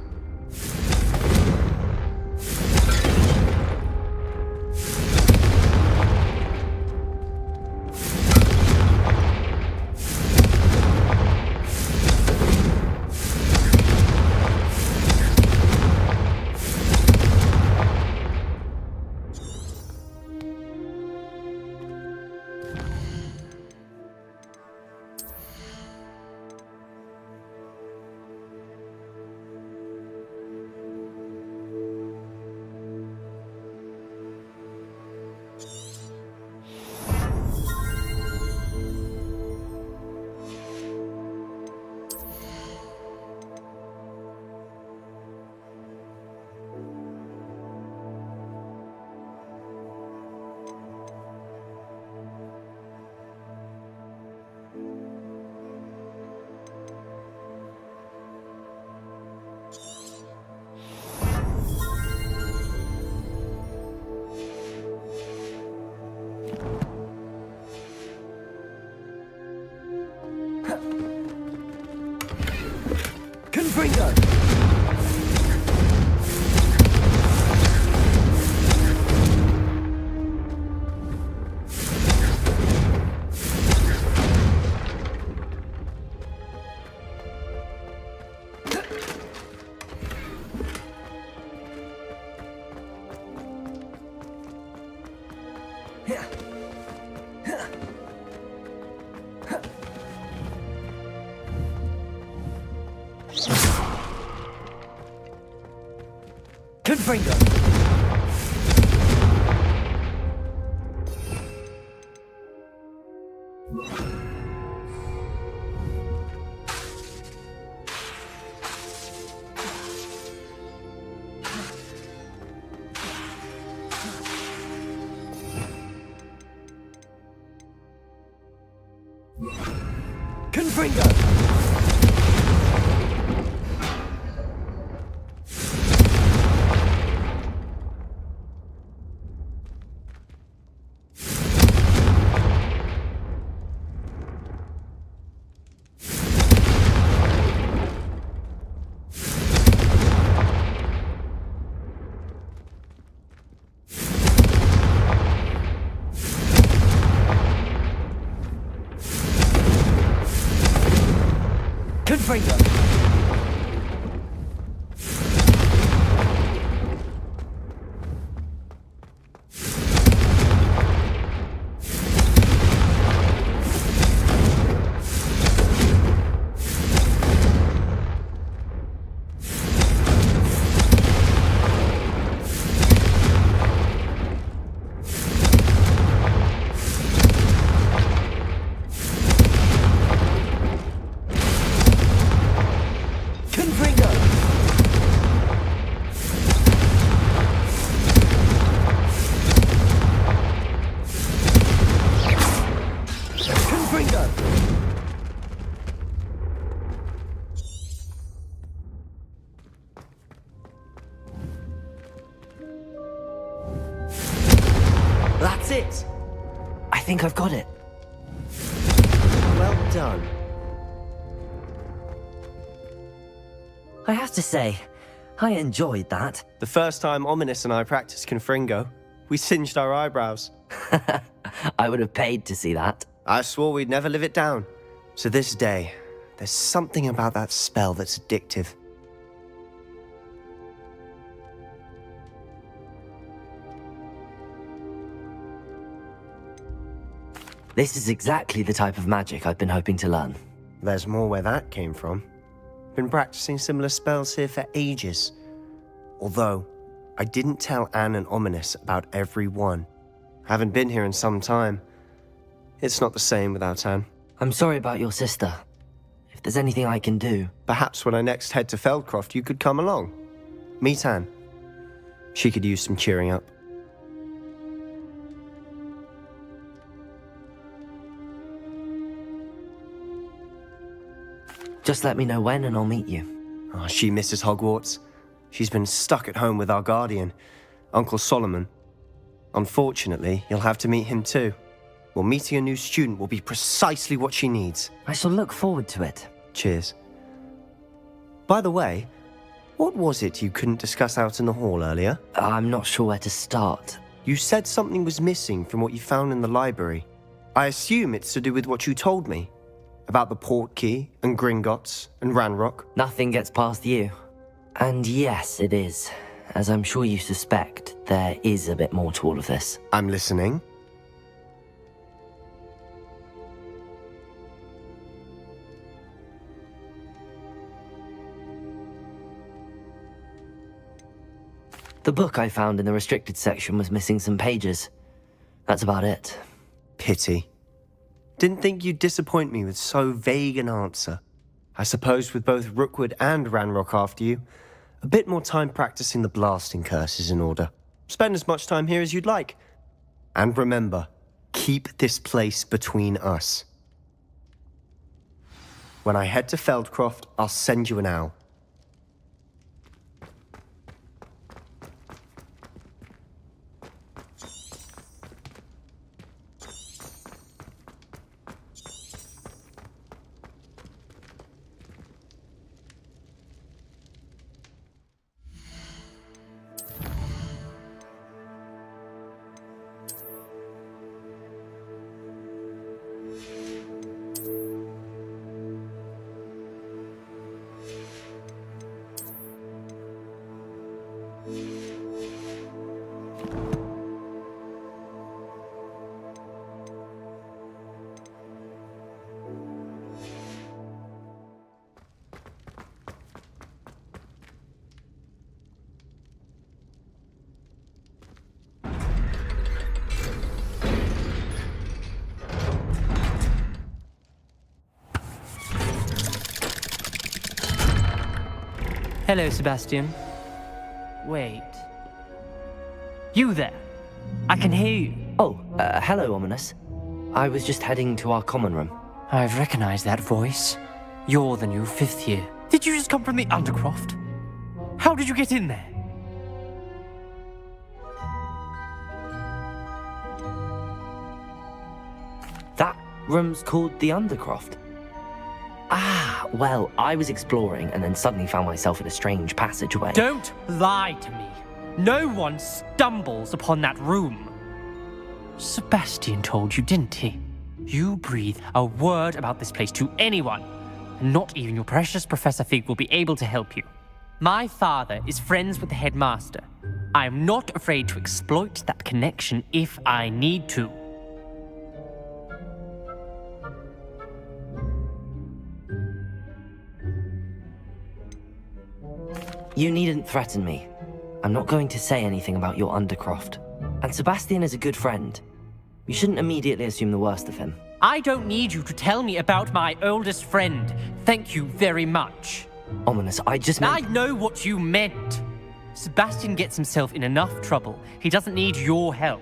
Confringo! Confringo! Confringo! Confringo! That's it! I think I've got it. Well done. I have to say, I enjoyed that. The first time Ominous and I practiced Confringo, we singed our eyebrows. I would have paid to see that. I swore we'd never live it down. So this day, there's something about that spell that's addictive. This is exactly the type of magic I've been hoping to learn. There's more where that came from. Been practicing similar spells here for ages. Although, I didn't tell Anne and Ominous about every one. Haven't been here in some time. It's not the same without Anne. I'm sorry about your sister. If there's anything I can do... Perhaps when I next head to Feldcroft, you could come along. Meet Anne. She could use some cheering up. Just let me know when and I'll meet you. Oh, she misses Hogwarts. She's been stuck at home with our guardian, Uncle Solomon. Unfortunately, you'll have to meet him too. Well, meeting a new student will be precisely what she needs. I shall look forward to it. Cheers. By the way, what was it you couldn't discuss out in the hall earlier? I'm not sure where to start. You said something was missing from what you found in the library. I assume it's to do with what you told me. About the Portkey, and Gringotts, and Ranrock. Nothing gets past you. And yes, it is. As I'm sure you suspect, there is a bit more to all of this. I'm listening. The book I found in the restricted section was missing some pages. That's about it. Pity. Didn't think you'd disappoint me with so vague an answer. I suppose with both Rookwood and Ranrock after you, a bit more time practicing the blasting curse is in order. Spend as much time here as you'd like. And remember, keep this place between us. When I head to Feldcroft, I'll send you an owl. Hello, Sebastian. Wait. You there? I can hear you. Oh, hello, Ominous. I was just heading to our common room. I've recognized that voice. You're the new 5th year. Did you just come from the Undercroft? How did you get in there? That room's called the Undercroft. Ah, well, I was exploring and then suddenly found myself in a strange passageway. Don't lie to me. No one stumbles upon that room. Sebastian told you, didn't he? You breathe a word about this place to anyone, and not even your precious Professor Fig will be able to help you. My father is friends with the headmaster. I am not afraid to exploit that connection if I need to. You needn't threaten me. I'm not going to say anything about your Undercroft. And Sebastian is a good friend. You shouldn't immediately assume the worst of him. I don't need you to tell me about my oldest friend. Thank you very much. Ominous, I just meant... I know what you meant. Sebastian gets himself in enough trouble. He doesn't need your help.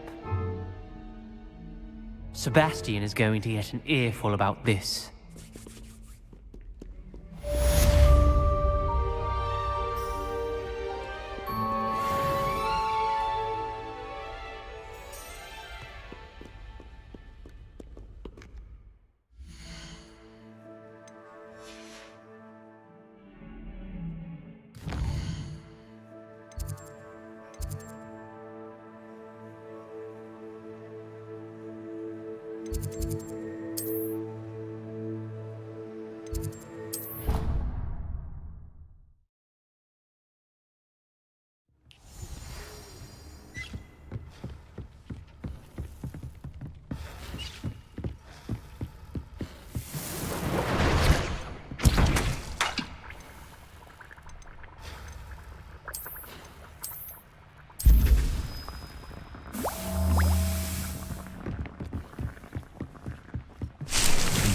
Sebastian is going to get an earful about this.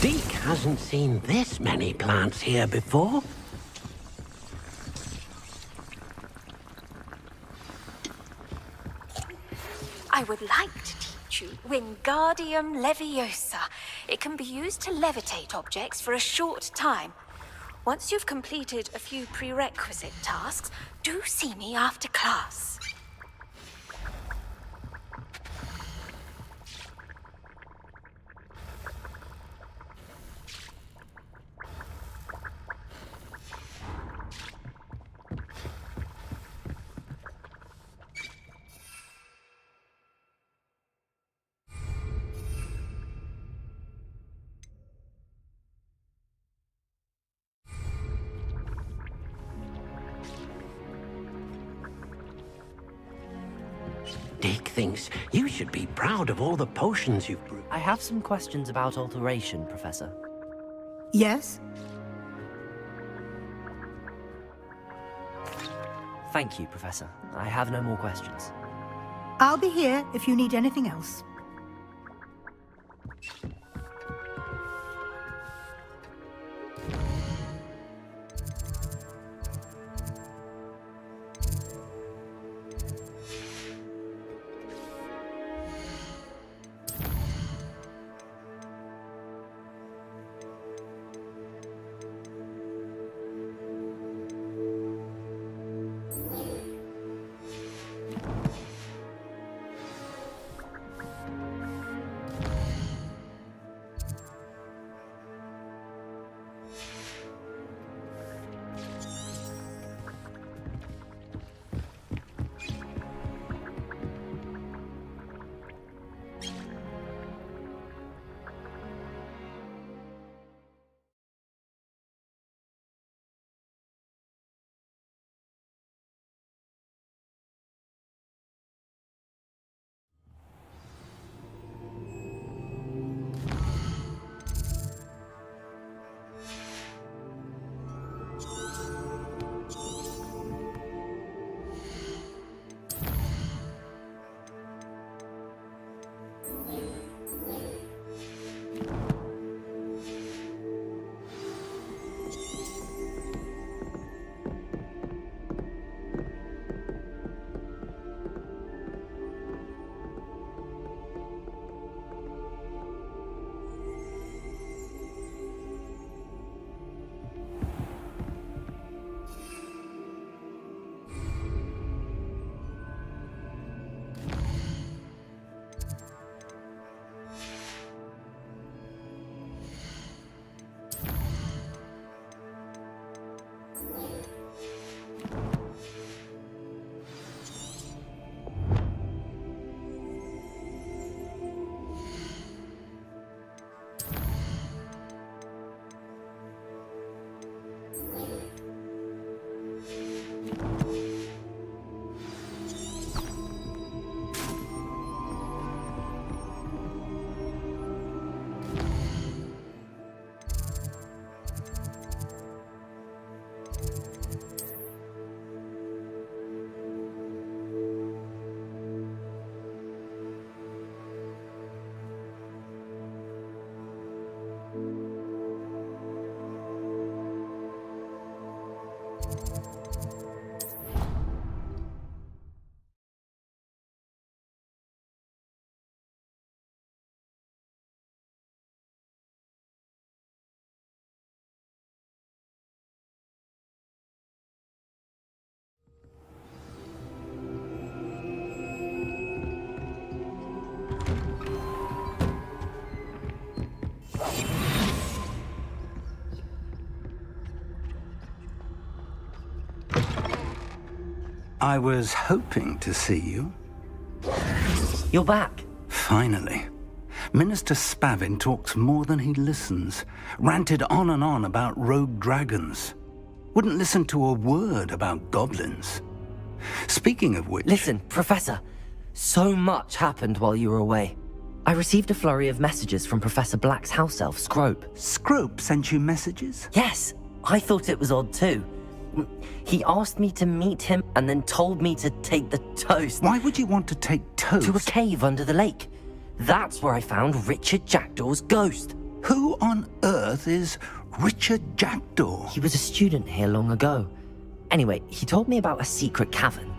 Zeke hasn't seen this many plants here before. I would like to teach you Wingardium Leviosa. It can be used to levitate objects for a short time. Once you've completed a few prerequisite tasks, do see me after class. Dick thinks you should be proud of all the potions you've brewed. I have some questions about alteration, Professor. Yes? Thank you, Professor. I have no more questions. I'll be here if you need anything else. I was hoping to see you. You're back. Finally. Minister Spavin talks more than he listens. Ranted on and on about rogue dragons. Wouldn't listen to a word about goblins. Speaking of which... Listen, Professor. So much happened while you were away. I received a flurry of messages from Professor Black's house elf, Scrope. Scrope sent you messages? Yes. I thought it was odd too. He asked me to meet him and then told me to take the toast. Why would you want to take toast? To a cave under the lake. That's where I found Richard Jackdaw's ghost. Who on earth is Richard Jackdaw? He was a student here long ago. Anyway, he told me about a secret cavern.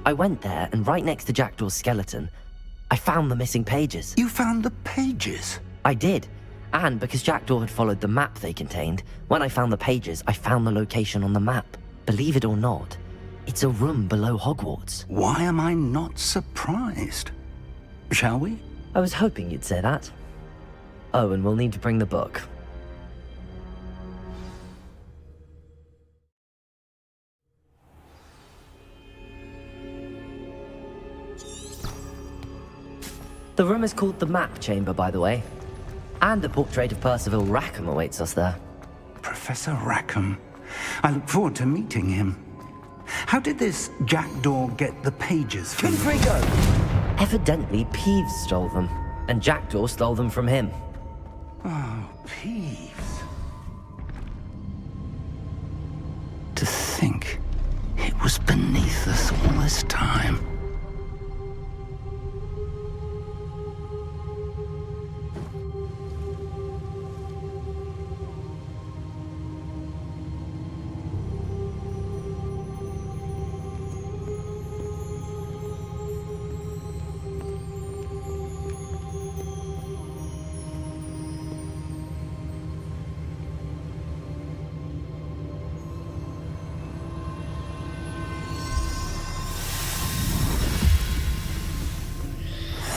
I went there, and right next to Jackdaw's skeleton, I found the missing pages. You found the pages? I did. And because Jackdaw had followed the map they contained, when I found the pages, I found the location on the map. Believe it or not, it's a room below Hogwarts. Why am I not surprised? Shall we? I was hoping you'd say that. Oh, and we'll need to bring the book. The room is called the Map Chamber, by the way. And a portrait of Percival Rackham awaits us there. Professor Rackham. I look forward to meeting him. How did this Jackdaw get the pages from Evidently, Peeves stole them, and Jackdaw stole them from him. Oh, Peeves. To think it was beneath us all this time.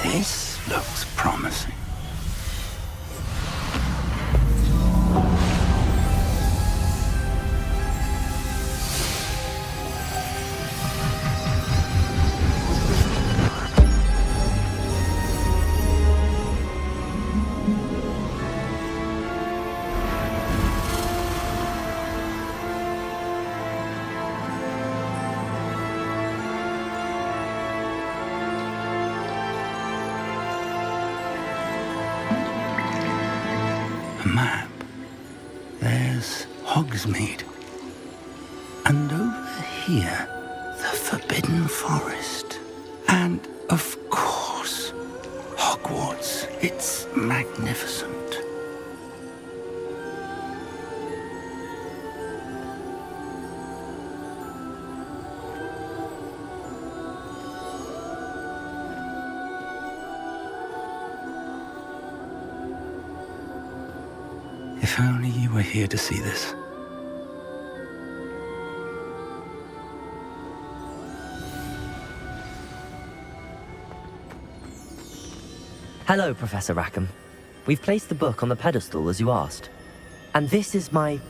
This looks promising. Map. There's Hogsmeade. And over here, the Forbidden Forest. And, of course, Hogwarts. It's magnificent. If only you were here to see this. Hello, Professor Rackham. We've placed the book on the pedestal as you asked. And this is my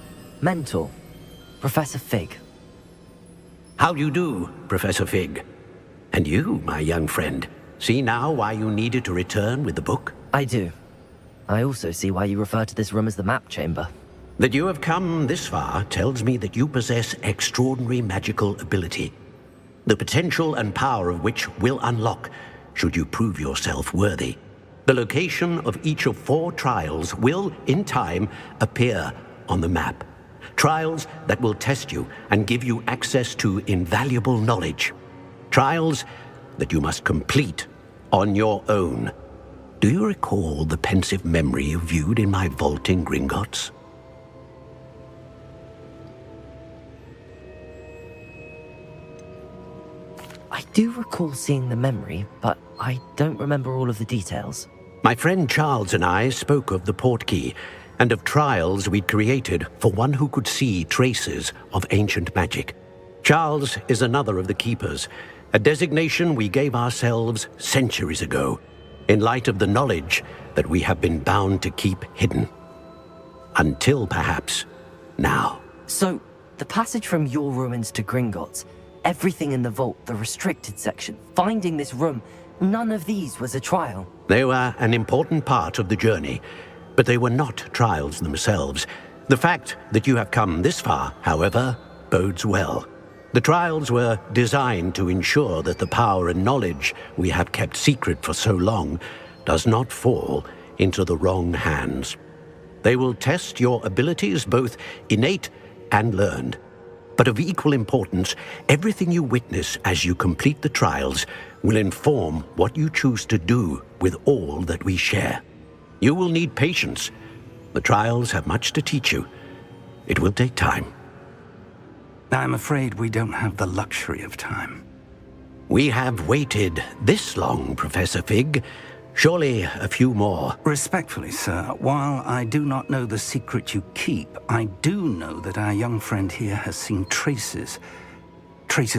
mentor, Professor Fig. How do you do, Professor Fig? And you, my young friend, see now why you needed to return with the book? I do. I also see why you refer to this room as the Map Chamber. That you have come this far tells me that you possess extraordinary magical ability, the potential and power of which will unlock should you prove yourself worthy. The location of each of 4 trials will, in time, appear on the map. Trials that will test you and give you access to invaluable knowledge. Trials that you must complete on your own. Do you recall the pensive memory you viewed in my vault in Gringotts? I do recall seeing the memory, but I don't remember all of the details. My friend Charles and I spoke of the portkey and of trials we'd created for one who could see traces of ancient magic. Charles is another of the keepers, a designation we gave ourselves centuries ago, in light of the knowledge that we have been bound to keep hidden. Until, perhaps, now. So, the passage from your ruins to Gringotts, everything in the vault, the restricted section, finding this room, none of these was a trial. They were an important part of the journey, but they were not trials themselves. The fact that you have come this far, however, bodes well. The trials were designed to ensure that the power and knowledge we have kept secret for so long does not fall into the wrong hands. They will test your abilities, both innate and learned. But of equal importance, everything you witness as you complete the trials will inform what you choose to do with all that we share. You will need patience, The trials have much to teach you. It will take time. I'm afraid we don't have the luxury of time. We have waited this long, Professor Fig. Surely a few more. Respectfully, sir, while I do not know the secret you keep, I do know that our young friend here has seen traces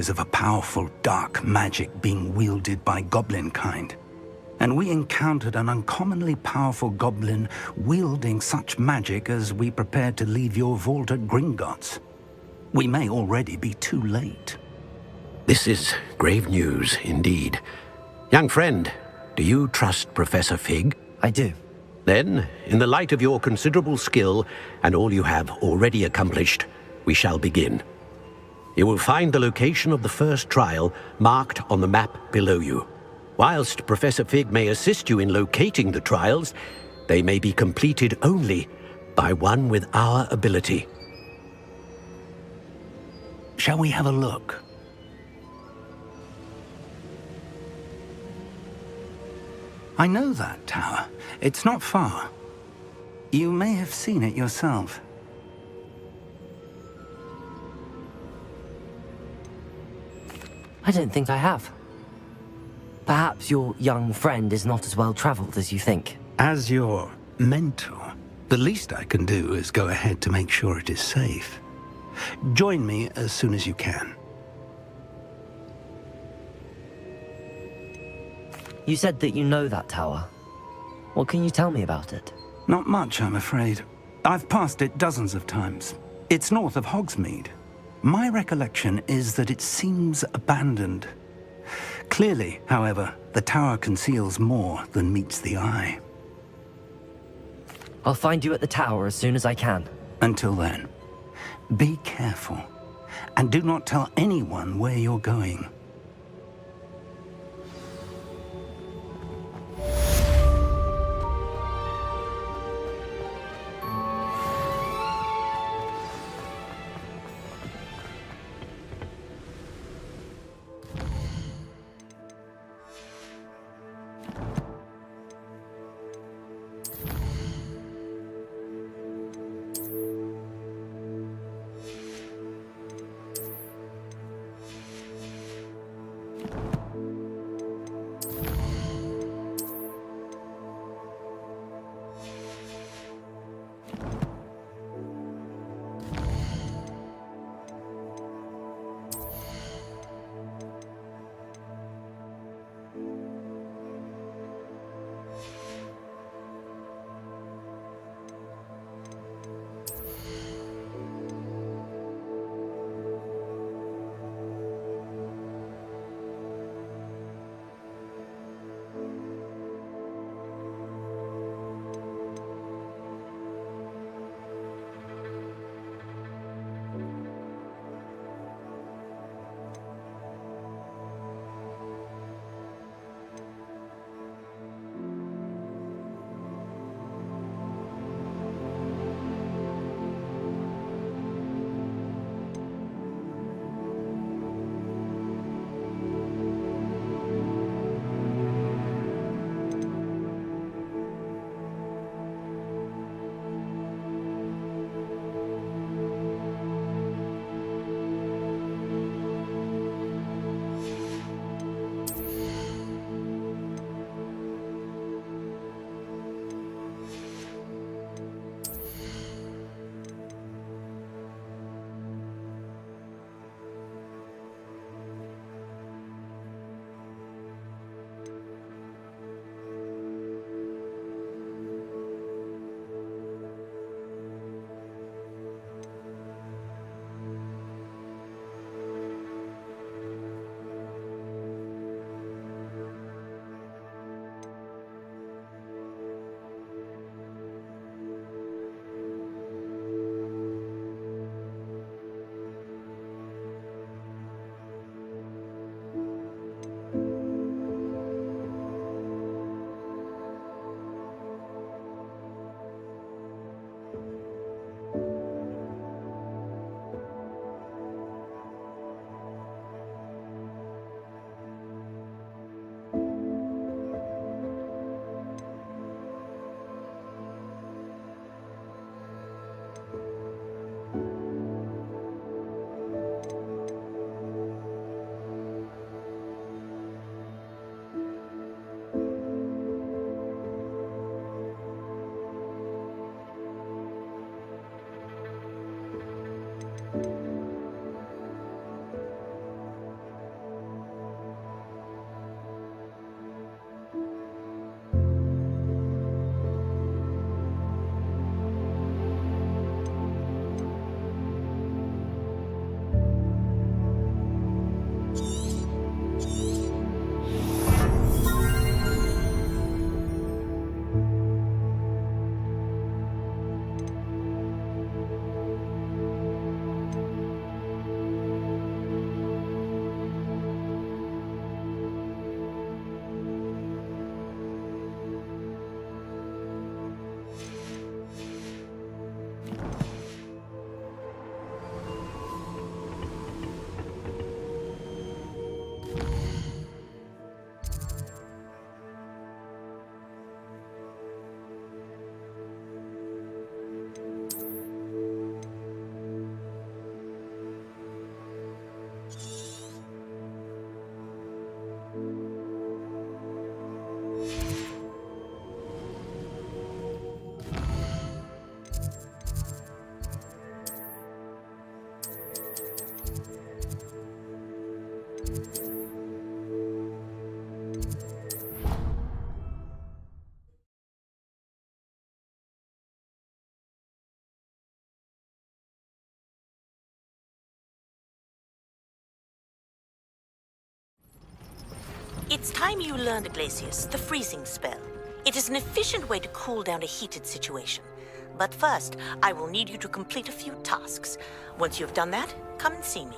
of a powerful dark magic being wielded by goblin kind. And we encountered an uncommonly powerful goblin wielding such magic as we prepared to leave your vault at Gringotts. We may already be too late. This is grave news indeed. Young friend, do you trust Professor Fig? I do. Then, in the light of your considerable skill and all you have already accomplished, we shall begin. You will find the location of the first trial marked on the map below you. Whilst Professor Fig may assist you in locating the trials, they may be completed only by one with our ability. Shall we have a look? I know that tower. It's not far. You may have seen it yourself. I don't think I have. Perhaps your young friend is not as well traveled as you think. As your mentor, the least I can do is go ahead to make sure it is safe. Join me as soon as you can. You said that you know that tower. What can you tell me about it? Not much, I'm afraid. I've passed it dozens of times. It's north of Hogsmeade. My recollection is that it seems abandoned. Clearly, however, the tower conceals more than meets the eye. I'll find you at the tower as soon as I can. Until then, be careful, and do not tell anyone where you're going. It's time you learned, Iglesias, the freezing spell. It is an efficient way to cool down a heated situation. But first, I will need you to complete a few tasks. Once you have done that, come and see me.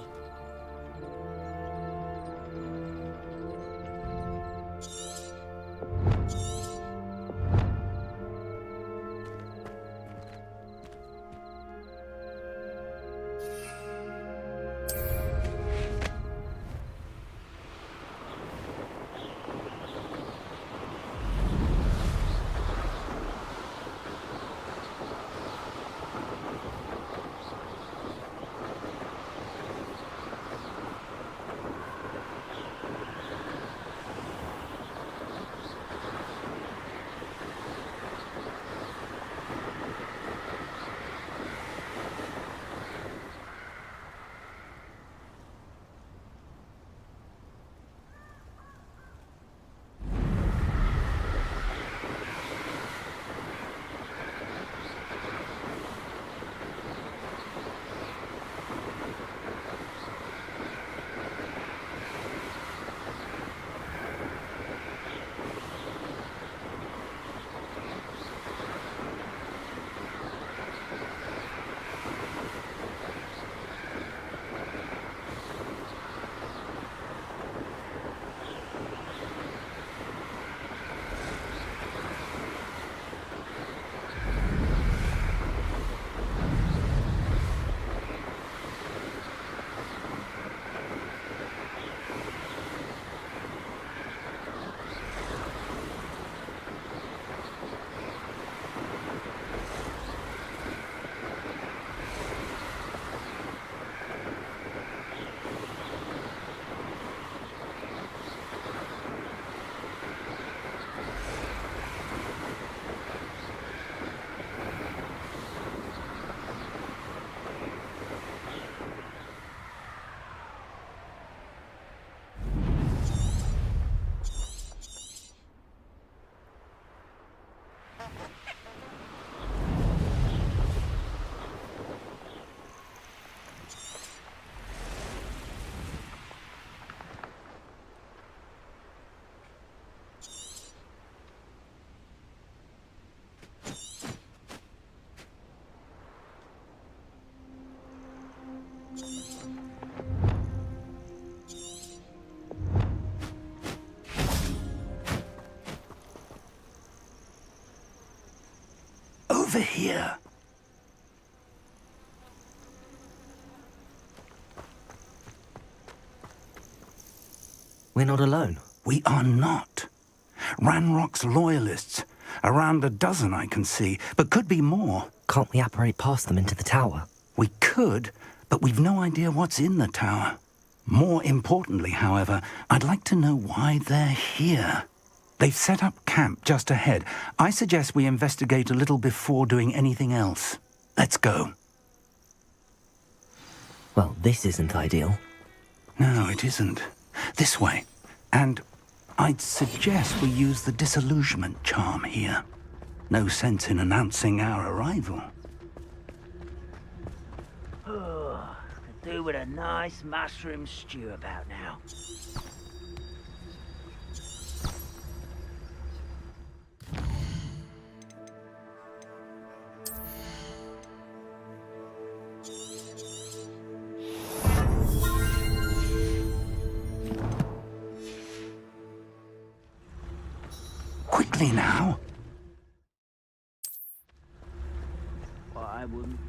Over here. We're not alone. We are not. Ranrock's loyalists. Around a dozen I can see, but could be more. Can't we apparate past them into the tower? We could, but we've no idea what's in the tower. More importantly, however, I'd like to know why they're here. They've set up camp just ahead. I suggest we investigate a little before doing anything else. Let's go. Well, this isn't ideal. No, it isn't. This way. And I'd suggest we use the disillusionment charm here. No sense in announcing our arrival. Oh, could do with a nice mushroom stew about now. Quickly now. Well, I wouldn't.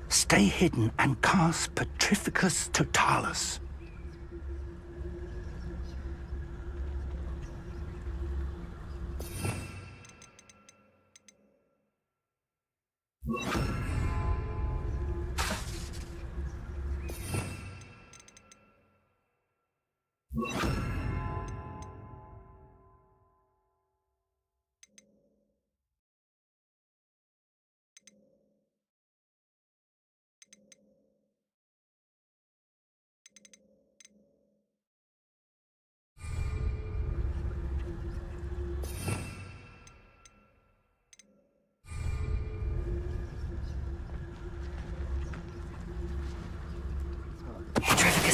Stay hidden and cast Petrificus Totalis.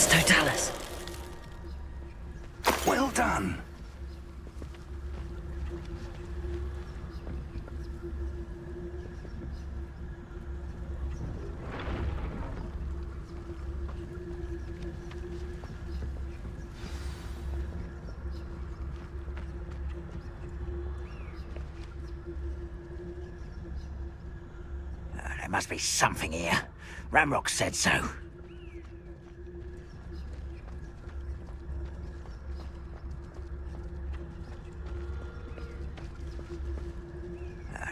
Petrificus Totalis. Well done. There must be something here. Ramrock said so.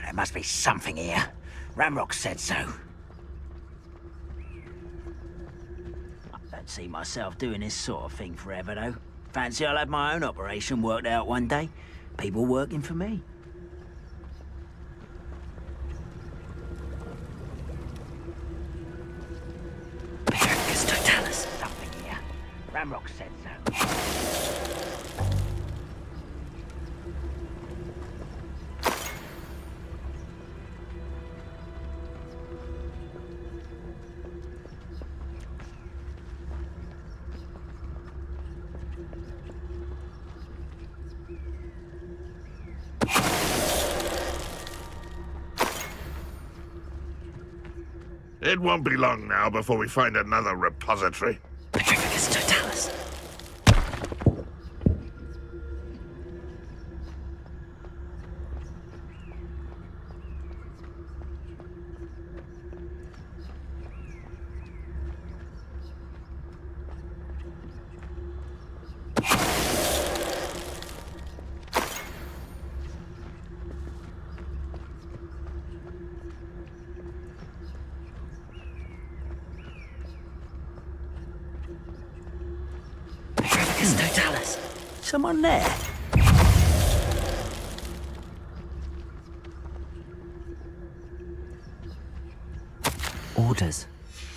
There must be something here. Ramrock said so. I don't see myself doing this sort of thing forever, though. Fancy I'll have my own operation worked out one day. People working for me. Petrificus Totalis. Something here. Ramrock said so. It won't be long now before we find another repository. Petrificus Totalis. Petrificus Totalis. Someone there? Orders.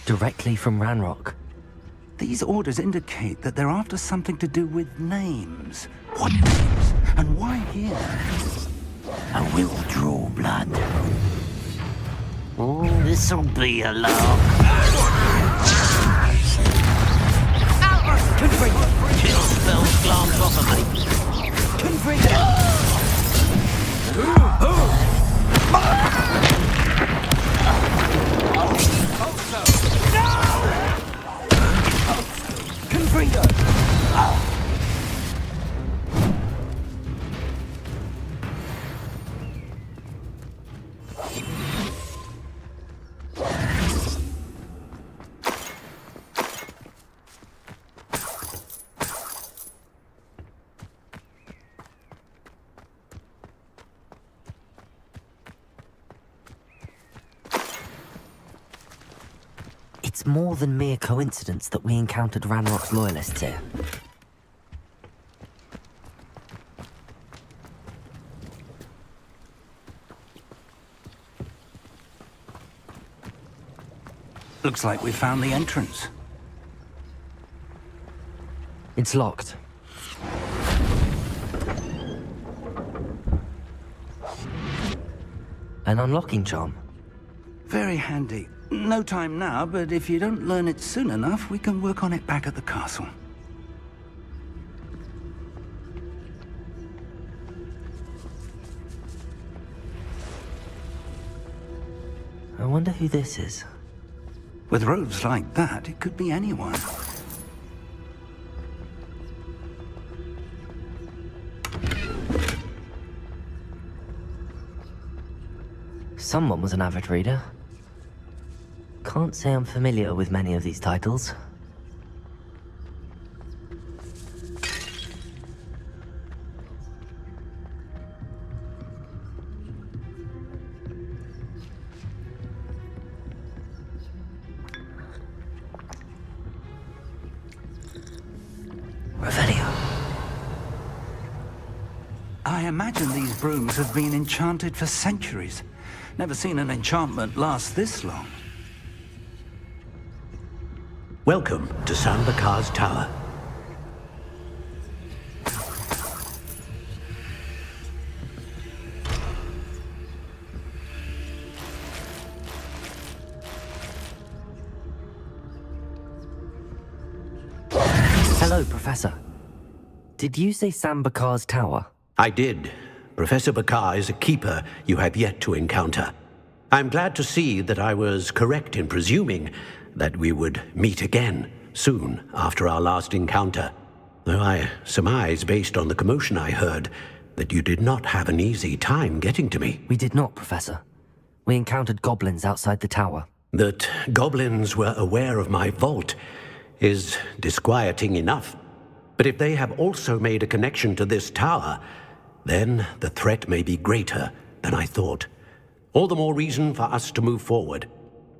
Directly from Ranrock. These orders indicate that they're after something to do with names. What names? And why here? I will draw blood. Oh, this'll be a lark. Chill spells glance off of me. It's more than mere coincidence that we encountered Ranrock's loyalists here. Looks like we found the entrance. It's locked. An unlocking charm. Very handy. No time now, but if you don't learn it soon enough, we can work on it back at the castle. I wonder who this is. With robes like that, it could be anyone. Someone was an avid reader. Can't say I'm familiar with many of these titles. I imagine these brooms have been enchanted for centuries. Never seen an enchantment last this long. Welcome to San Bakar's Tower. Hello, Professor. Did you say Sam Bakar's tower? I did. Professor Bakar is a keeper you have yet to encounter. I'm glad to see that I was correct in presuming that we would meet again soon after our last encounter. Though I surmise, based on the commotion I heard, that you did not have an easy time getting to me. We did not, Professor. We encountered goblins outside the tower. That goblins were aware of my vault is disquieting enough. But if they have also made a connection to this tower, then the threat may be greater than I thought. All the more reason for us to move forward.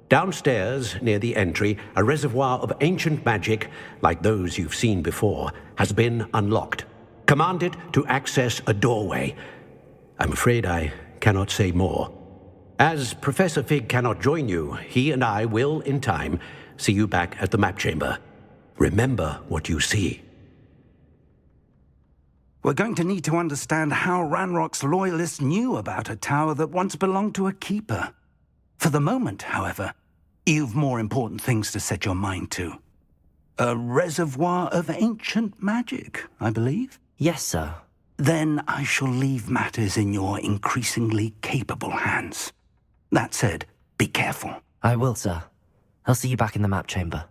Downstairs, near the entry, a reservoir of ancient magic, like those you've seen before, has been unlocked. Command it to access a doorway. I'm afraid I cannot say more. As Professor Fig cannot join you, he and I will, in time, see you back at the map chamber. Remember what you see. We're going to need to understand how Ranrock's loyalists knew about a tower that once belonged to a keeper. For the moment, however, you've more important things to set your mind to. A reservoir of ancient magic, I believe? Yes, sir. Then I shall leave matters in your increasingly capable hands. That said, be careful. I will, sir. I'll see you back in the map chamber.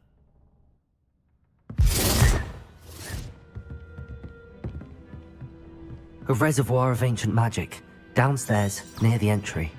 A reservoir of ancient magic, downstairs, near the entry.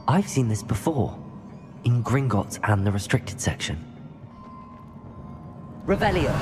I've seen this before, in Gringotts and the restricted section. Revelio.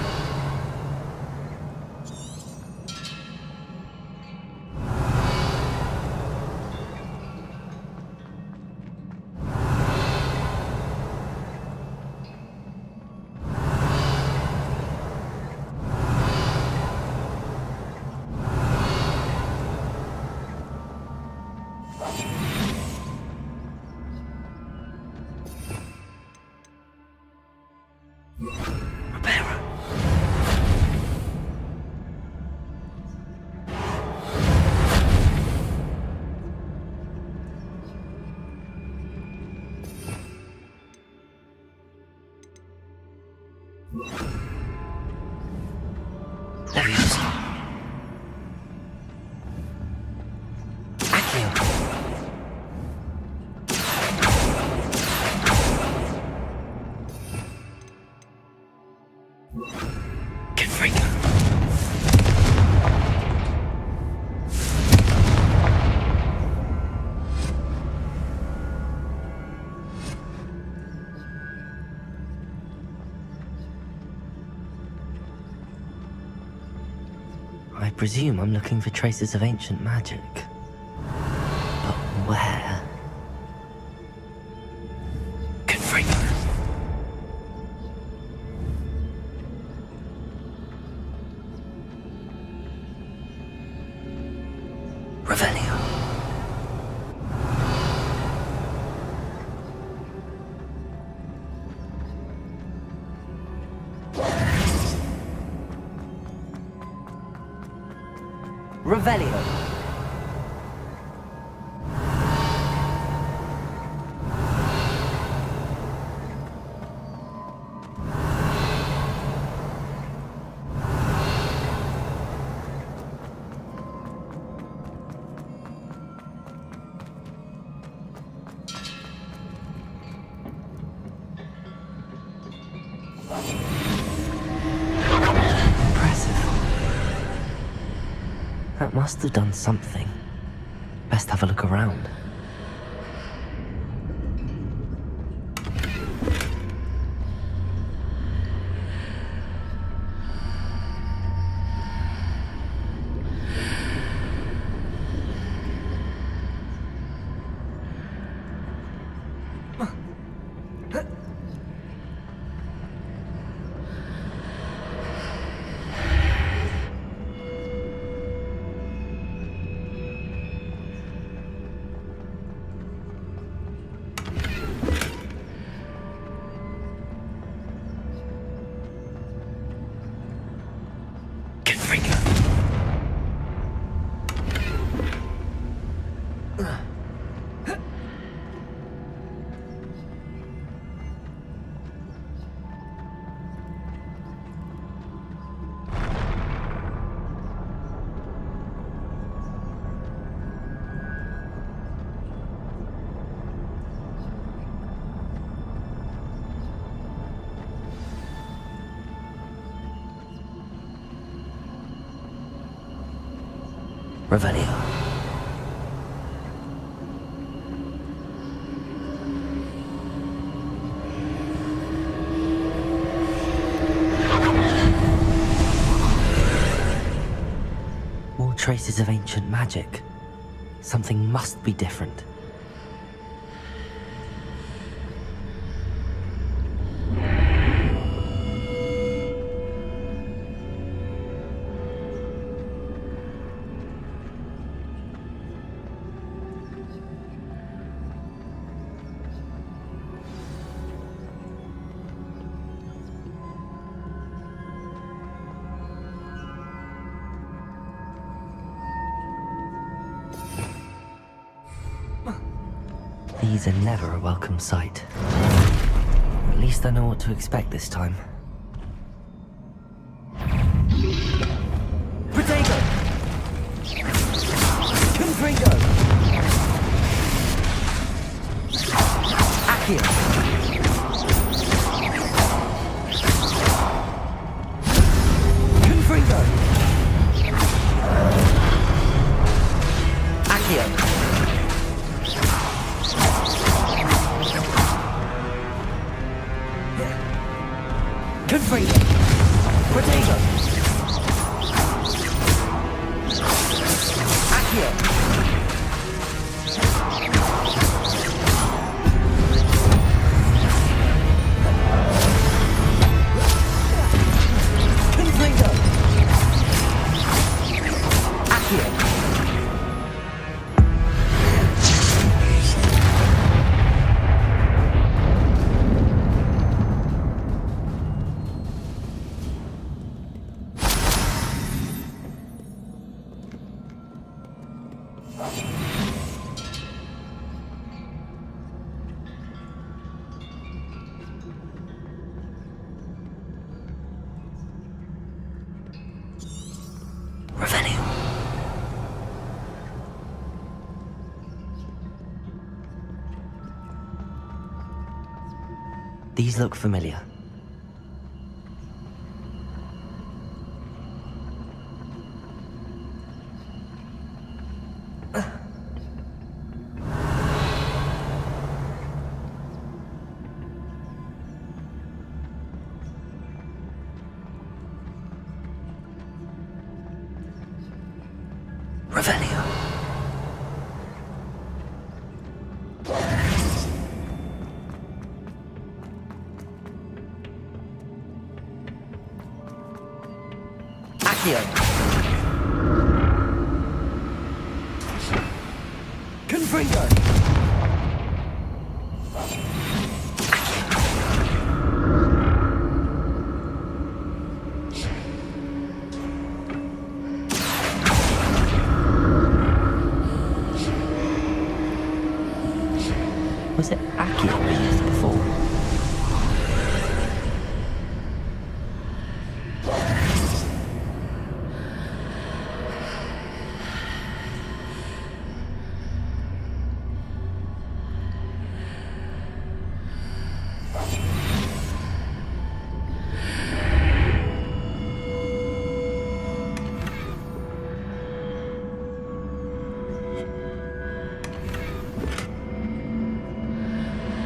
I presume I'm looking for traces of ancient magic. But where? Revelio. Revelio. That must have done something. Best have a look around. Revelio. More traces of ancient magic. Something must be different. These are never a welcome sight. At least I know what to expect this time. Protego! Confringo! Accio! Confringo! Accio! Confringo! Protego! Accio! Confringo! Accio! These look familiar. Revelio. Accio. Confringo. Accio we used before.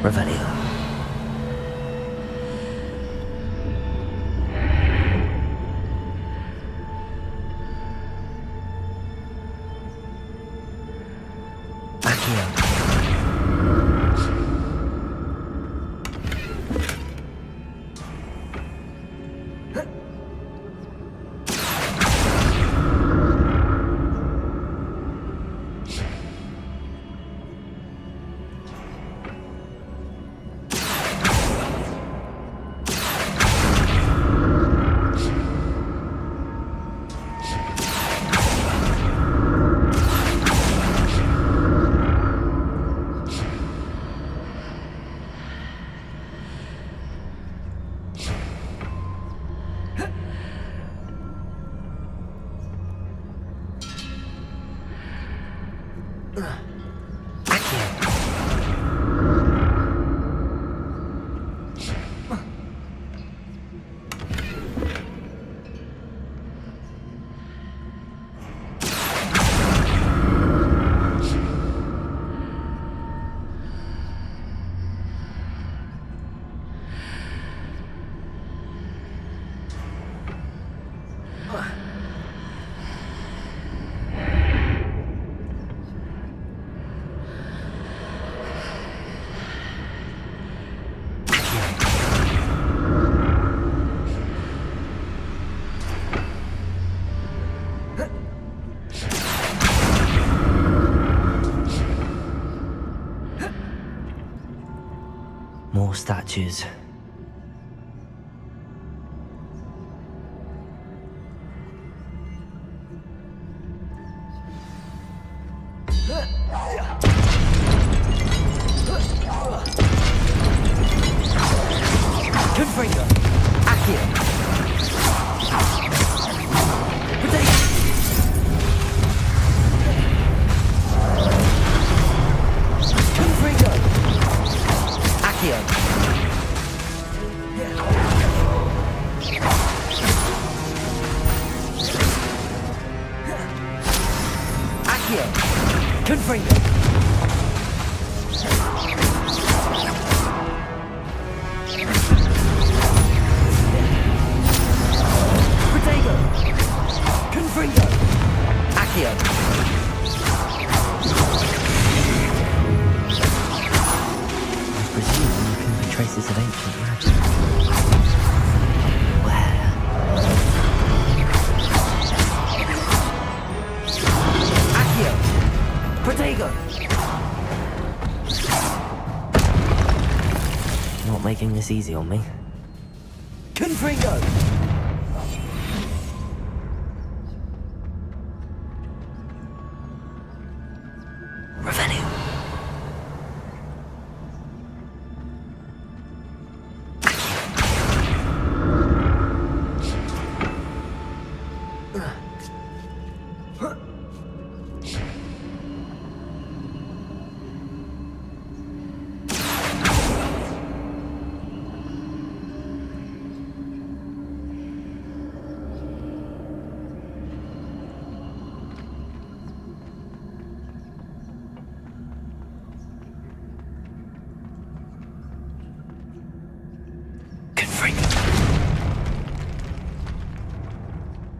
Revelio. Accio. More statues. Confringo. Accio. Confringo. Accio. Accio. Confringo. Protego. Confringo. Accio. I presume we're looking for traces of ancient magic. Where? Accio. Protego. Not making this easy on me. Confringo. Revelio.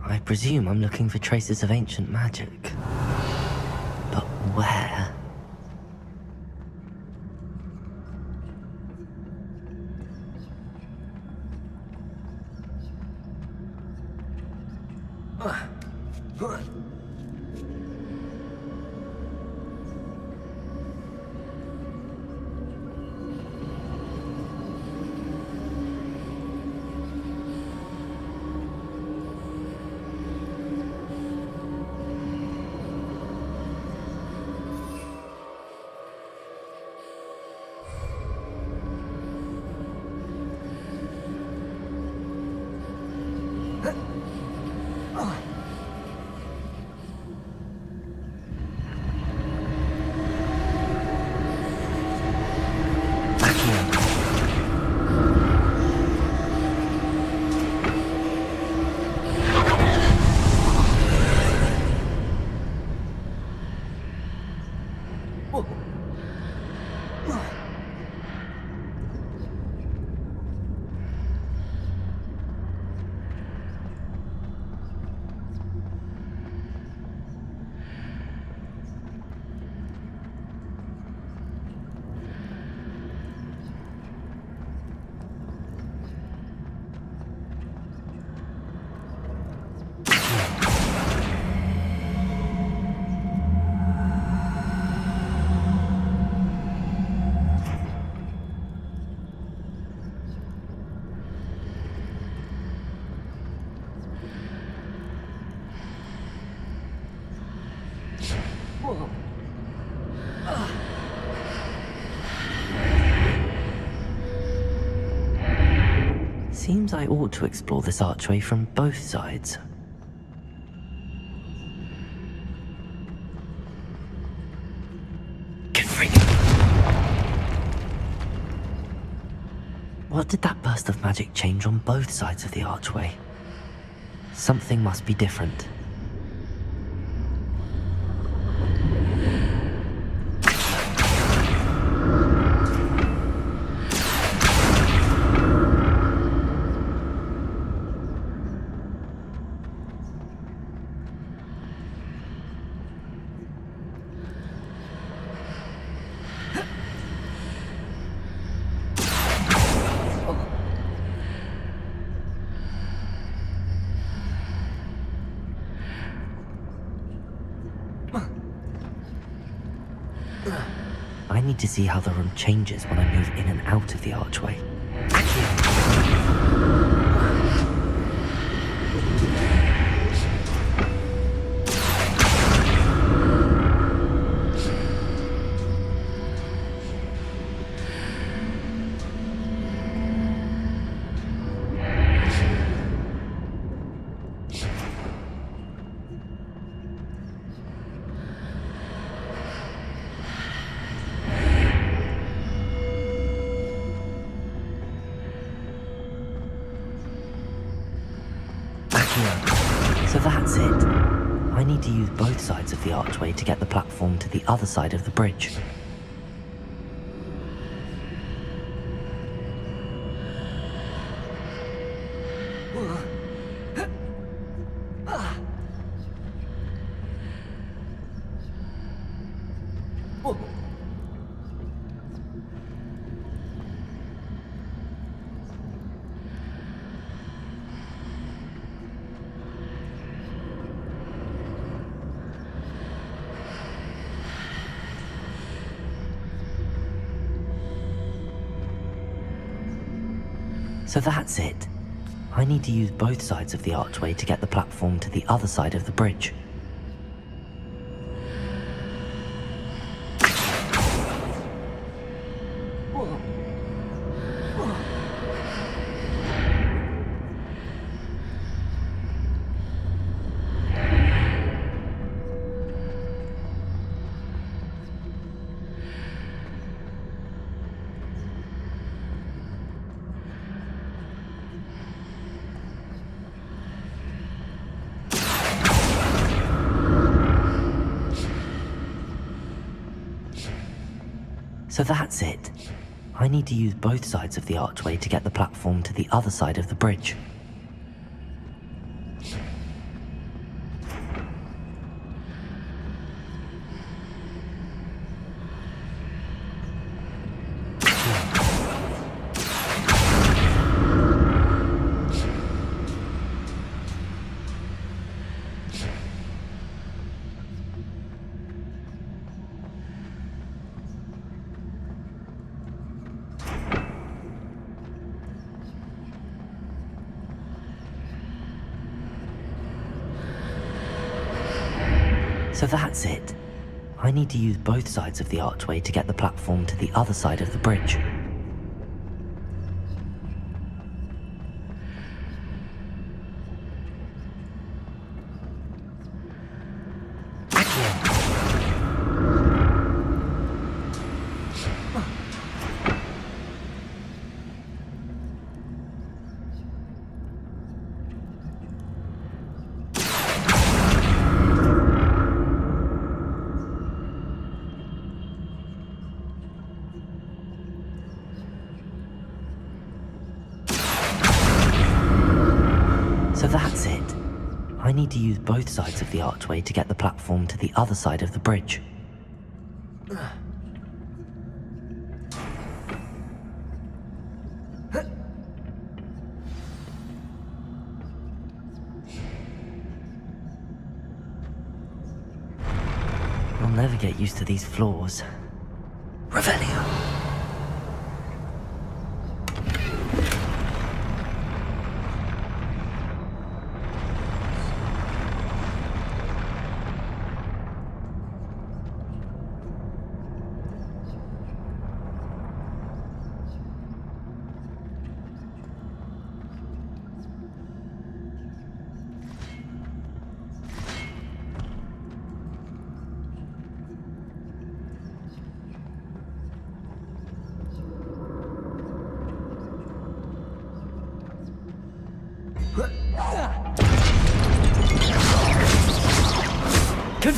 I presume I'm looking for traces of ancient magic. But where? Seems I ought to explore this archway from both sides. What did that burst of magic change on both sides of the archway? Something must be different. I need to see how the room changes when I move in and out of the archway. So that's it. I need to use both sides of the archway to get the platform to the other side of the bridge. So that's it. I need to use both sides of the archway to get the platform to the other side of the bridge. So that's it. I need to use both sides of the archway to get the platform to the other side of the bridge. So that's it. I need to use both sides of the archway to get the platform to the other side of the bridge. So that's it. I need to use both sides of the archway to get the platform to the other side of the bridge. I'll never get used to these floors. Revelio.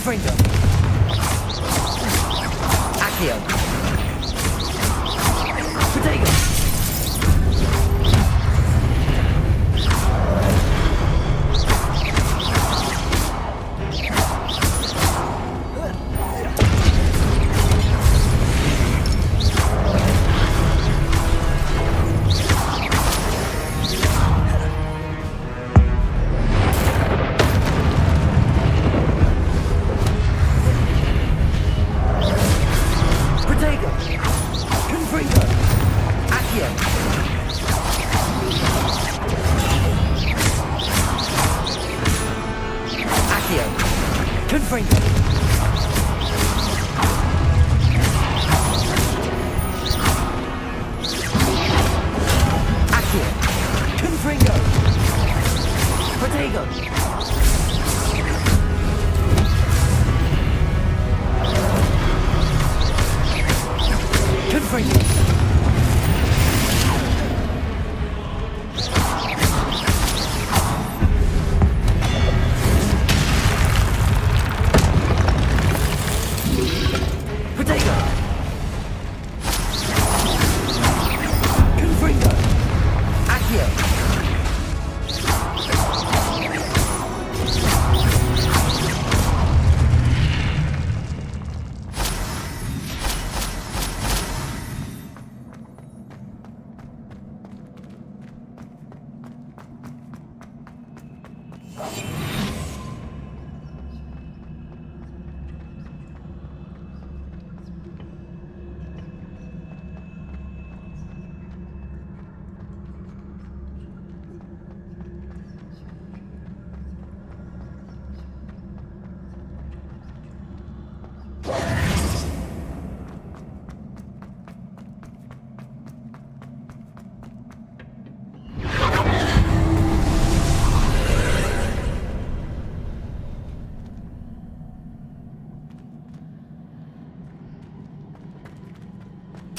Confringo. Accio. Protego.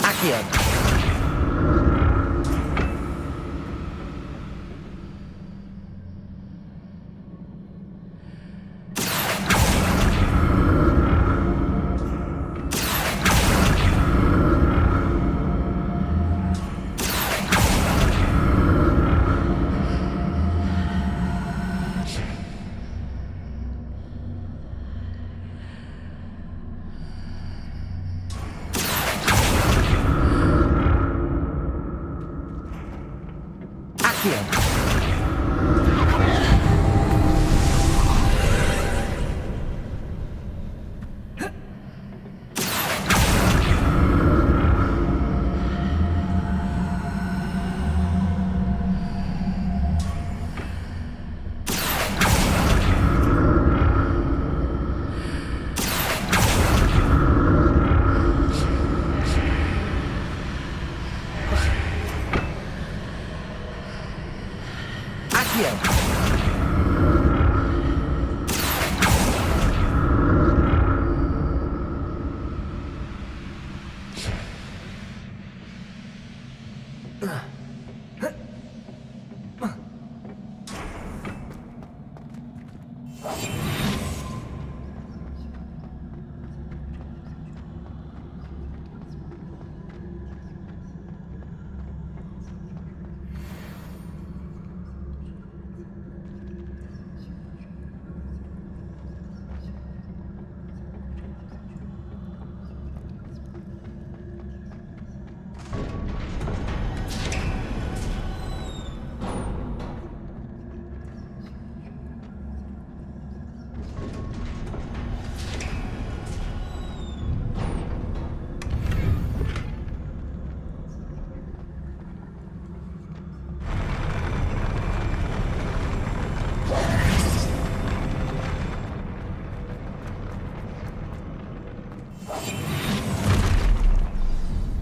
Accio.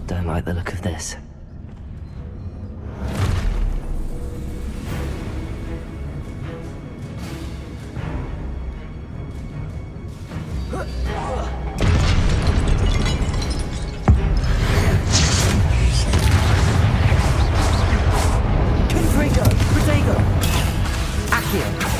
Don't like the look of this. Confringo! Protego! Accio!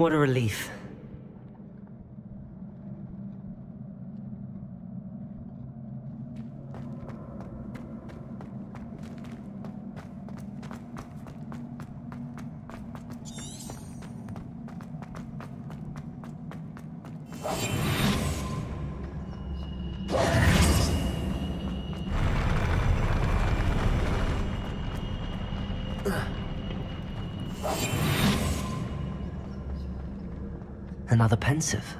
What a relief. Another pensive.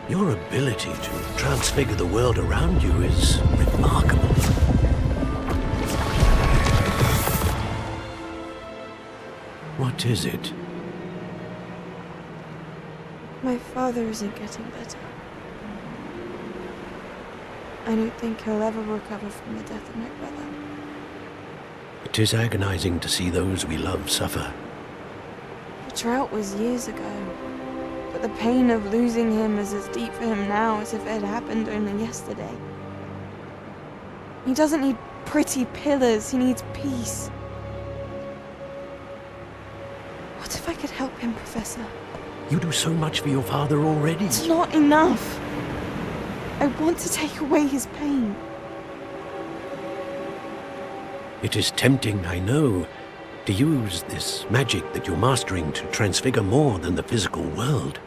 Your ability to transfigure the world around you is remarkable. What is it? My father isn't getting better. I don't think he'll ever recover from the death of my brother. It is agonizing to see those we love suffer. The drought was years ago, but the pain of losing him is as deep for him now as if it had happened only yesterday. He doesn't need pretty pillars, he needs peace. What if I could help him, Professor? You do so much for your father already. It's not enough. I want to take away his pain. It is tempting, I know, to use this magic that you're mastering to transfigure more than the physical world.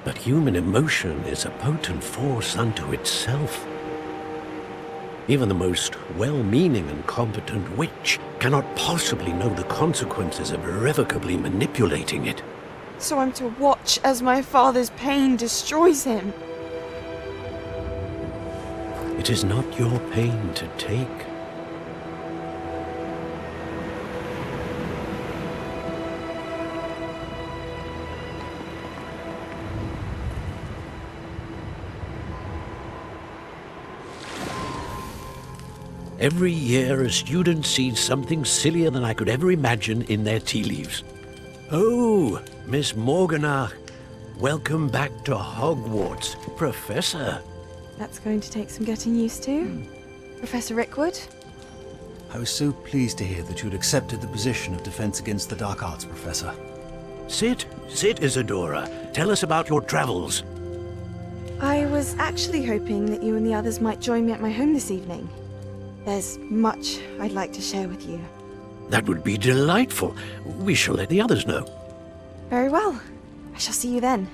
But human emotion is a potent force unto itself. Even the most well-meaning and competent witch cannot possibly know the consequences of irrevocably manipulating it. So I'm to watch as my father's pain destroys him. It is not your pain to take. Every year, a student sees something sillier than I could ever imagine in their tea leaves. Oh, Miss Morganach, welcome back to Hogwarts, Professor. That's going to take some getting used to. Professor Rickwood? I was so pleased to hear that you'd accepted the position of Defense Against the Dark Arts, Professor. Sit, Isadora. Tell us about your travels. I was actually hoping that you and the others might join me at my home this evening. There's much I'd like to share with you. That would be delightful. We shall let the others know. Very well. I shall see you then.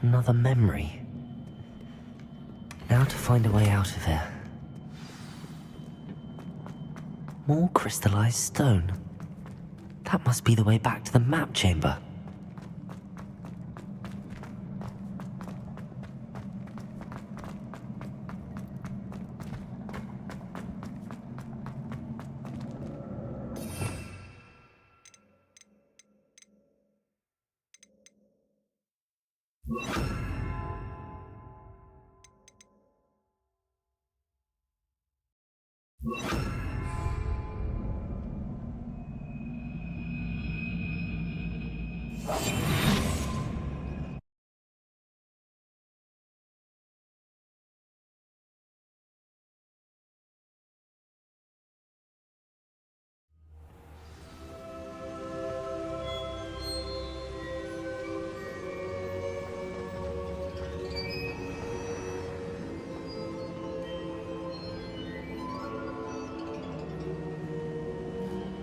Another memory. Now to find a way out of here. More crystallized stone. That must be the way back to the map chamber.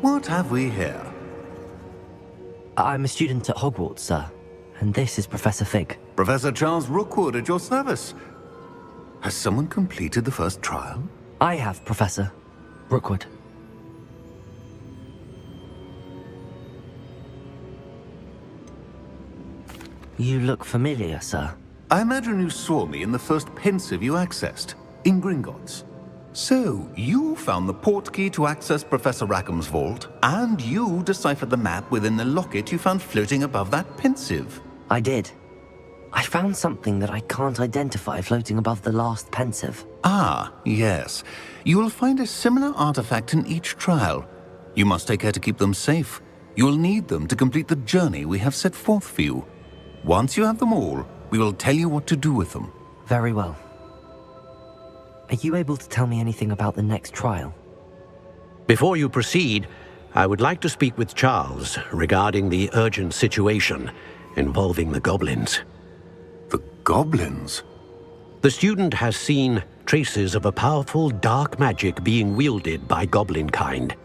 What have we here? I'm a student at Hogwarts, sir. And this is Professor Fig. Professor Charles Rookwood at your service. Has someone completed the first trial? I have, Professor Rookwood. You look familiar, sir. I imagine you saw me in the first pensive you accessed, in Gringotts. So, you found the portkey to access Professor Rackham's vault, and you deciphered the map within the locket you found floating above that pensive. I did. I found something that I can't identify floating above the last pensive. Ah, yes. You will find a similar artifact in each trial. You must take care to keep them safe. You will need them to complete the journey we have set forth for you. Once you have them all, we will tell you what to do with them. Very well. Are you able to tell me anything about the next trial? Before you proceed, I would like to speak with Charles regarding the urgent situation involving the goblins. The goblins? The student has seen traces of a powerful dark magic being wielded by goblin kind.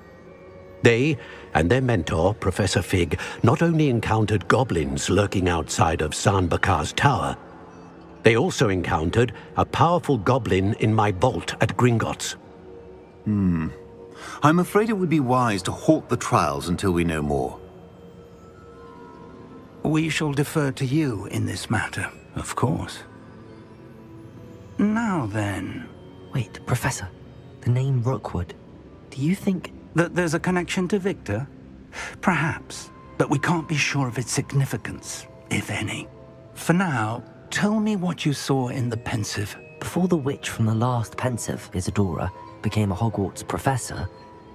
They and their mentor, Professor Fig, not only encountered goblins lurking outside of San Bakar's tower, they also encountered a powerful goblin in my vault at Gringotts. I'm afraid it would be wise to halt the trials until we know more. We shall defer to you in this matter, of course. Now then... Wait, Professor. The name Rookwood. Do you think... that there's a connection to Victor? Perhaps, but we can't be sure of its significance, if any. For now, tell me what you saw in the pensive. Before the witch from the last pensive, Isadora, became a Hogwarts professor,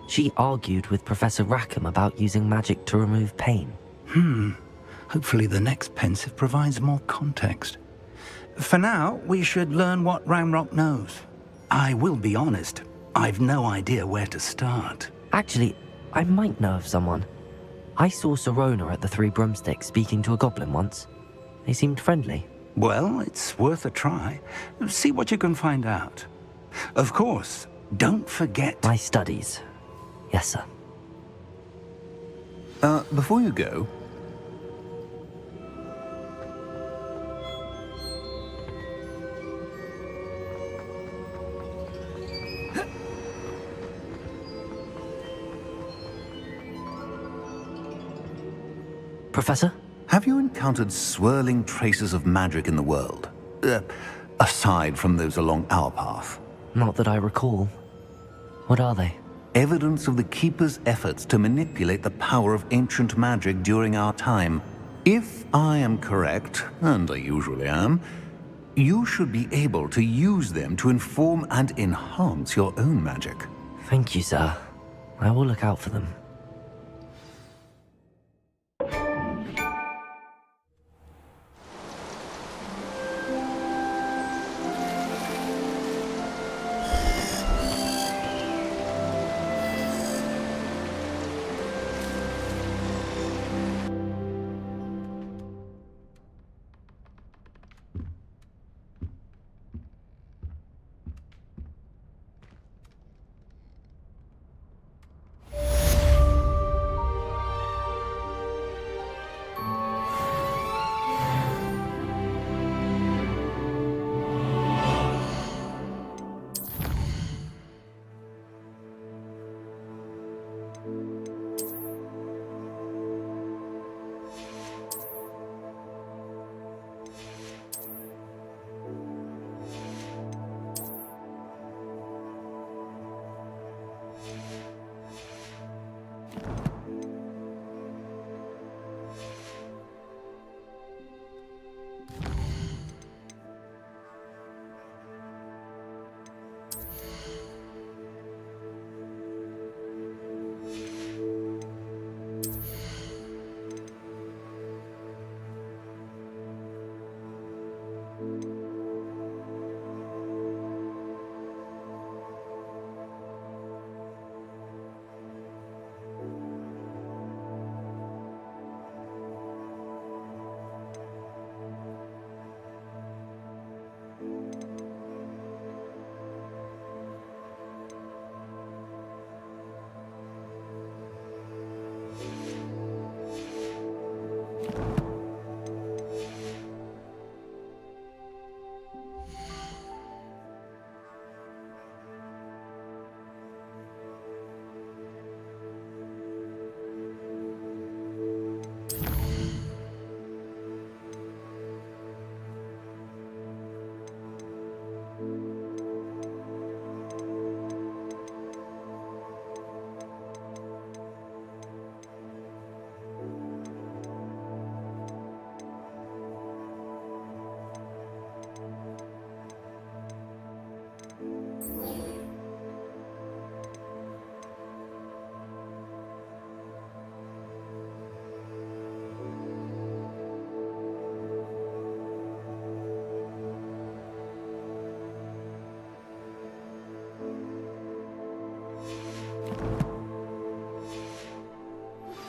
she argued with Professor Rackham about using magic to remove pain. Hopefully the next pensive provides more context. For now, we should learn what Ranrock knows. I will be honest, I've no idea where to start. Actually, I might know of someone. I saw Sirona at the Three Broomsticks speaking to a goblin once. They seemed friendly. Well, it's worth a try. See what you can find out. Of course, don't forget... My studies. Yes, sir. Before you go... Professor? Have you encountered swirling traces of magic in the world? Aside from those along our path? Not that I recall. What are they? Evidence of the Keeper's efforts to manipulate the power of ancient magic during our time. If I am correct, and I usually am, you should be able to use them to inform and enhance your own magic. Thank you, sir. I will look out for them.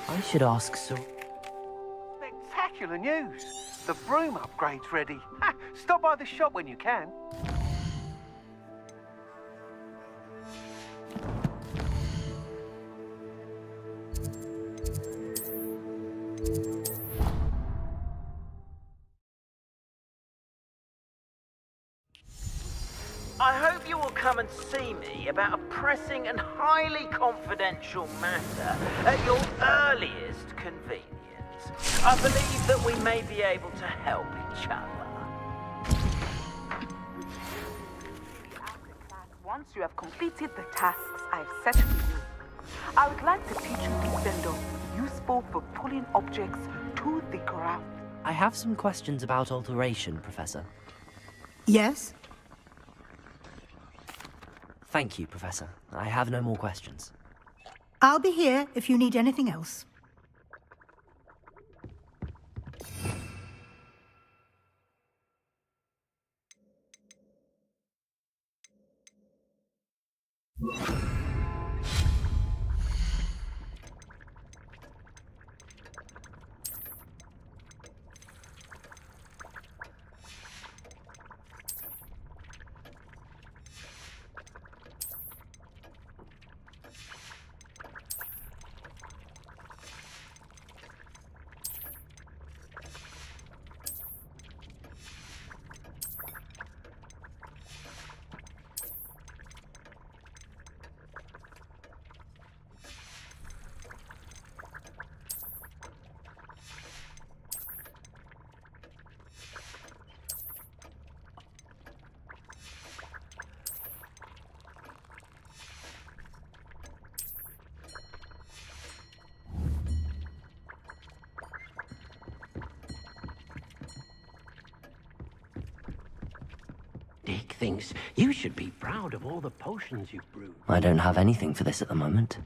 I should ask Sir... Spectacular news! The broom upgrade's ready. Ha, stop by the shop when you can. I hope you will come and see me about a pressing and highly confidential matter at your earliest convenience. I believe that we may be able to help each other. Once you have completed the tasks I've set for you, I would like to teach you Defendo, useful for pulling objects to the ground. I have some questions about alteration, Professor. Yes? Thank you, Professor. I have no more questions. I'll be here if you need anything else. Dick thinks you should be proud of all the potions you've brewed. I don't have anything for this at the moment.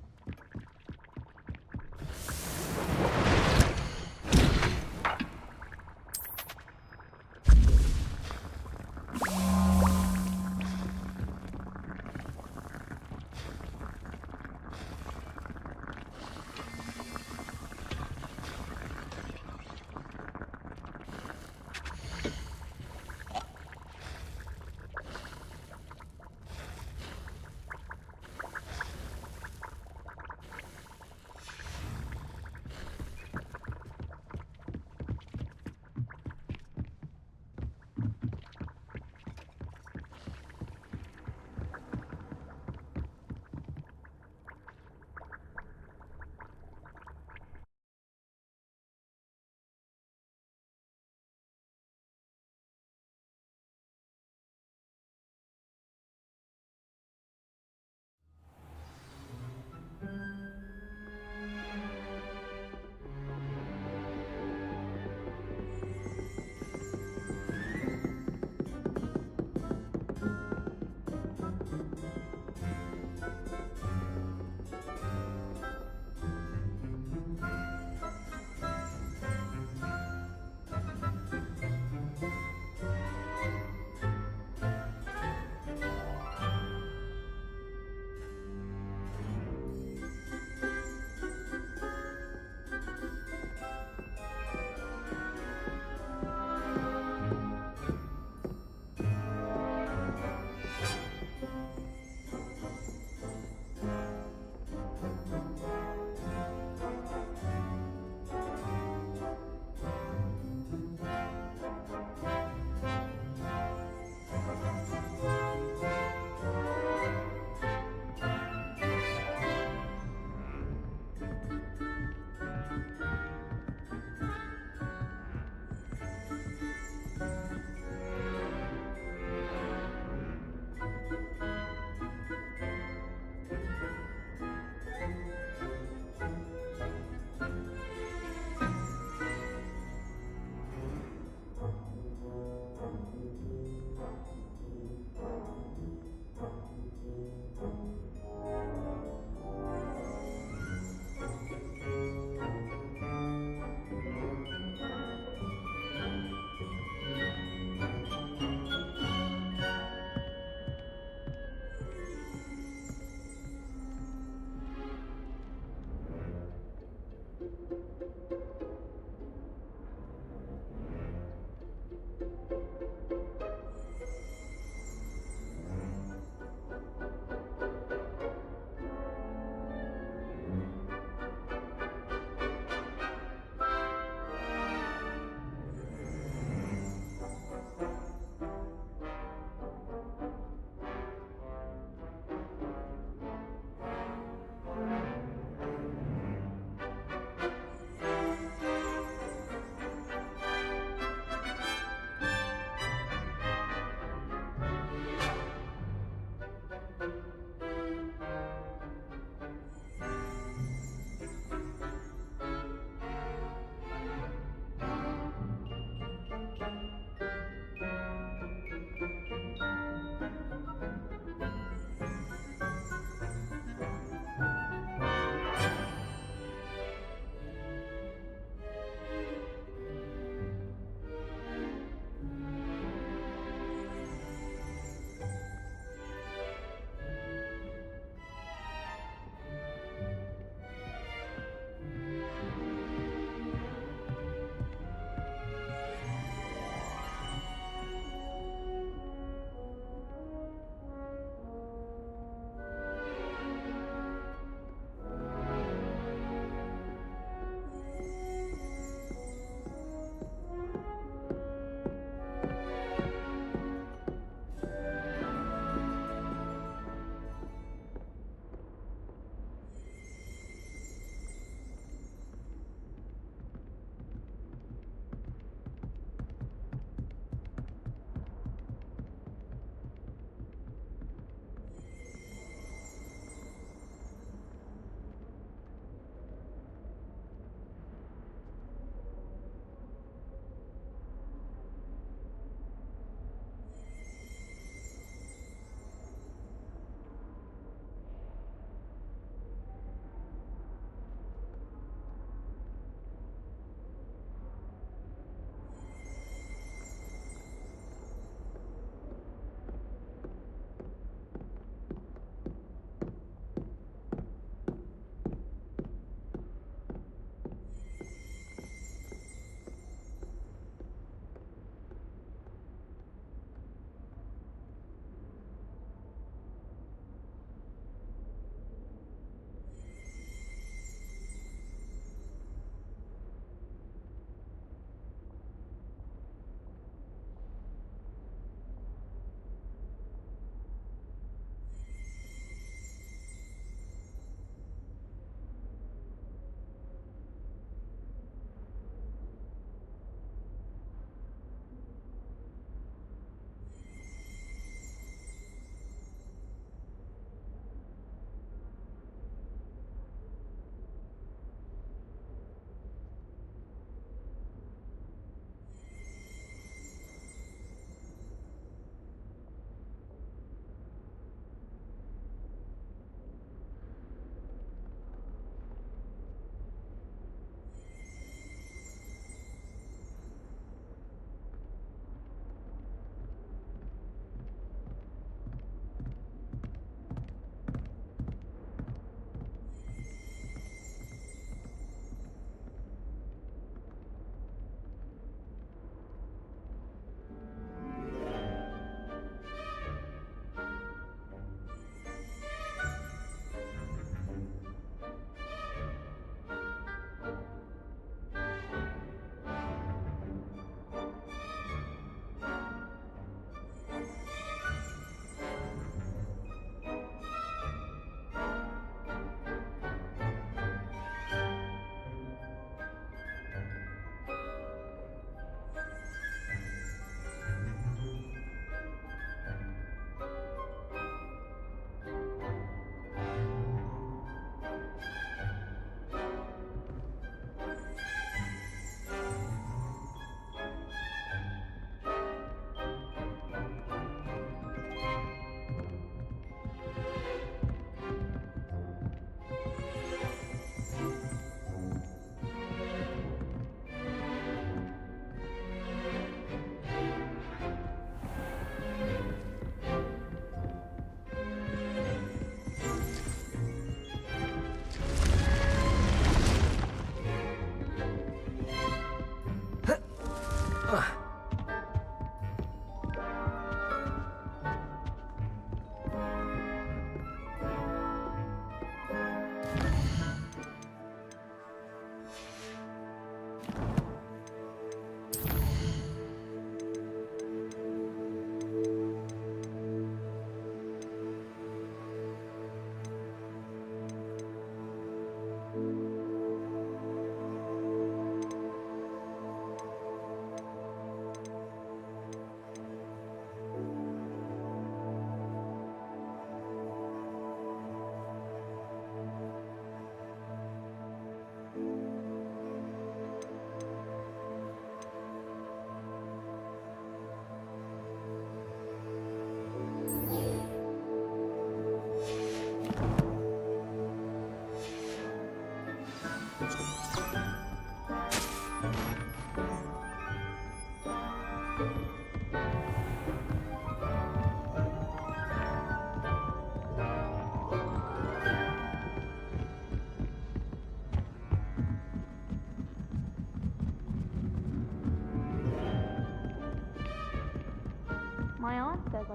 says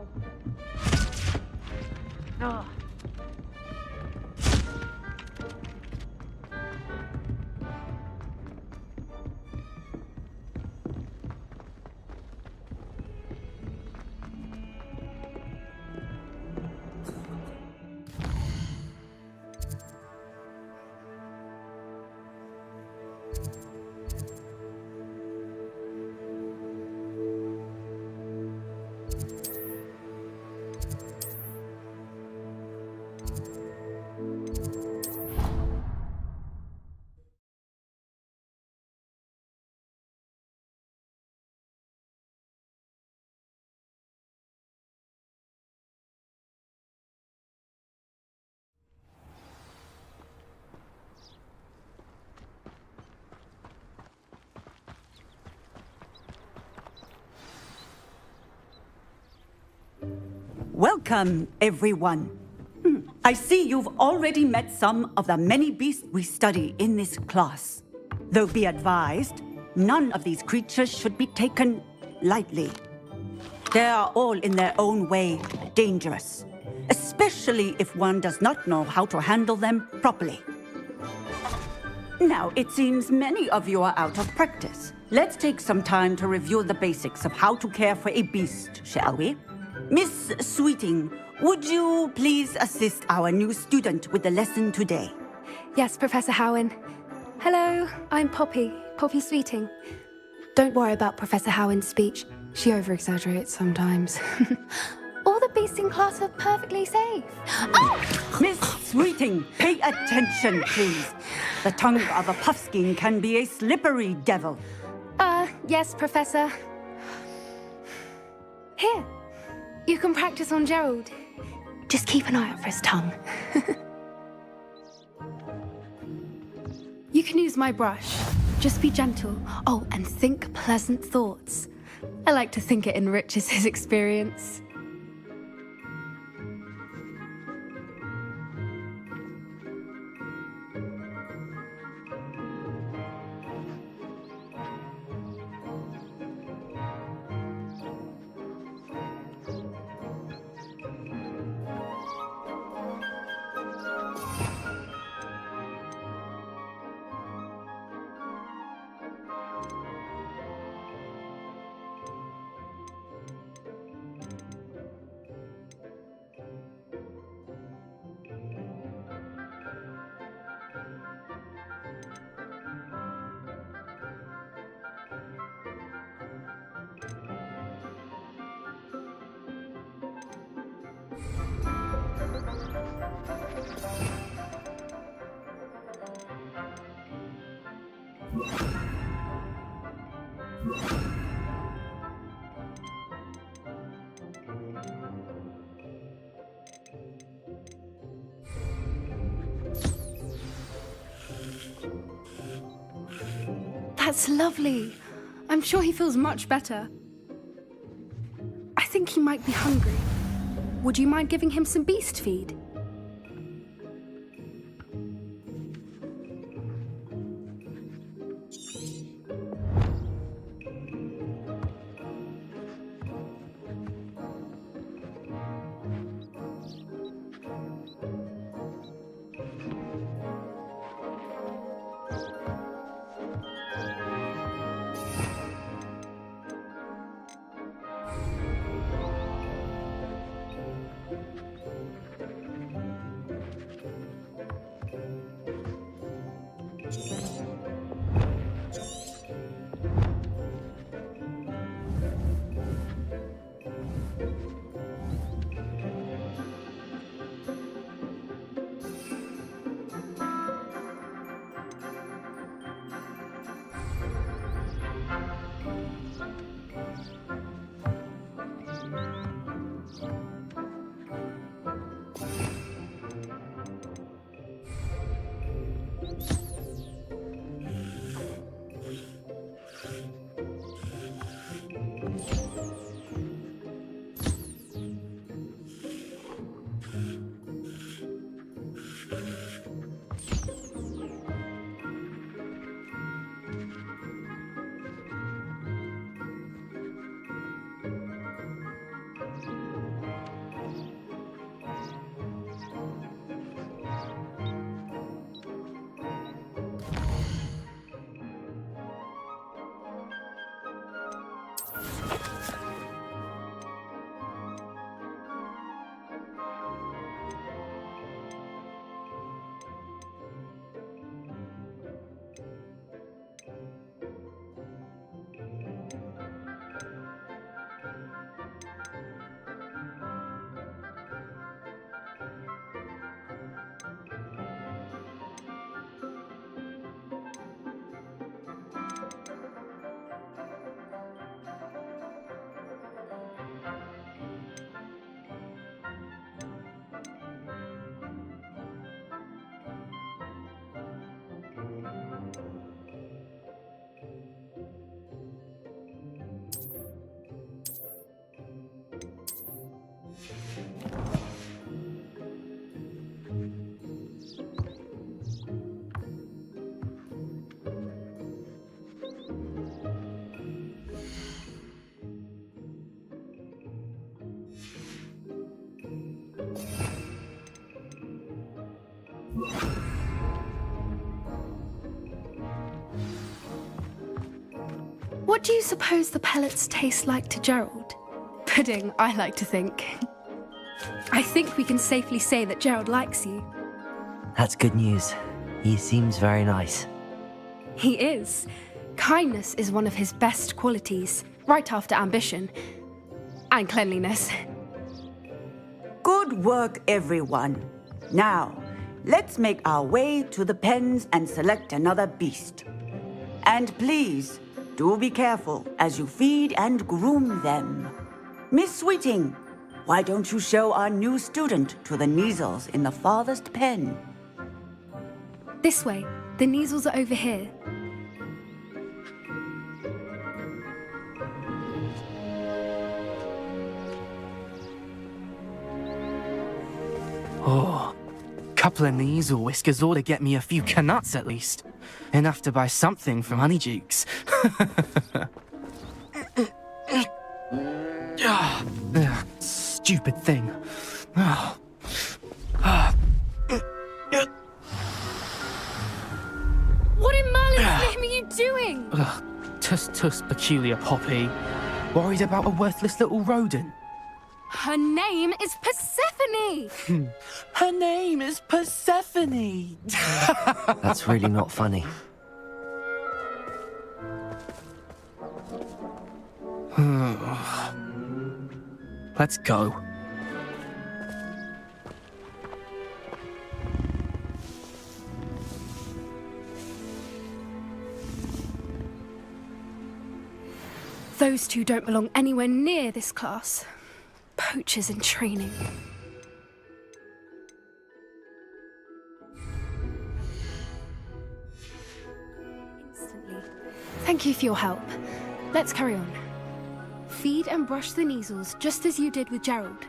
I... Oh. Welcome, everyone. I see you've already met some of the many beasts we study in this class. Though be advised, none of these creatures should be taken lightly. They are all in their own way dangerous, especially if one does not know how to handle them properly. Now, it seems many of you are out of practice. Let's take some time to review the basics of how to care for a beast, shall we? Miss Sweeting, would you please assist our new student with the lesson today? Yes, Professor Howen. Hello, I'm Poppy Sweeting. Don't worry about Professor Howen's speech. She over-exaggerates sometimes. All the beasts in class are perfectly safe. Oh! Miss Sweeting, pay attention, please. The tongue of a puffskein can be a slippery devil. Yes, Professor. Here. You can practice on Gerald. Just keep an eye out for his tongue. You can use my brush. Just be gentle. Oh, and think pleasant thoughts. I like to think it enriches his experience. That's lovely. I'm sure he feels much better. I think he might be hungry. Would you mind giving him some beast feed? What do you suppose the pellets taste like to Gerald? Pudding, I like to think. I think we can safely say that Gerald likes you. That's good news. He seems very nice. He is. Kindness is one of his best qualities, right after ambition. And cleanliness. Good work, everyone. Now, let's make our way to the pens and select another beast. And please, do be careful as you feed and groom them. Miss Sweeting, why don't you show our new student to the Kneazles in the farthest pen? This way. The Kneazles are over here. Oh, couple of Kneazle whiskers ought to get me a few canuts at least. Enough to buy something from Honeydukes. Stupid thing. What in Merlin's name are you doing? Tuss, peculiar Poppy. Worried about a worthless little rodent. Her name is Persephone! Her name is Persephone! That's really not funny. Let's go. Those two don't belong anywhere near this class. Poachers in training. Instantly. Thank you for your help. Let's carry on. Feed and brush the Kneazles just as you did with Gerald.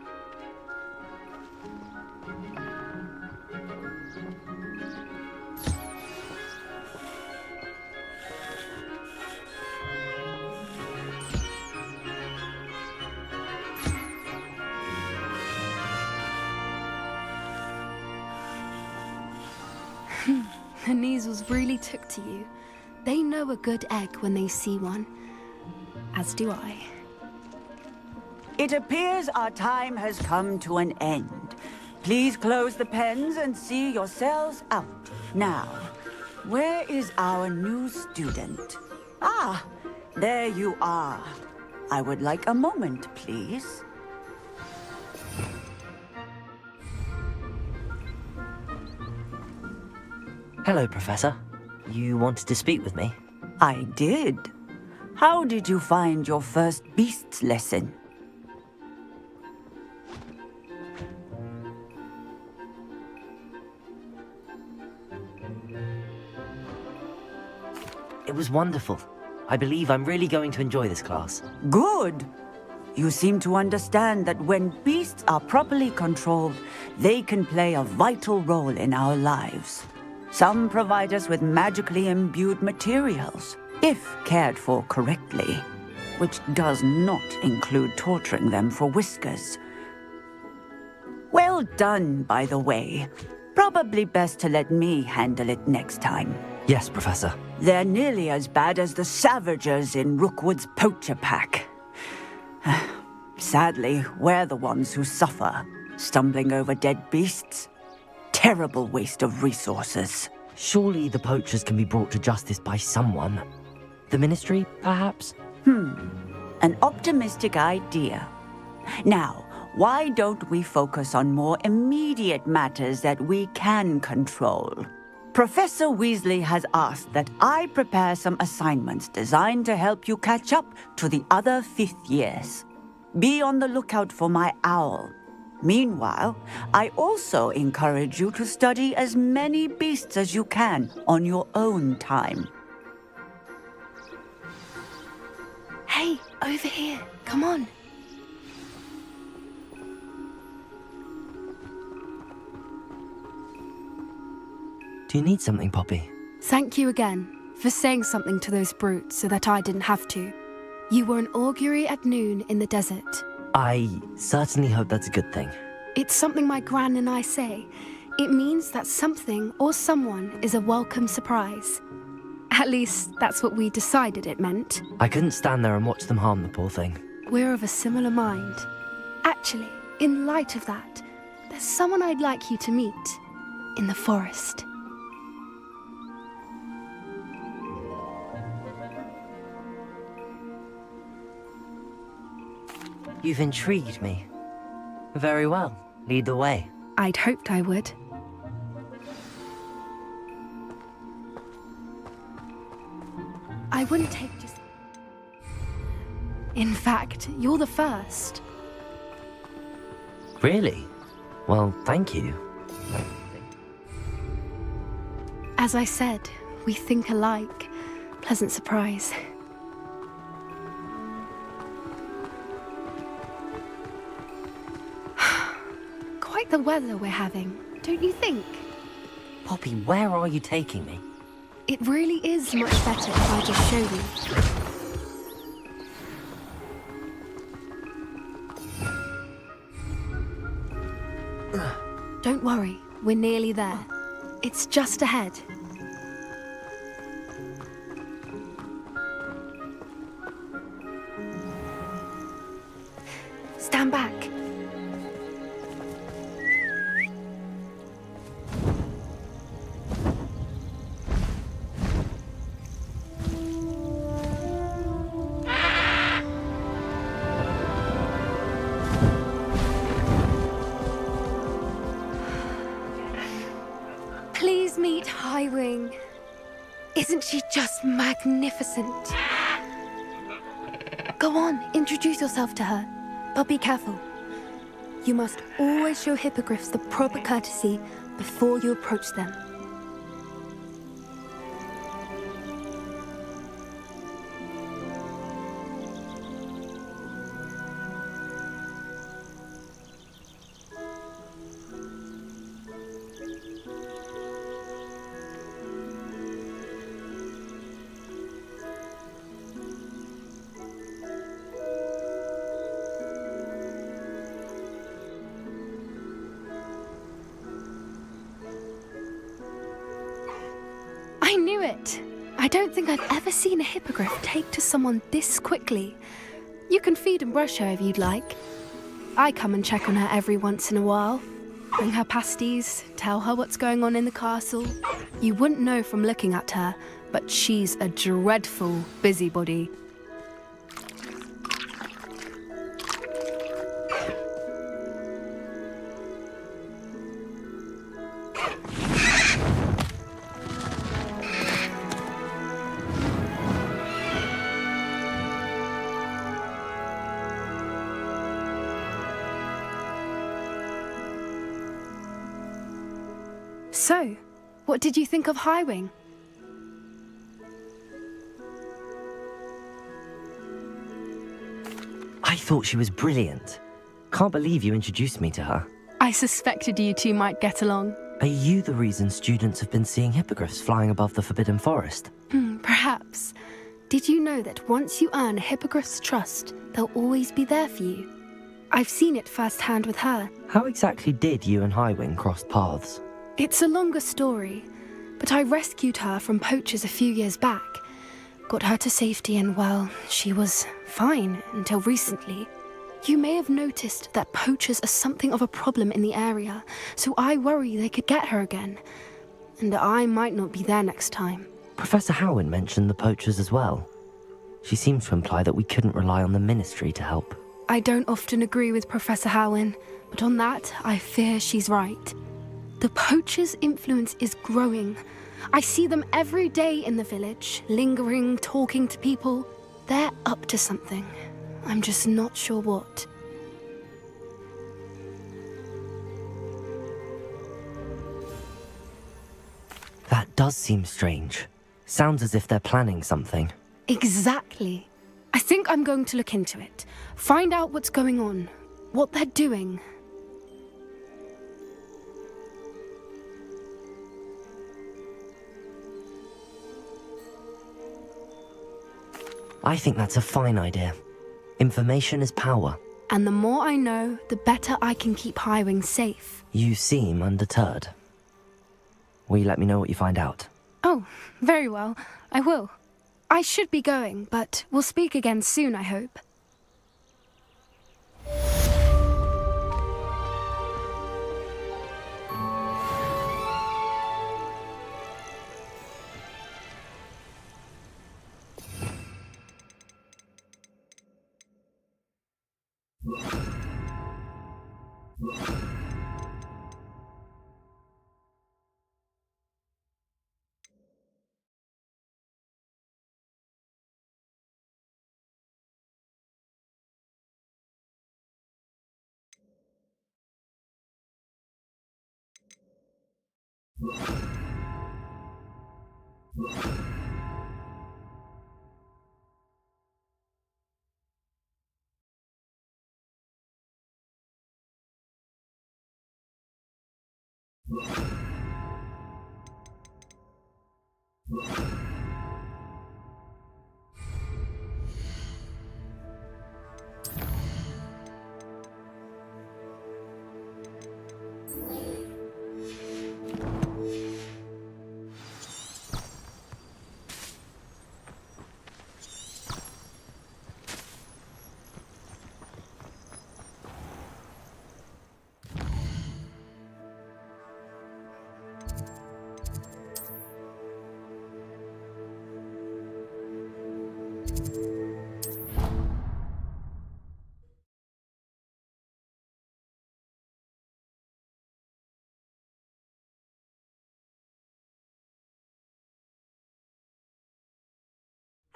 The Kneazles really took to you. They know a good egg when they see one. As do I. It appears our time has come to an end. Please close the pens and see yourselves out. Now, where is our new student? Ah, there you are. I would like a moment, please. Hello, Professor. You wanted to speak with me? I did. How did you find your first beasts lesson? It was wonderful. I believe I'm really going to enjoy this class. Good. You seem to understand that when beasts are properly controlled, they can play a vital role in our lives. Some provide us with magically imbued materials, if cared for correctly, which does not include torturing them for whiskers. Well done, by the way. Probably best to let me handle it next time. Yes, Professor. They're nearly as bad as the Savagers in Rookwood's poacher pack. Sadly, we're the ones who suffer, stumbling over dead beasts. Terrible waste of resources. Surely the poachers can be brought to justice by someone. The Ministry, perhaps? An optimistic idea. Now, why don't we focus on more immediate matters that we can control? Professor Weasley has asked that I prepare some assignments designed to help you catch up to the other 5th years. Be on the lookout for my owl. Meanwhile, I also encourage you to study as many beasts as you can on your own time. Hey, over here. Come on. Do you need something, Poppy? Thank you again for saying something to those brutes so that I didn't have to. You were an augury at noon in the desert. I certainly hope that's a good thing. It's something my gran and I say. It means that something or someone is a welcome surprise. At least, that's what we decided it meant. I couldn't stand there and watch them harm the poor thing. We're of a similar mind. Actually, in light of that, there's someone I'd like you to meet in the forest. You've intrigued me. Very well. Lead the way. I'd hoped I would. I wouldn't take just... In fact, you're the first. Really? Well, thank you. As I said, we think alike. Pleasant surprise. Quite the weather we're having, don't you think? Poppy, where are you taking me? It really is much better if I just show you. Don't worry, we're nearly there. It's just ahead. Stand back. Please meet Highwing. Isn't she just magnificent? Go on, introduce yourself to her. But be careful. You must always show hippogriffs the proper courtesy before you approach them. I knew it! I don't think I've ever seen a hippogriff take to someone this quickly. You can feed and brush her if you'd like. I come and check on her every once in a while. Bring her pasties, tell her what's going on in the castle. You wouldn't know from looking at her, but she's a dreadful busybody. So, what did you think of Highwing? I thought she was brilliant. Can't believe you introduced me to her. I suspected you two might get along. Are you the reason students have been seeing hippogriffs flying above the Forbidden Forest? Perhaps. Did you know that once you earn a hippogriff's trust, they'll always be there for you? I've seen it firsthand with her. How exactly did you and Highwing cross paths? It's a longer story, but I rescued her from poachers a few years back. Got her to safety and, well, she was fine until recently. You may have noticed that poachers are something of a problem in the area, so I worry they could get her again. And I might not be there next time. Professor Howin mentioned the poachers as well. She seems to imply that we couldn't rely on the Ministry to help. I don't often agree with Professor Howin, but on that, I fear she's right. The poachers' influence is growing. I see them every day in the village, lingering, talking to people. They're up to something. I'm just not sure what. That does seem strange. Sounds as if they're planning something. Exactly. I think I'm going to look into it. Find out what's going on, what they're doing. I think that's a fine idea. Information is power. And the more I know, the better I can keep Highwing safe. You seem undeterred. Will you let me know what you find out? Oh, very well. I will. I should be going, but we'll speak again soon, I hope.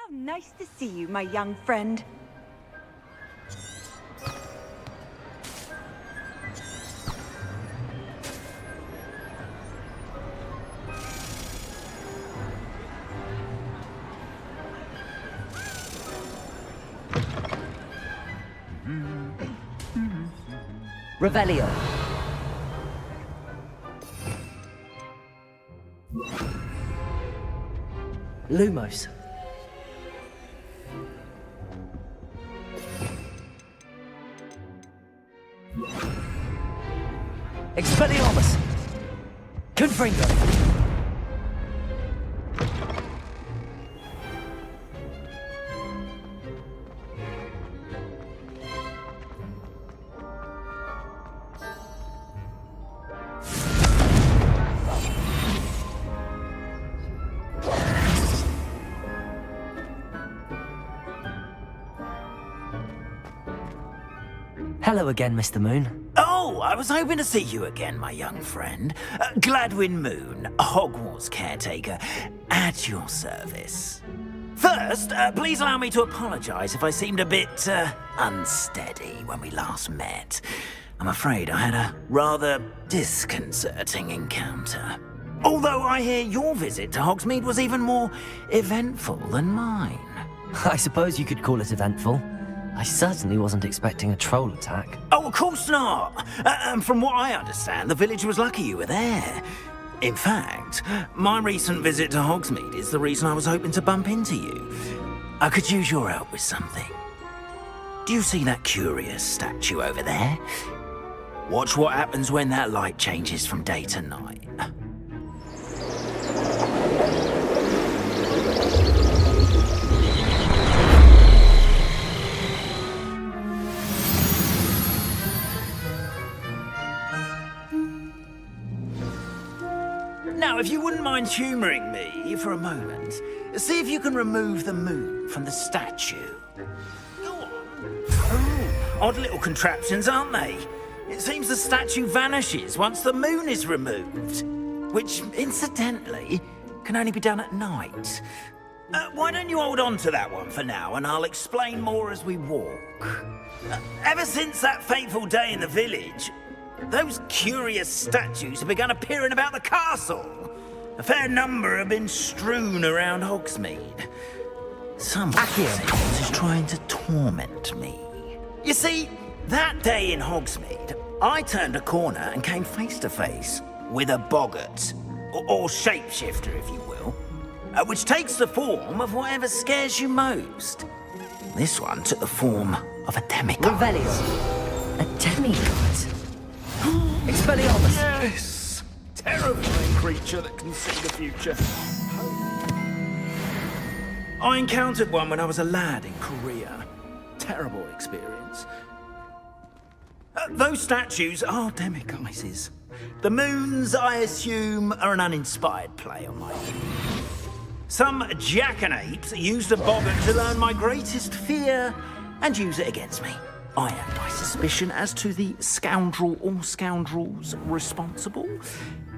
How nice to see you, my young friend. Revelio. Lumos. Expelliarmus! Confringo! Hello again, Mr. Moon. Oh, I was hoping to see you again, my young friend. Gladwin Moon, Hogwarts caretaker, at your service. First, please allow me to apologise if I seemed a bit unsteady when we last met. I'm afraid I had a rather disconcerting encounter. Although I hear your visit to Hogsmeade was even more eventful than mine. I suppose you could call it eventful. I certainly wasn't expecting a troll attack. Oh, of course not! And from what I understand, the village was lucky you were there. In fact, my recent visit to Hogsmeade is the reason I was hoping to bump into you. I could use your help with something. Do you see that curious statue over there? Watch what happens when that light changes from day to night. Now, if you wouldn't mind humouring me for a moment, see if you can remove the moon from the statue. Go on. Oh, odd little contraptions, aren't they? It seems the statue vanishes once the moon is removed, which, incidentally, can only be done at night. Why don't you hold on to that one for now, and I'll explain more as we walk. Ever since that fateful day in the village, those curious statues have begun appearing about the castle. A fair number have been strewn around Hogsmeade. Someone is trying to torment me. You see, that day in Hogsmeade, I turned a corner and came face to face with a boggart, or shapeshifter, if you will, which takes the form of whatever scares you most. This one took the form of a demigod. Revelio. A demigod? Expelliarmus! Yes! Terrifying creature that can see the future. I encountered one when I was a lad in Korea. Terrible experience. Those statues are demiguises. The moons, I assume, are an uninspired play on my view. Some jackanapes used a boggart to learn my greatest fear and use it against me. I have my suspicion as to the scoundrel or scoundrels responsible.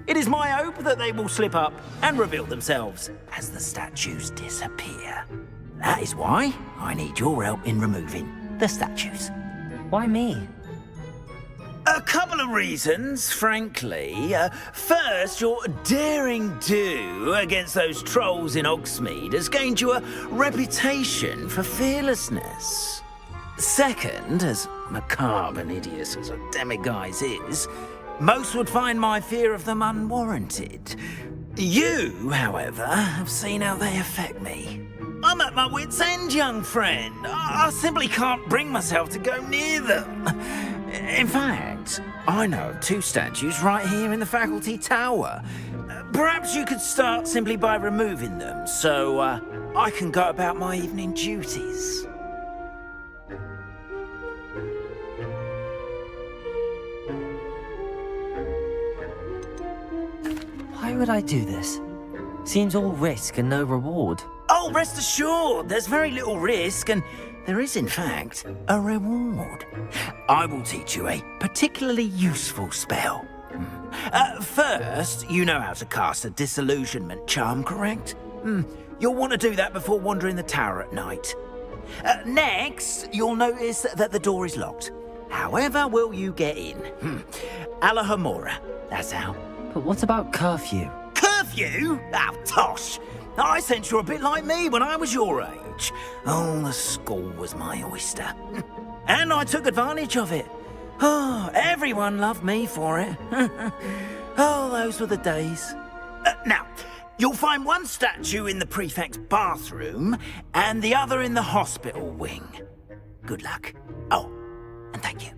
It is my hope that they will slip up and reveal themselves as the statues disappear. That is why I need your help in removing the statues. Why me? A couple of reasons, frankly. First, your daring do against those trolls in Hogsmeade has gained you a reputation for fearlessness. Second, as macabre and hideous as a demiguise is, most would find my fear of them unwarranted. You, however, have seen how they affect me. I'm at my wit's end, young friend. I simply can't bring myself to go near them. In fact, I know of 2 statues right here in the faculty tower. Perhaps you could start simply by removing them, so I can go about my evening duties. Why would I do this? Seems all risk and no reward. Oh, rest assured, there's very little risk, and there is, in fact, a reward. I will teach you a particularly useful spell. First, you know how to cast a disillusionment charm, correct? You'll want to do that before wandering the tower at night. Next, you'll notice that the door is locked. However will you get in? Alahomora, that's how. But what about curfew? Curfew? Ah, tosh! I sense you're a bit like me when I was your age. Oh, the school was my oyster. And I took advantage of it. Oh, everyone loved me for it. Oh, those were the days. Now, you'll find one statue in the prefect's bathroom and the other in the hospital wing. Good luck. Oh, and thank you.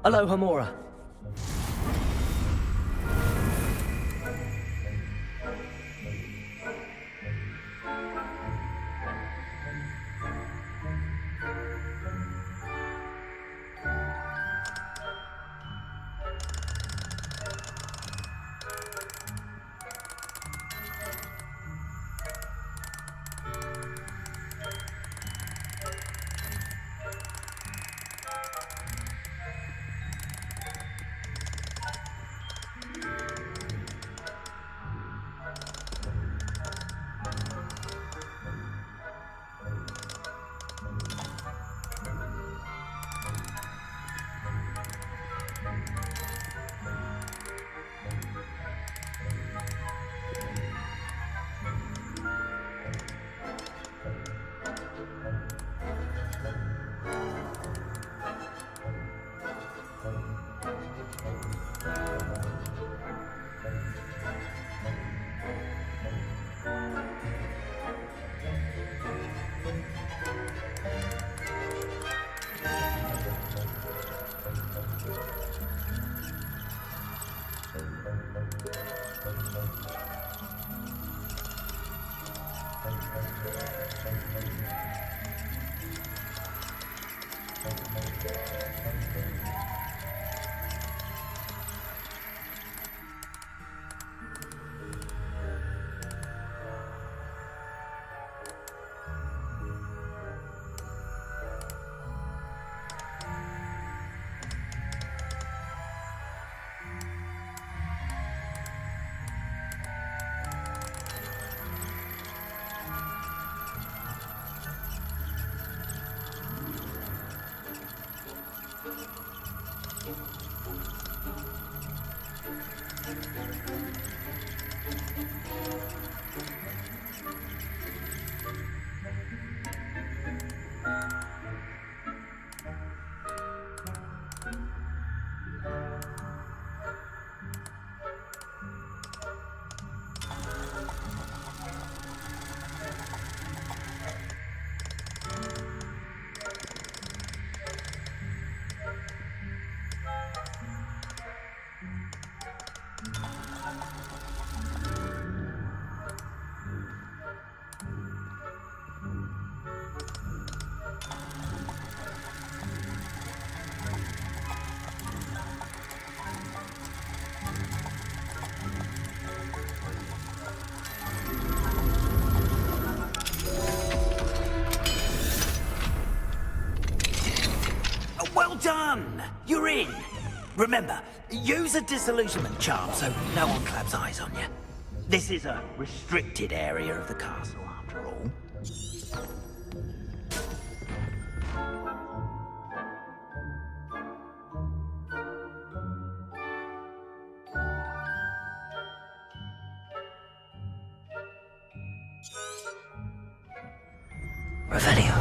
Alohomora. Well done! You're in! Remember, use a disillusionment charm so no one claps eyes on you. This is a restricted area of the castle, after all. Revelio.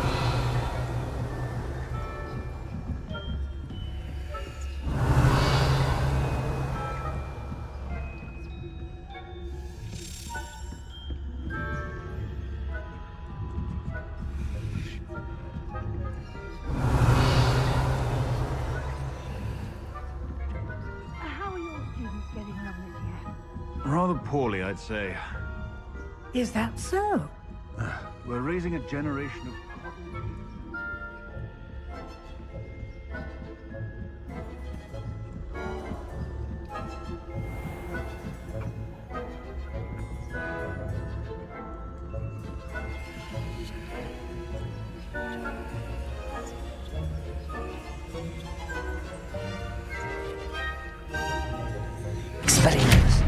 How are your students getting along this year? Rather poorly, I'd say. Is that so? We're raising a generation of... Experiments.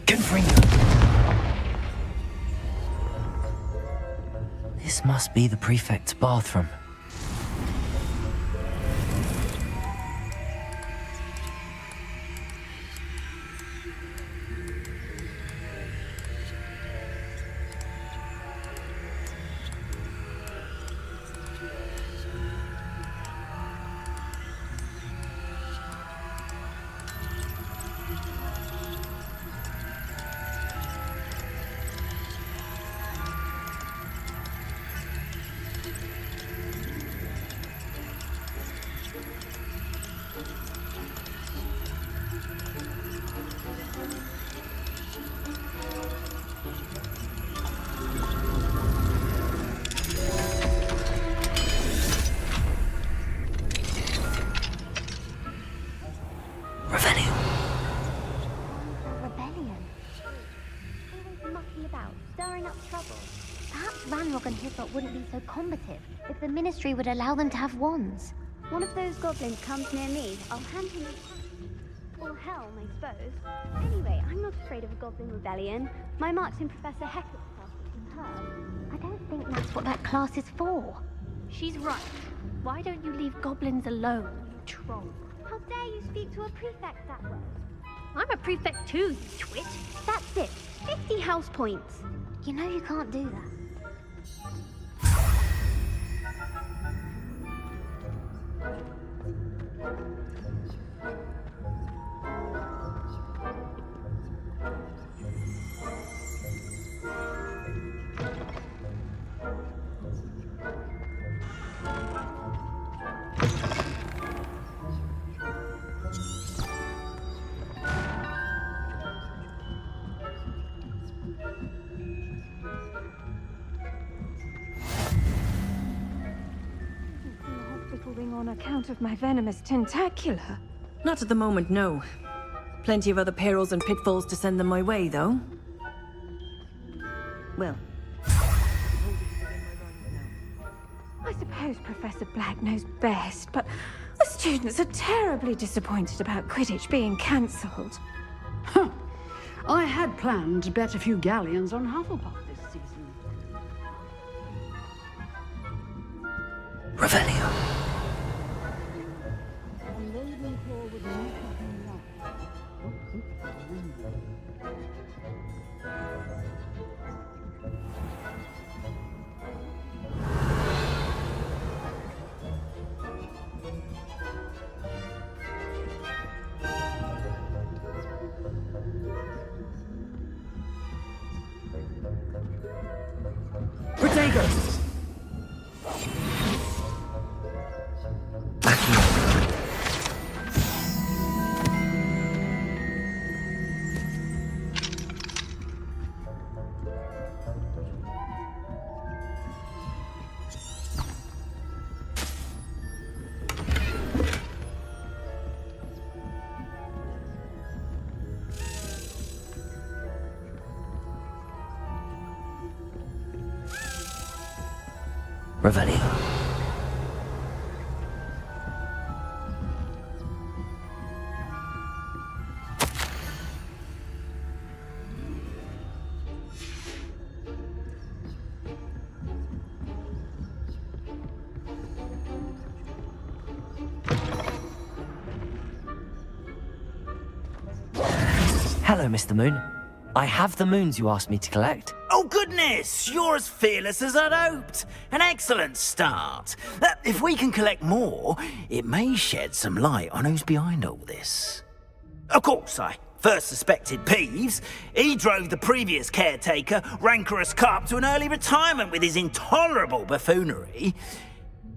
Confringo. This must be the prefect's bathroom. Rebellion. Always mucking about, stirring up trouble. Perhaps Ranrock and Hislop wouldn't be so combative if the Ministry would allow them to have wands. One of those goblins comes near me, I'll hand him a... Or helm, I suppose. Anyway, I'm not afraid of a goblin rebellion. My marks in Professor Hector's class were superb. I don't think that's what that class is for. She's right. Why don't you leave goblins alone, you troll? How dare you speak to a prefect that way? I'm a prefect too, you twit. That's it. 50 house points. You know you can't do that. going on account of my venomous tentacula. Not at the moment, no. Plenty of other perils and pitfalls to send them my way, though. Well, I suppose Professor Black knows best, but the students are terribly disappointed about Quidditch being cancelled. Huh. I had planned to bet a few galleons on Hufflepuff this season. Revelio. Revelio. Hello, Mr. Moon. I have the moons you asked me to collect. Oh, goodness! You're as fearless as I'd hoped. An excellent start. If we can collect more, it may shed some light on who's behind all this. Of course, I first suspected Peeves. He drove the previous caretaker, Rancorous Carp, to an early retirement with his intolerable buffoonery.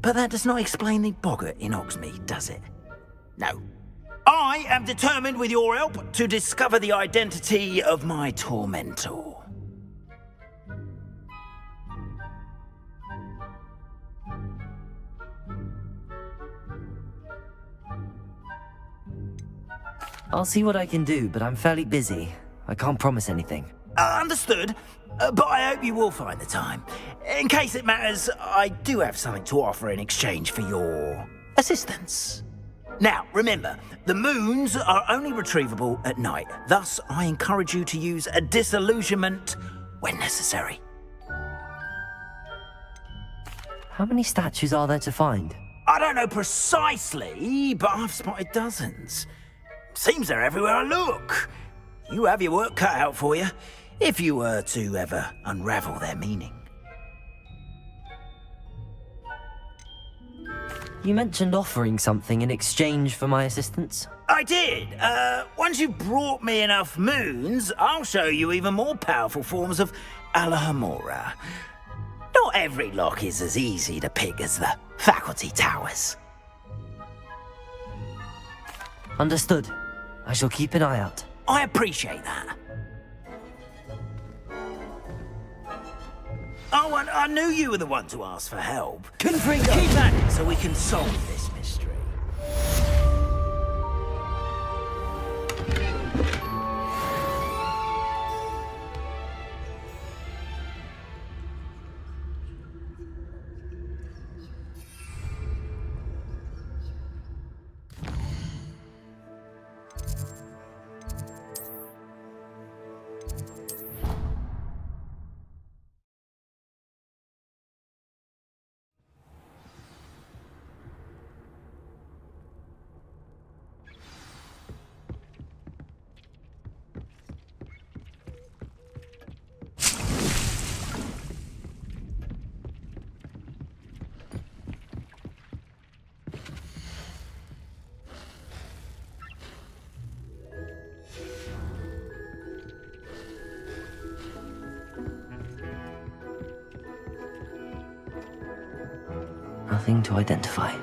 But that does not explain the boggart in Hogsmeade, does it? No. I am determined, with your help, to discover the identity of my tormentor. I'll see what I can do, but I'm fairly busy. I can't promise anything. Understood, but I hope you will find the time. In case it matters, I do have something to offer in exchange for your assistance. Now, remember, the moons are only retrievable at night. Thus, I encourage you to use a disillusionment when necessary. How many statues are there to find? I don't know precisely, but I've spotted dozens. Seems they're everywhere I look. You have your work cut out for you, if you were to ever unravel their meaning. You mentioned offering something in exchange for my assistance? I did. Once you've brought me enough moons, I'll show you even more powerful forms of Alohomora. Not every lock is as easy to pick as the faculty towers. Understood. I shall keep an eye out. I appreciate that. Oh, and I knew you were the one to ask for help. Keep at it so we can solve this mystery. Nothing to identify.